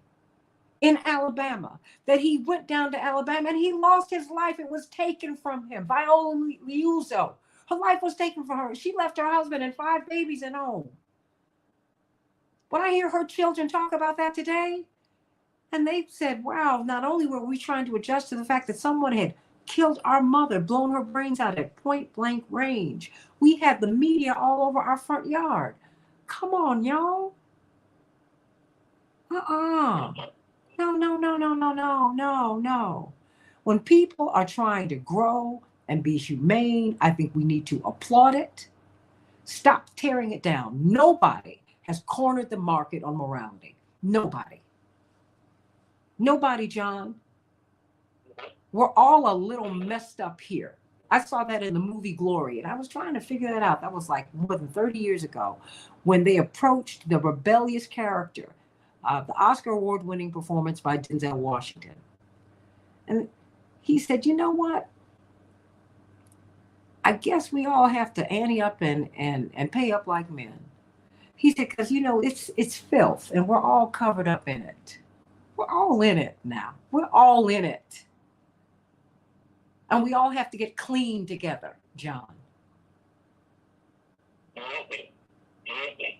A: in Alabama that he went down to Alabama and he lost his life. It was taken from him. Viola Liuzzo, her life was taken from her. She left her husband and 5 babies at home. When I hear her children talk about that today, and they said, wow, not only were we trying to adjust to the fact that someone had killed our mother, blown her brains out at point blank range. We had the media all over our front yard. Come on, y'all. No, no, no, no, no, no, no, no. When people are trying to grow and be humane, I think we need to applaud it. Stop tearing it down. Nobody has cornered the market on morality. Nobody. Nobody, John. We're all a little messed up here. I saw that in the movie Glory, and I was trying to figure that out. That was like more than 30 years ago when they approached the rebellious character, the Oscar award-winning performance by Denzel Washington. And he said, you know what? I guess we all have to ante up and pay up like men. He said, because, you know, it's filth, and we're all covered up in it. We're all in it now. We're all in it. And we all have to get clean together, John.
D: Mm-hmm. Mm-hmm.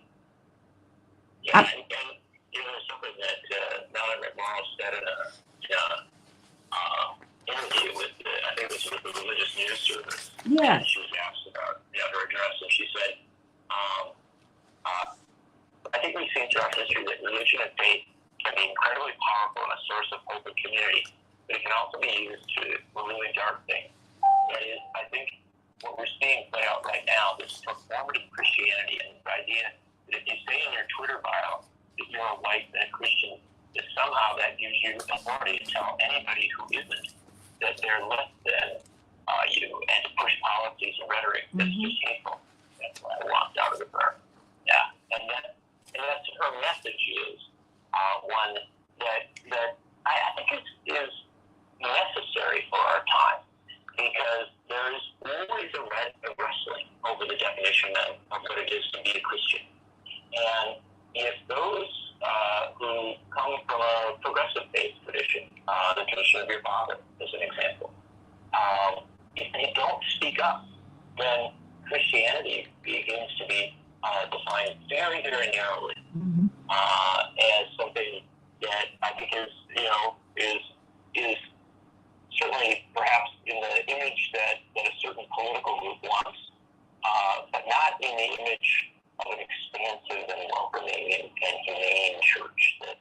D: Yeah, and you know, something that Mallory McMorrow said in a interview with, I think it was with the religious news service.
A: Yeah.
D: And she was asked about her address, and she said, I think we've seen throughout history that religion and faith can be incredibly powerful and a source of hope and community, but it can also be used to really dark things. That is, I think what we're seeing play out right now, this performative Christianity and this idea that if you say in your Twitter bio that you're a white and a Christian, that somehow that gives you authority to tell anybody who isn't that they're less than you, and to push policies and rhetoric that's just hateful. That's why I walked out of the prayer. Yeah, and that's her message is one that I think is necessary for our time, because there is always a wrestling over the definition of what it is to be a Christian. And if those who come from a progressive faith tradition, the tradition of your father, as an example, if they don't speak up, then Christianity begins to be defined very, very narrowly as something that I think is certainly perhaps in the image that a certain political group wants, but not in the image of an expansive and welcoming and humane church that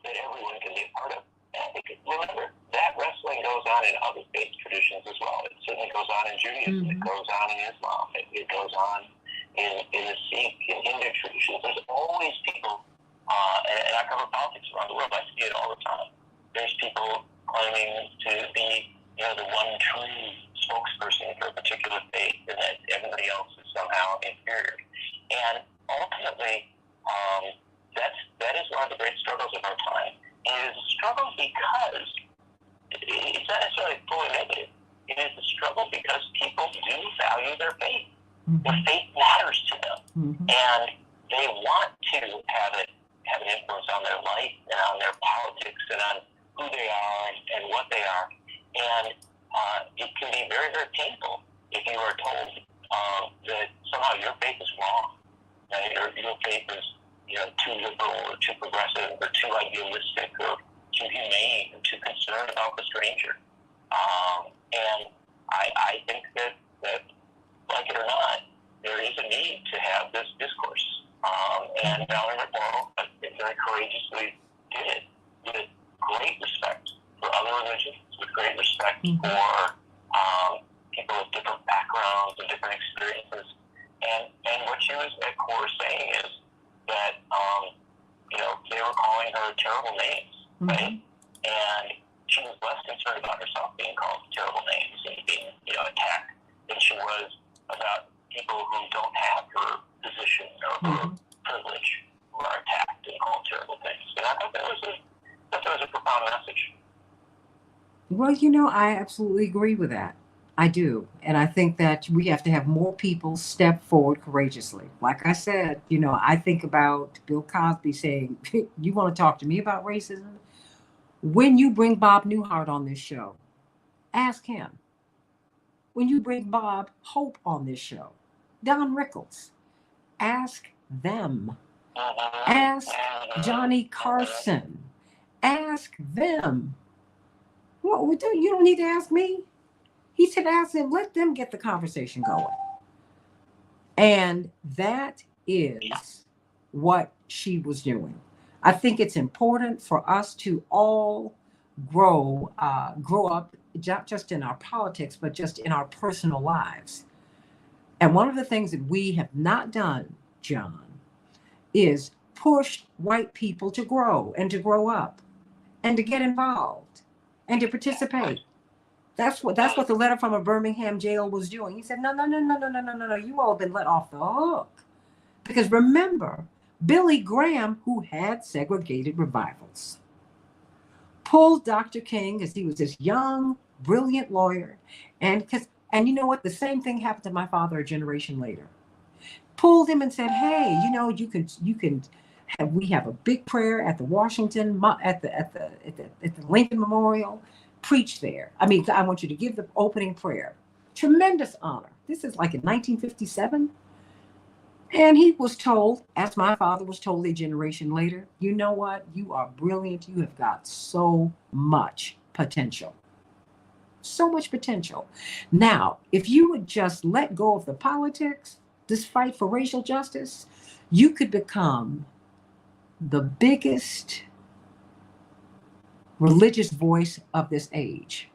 D: everyone can be a part of. And I think, remember, that wrestling goes on in other faith traditions as well. It certainly goes on in Judaism. It goes on in Islam. It goes on in the Sikh and Hindu traditions. There's always people, and I cover politics around the world. I see it all the time. There's people claiming to be, the one true spokesperson for a particular faith, and that everybody else is somehow inferior. And ultimately, that is one of the great struggles of our time. And it is a struggle because it's not necessarily fully negative. It is a struggle because people do value their faith. Their faith matters to them, and they want to have an influence on their life and on their politics and on who they are and what they are. And it can be very, very painful if you are told that somehow your faith is wrong. Right? Your faith is too liberal or too progressive or too idealistic or too humane or too concerned about the stranger. And I think that like it or not, there is a need to have this discourse. And Mallory McMorrow very courageously did it with great respect for other religions, with great respect for people with different backgrounds and different experiences. And what she was at core saying is that, they were calling her terrible names, right? And she was less concerned about herself being called terrible names and being, attacked than she was about people who don't have her position or her privilege who are attacked and called terrible things. And I thought that was a profound message.
A: Well, I absolutely agree with that. I do. And I think that we have to have more people step forward courageously. Like I said, I think about Bill Cosby saying, you want to talk to me about racism? When you bring Bob Newhart on this show, ask him. When you bring Bob Hope on this show, Don Rickles, ask them. Ask Johnny Carson. Ask them. Well, you don't need to ask me. said, ask them, let them get the conversation going. And that is what she was doing. I think it's important for us to all grow up, not just in our politics, but just in our personal lives. And one of the things that we have not done, John, is push white people to grow and to grow up and to get involved and to participate. That's what the letter from a Birmingham jail was doing. He said, no, you all have been let off the hook. Because remember, Billy Graham, who had segregated revivals, pulled Dr. King, as he was this young, brilliant lawyer. And you know what? The same thing happened to my father a generation later. Pulled him and said, hey, you know, we have a big prayer at the Washington, at the Lincoln Memorial. Preach there. I mean, I want you to give the opening prayer. Tremendous honor. This is like in 1957. And he was told, as my father was told a generation later, you know what? You are brilliant. You have got so much potential. So much potential. Now, if you would just let go of the politics, this fight for racial justice, you could become the biggest religious voice of this age.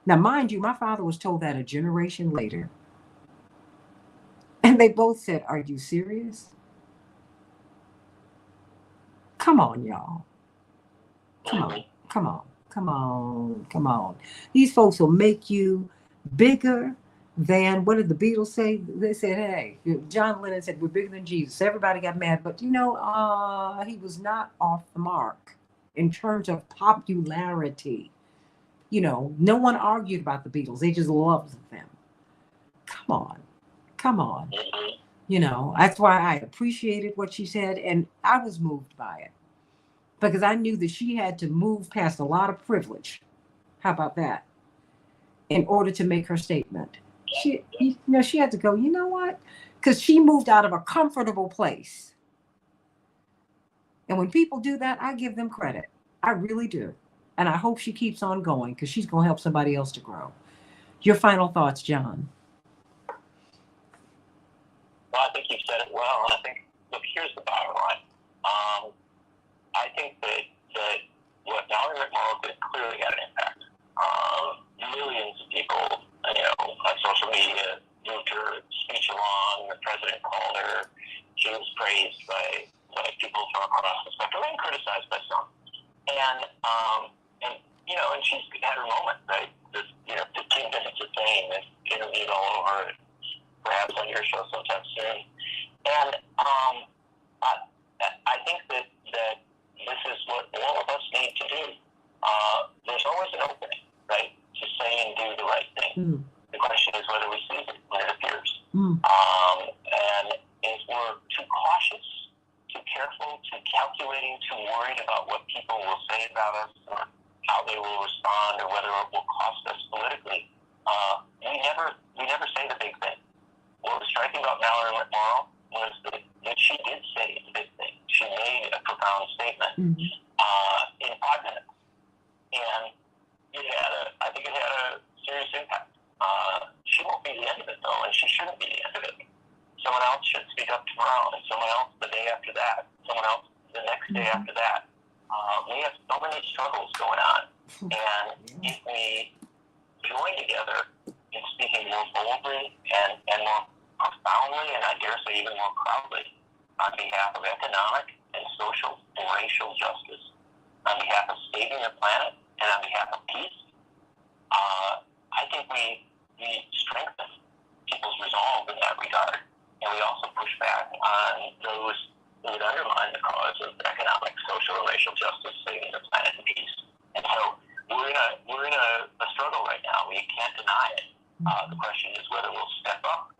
A: Now, mind you, my father was told that a generation later. And they both said, are you serious? Come on, y'all. Come on. These folks will make you bigger than, what did the Beatles say? They said, hey, John Lennon said, we're bigger than Jesus. Everybody got mad, but you know, he was not off the mark in terms of popularity. You know, no one argued about the Beatles. They just loved them. Come on. You know, that's why I appreciated what she said. And I was moved by it because I knew that she had to move past a lot of privilege. How about that? In order to make her statement. She had to go, you know what? Because she moved out of a comfortable place. And when people do that, I give them credit. I really do. And I hope she keeps on going because she's going to help somebody else to grow. Your final thoughts, John?
C: Well, I think you've said it well. And I think, look, here's the bottom line. I think that what Mallory McMorrow did clearly had an impact. Millions of people, you know, on social media moved her speech along. The president called her. She was praised by people from across the spectrum and criticized by some. And you know, and she's had her moment, right? This, you know, 15 minutes of fame and interviewed all over, perhaps on your show sometime soon. And I think that this is what all of us need to do. There's always an opening, right, to say and do the right thing. The question is whether we seize it when it appears. And if we're too cautious, too careful, too calculating, too worried about what people will say about us or how they will respond or whether it will cost us politically, we never say the big thing. What was striking about Mallory McMorrow was that she did say the big thing. She made a profound statement in 5 minutes. And I think it had a serious impact. She won't be the end of it, though, and she shouldn't be the end of it. Someone else should speak up tomorrow, and someone else the day after that, someone else the next day after that. We have so many struggles going on, and if we join together in speaking more boldly and more profoundly, and I dare say even more proudly, on behalf of economic and social and racial justice, on behalf of saving the planet, and on behalf of peace, I think we strengthen people's resolve in that regard, and we also push back on those who would undermine the cause of economic, social, and racial justice, saving the planet and peace. And so we're in a struggle right now. We can't deny it. The question is whether we'll step up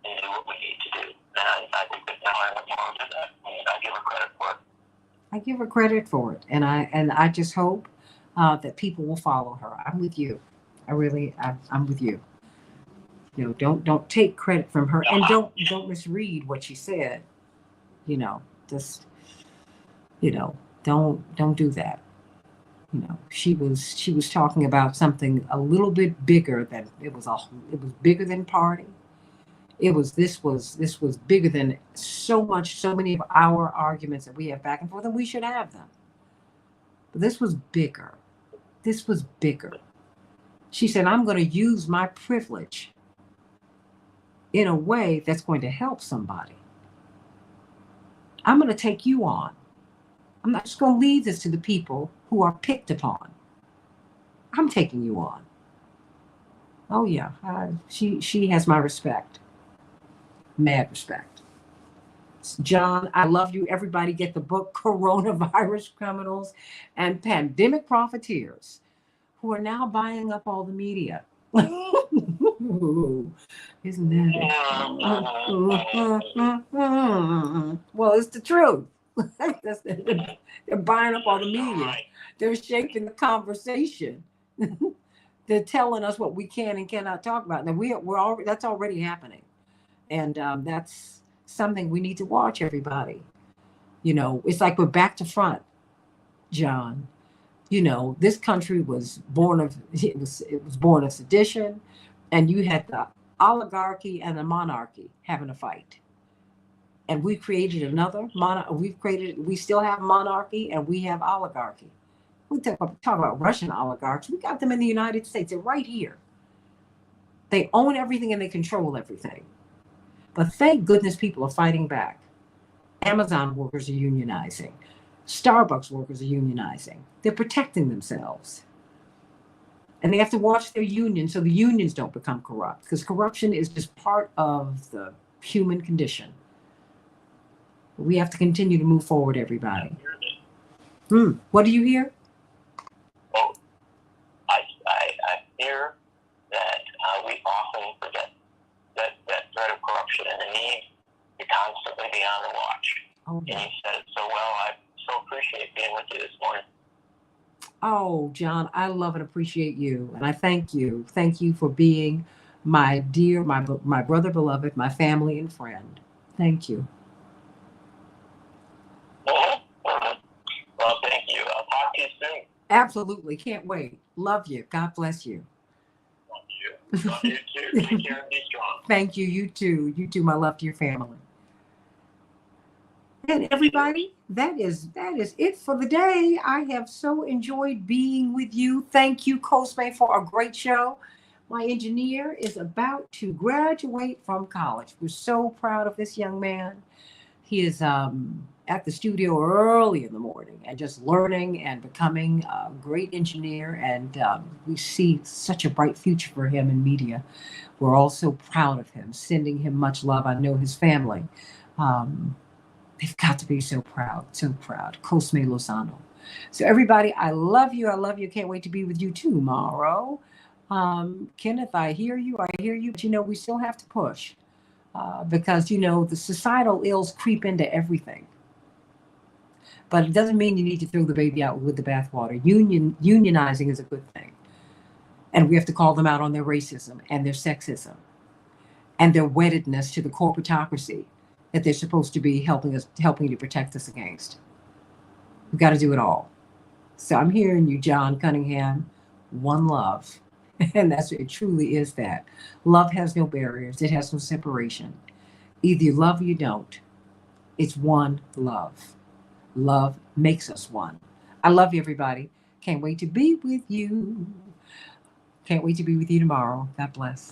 C: and do what we need to do. And I think that Mallory McMorrow did that. And I give her credit for it.
A: I give her credit for it, and I just hope that people will follow her. I'm with you. I'm with you. You know, don't take credit from her, and don't misread what she said. You know, just, you know, don't do that. You know, she was talking about something a little bit bigger than it was bigger than party. This was bigger than so many of our arguments that we have back and forth, and we should have them. But this was bigger. This was bigger. She said, I'm going to use my privilege in a way that's going to help somebody. I'm going to take you on. I'm not just going to leave this to the people who are picked upon. I'm taking you on. Oh yeah, she has my respect. Mad respect. John, I love you. Everybody get the book, Coronavirus Criminals and Pandemic Profiteers, who are now buying up all the media. Isn't that? Well, it's the truth. They're buying up all the media. They're shaping the conversation. They're telling us what we can and cannot talk about. Now that's already happening, and that's something we need to watch. Everybody, you know, it's like we're back to front, John. You know, this country was born of sedition, and you had the oligarchy and the monarchy having a fight. And we created another we still have monarchy and we have oligarchy. We talk about Russian oligarchs. We got them in the United States. They're right here. They own everything and they control everything. But thank goodness people are fighting back. Amazon workers are unionizing. Starbucks workers are unionizing. They're protecting themselves. And they have to watch their union so the unions don't become corrupt, because corruption is just part of the human condition. We have to continue to move forward, everybody. What do you hear?
C: Well, I hear that we often forget that threat of corruption and the need to constantly be on the watch.
A: Oh,
C: and you said it so well. I so appreciate being with you this morning.
A: Oh, John, I love and appreciate you. And I thank you. Thank you for being my dear, my brother beloved, my family and friend. Thank you.
C: Well, thank you. I'll talk to you soon.
A: Absolutely. Can't wait. Love you. God bless you.
C: Love you. Love you too. Take care and be strong.
A: Thank you. You too. You too. My love to your family. And everybody, that is it for the day. I have so enjoyed being with you. Thank you, Cosme, for a great show. My engineer is about to graduate from college. We're so proud of this young man. He is at the studio early in the morning and just learning and becoming a great engineer. And we see such a bright future for him in media. We're all so proud of him, sending him much love. I know his family. They've got to be so proud, so proud. Cosme Lozano. So everybody, I love you. I love you. Can't wait to be with you tomorrow. Kenneth, I hear you. But, you know, we still have to push because, you know, the societal ills creep into everything. But it doesn't mean you need to throw the baby out with the bathwater. Unionizing is a good thing. And we have to call them out on their racism and their sexism and their weddedness to the corporatocracy that they're supposed to be helping to protect us against. We've got to do it all. So I'm hearing you, John Cunningham. One love. And it truly is that. Love has no barriers. It has no separation. Either you love or you don't. It's one love. Love makes us one. I love you, everybody. Can't wait to be with you. Can't wait to be with you tomorrow. God bless.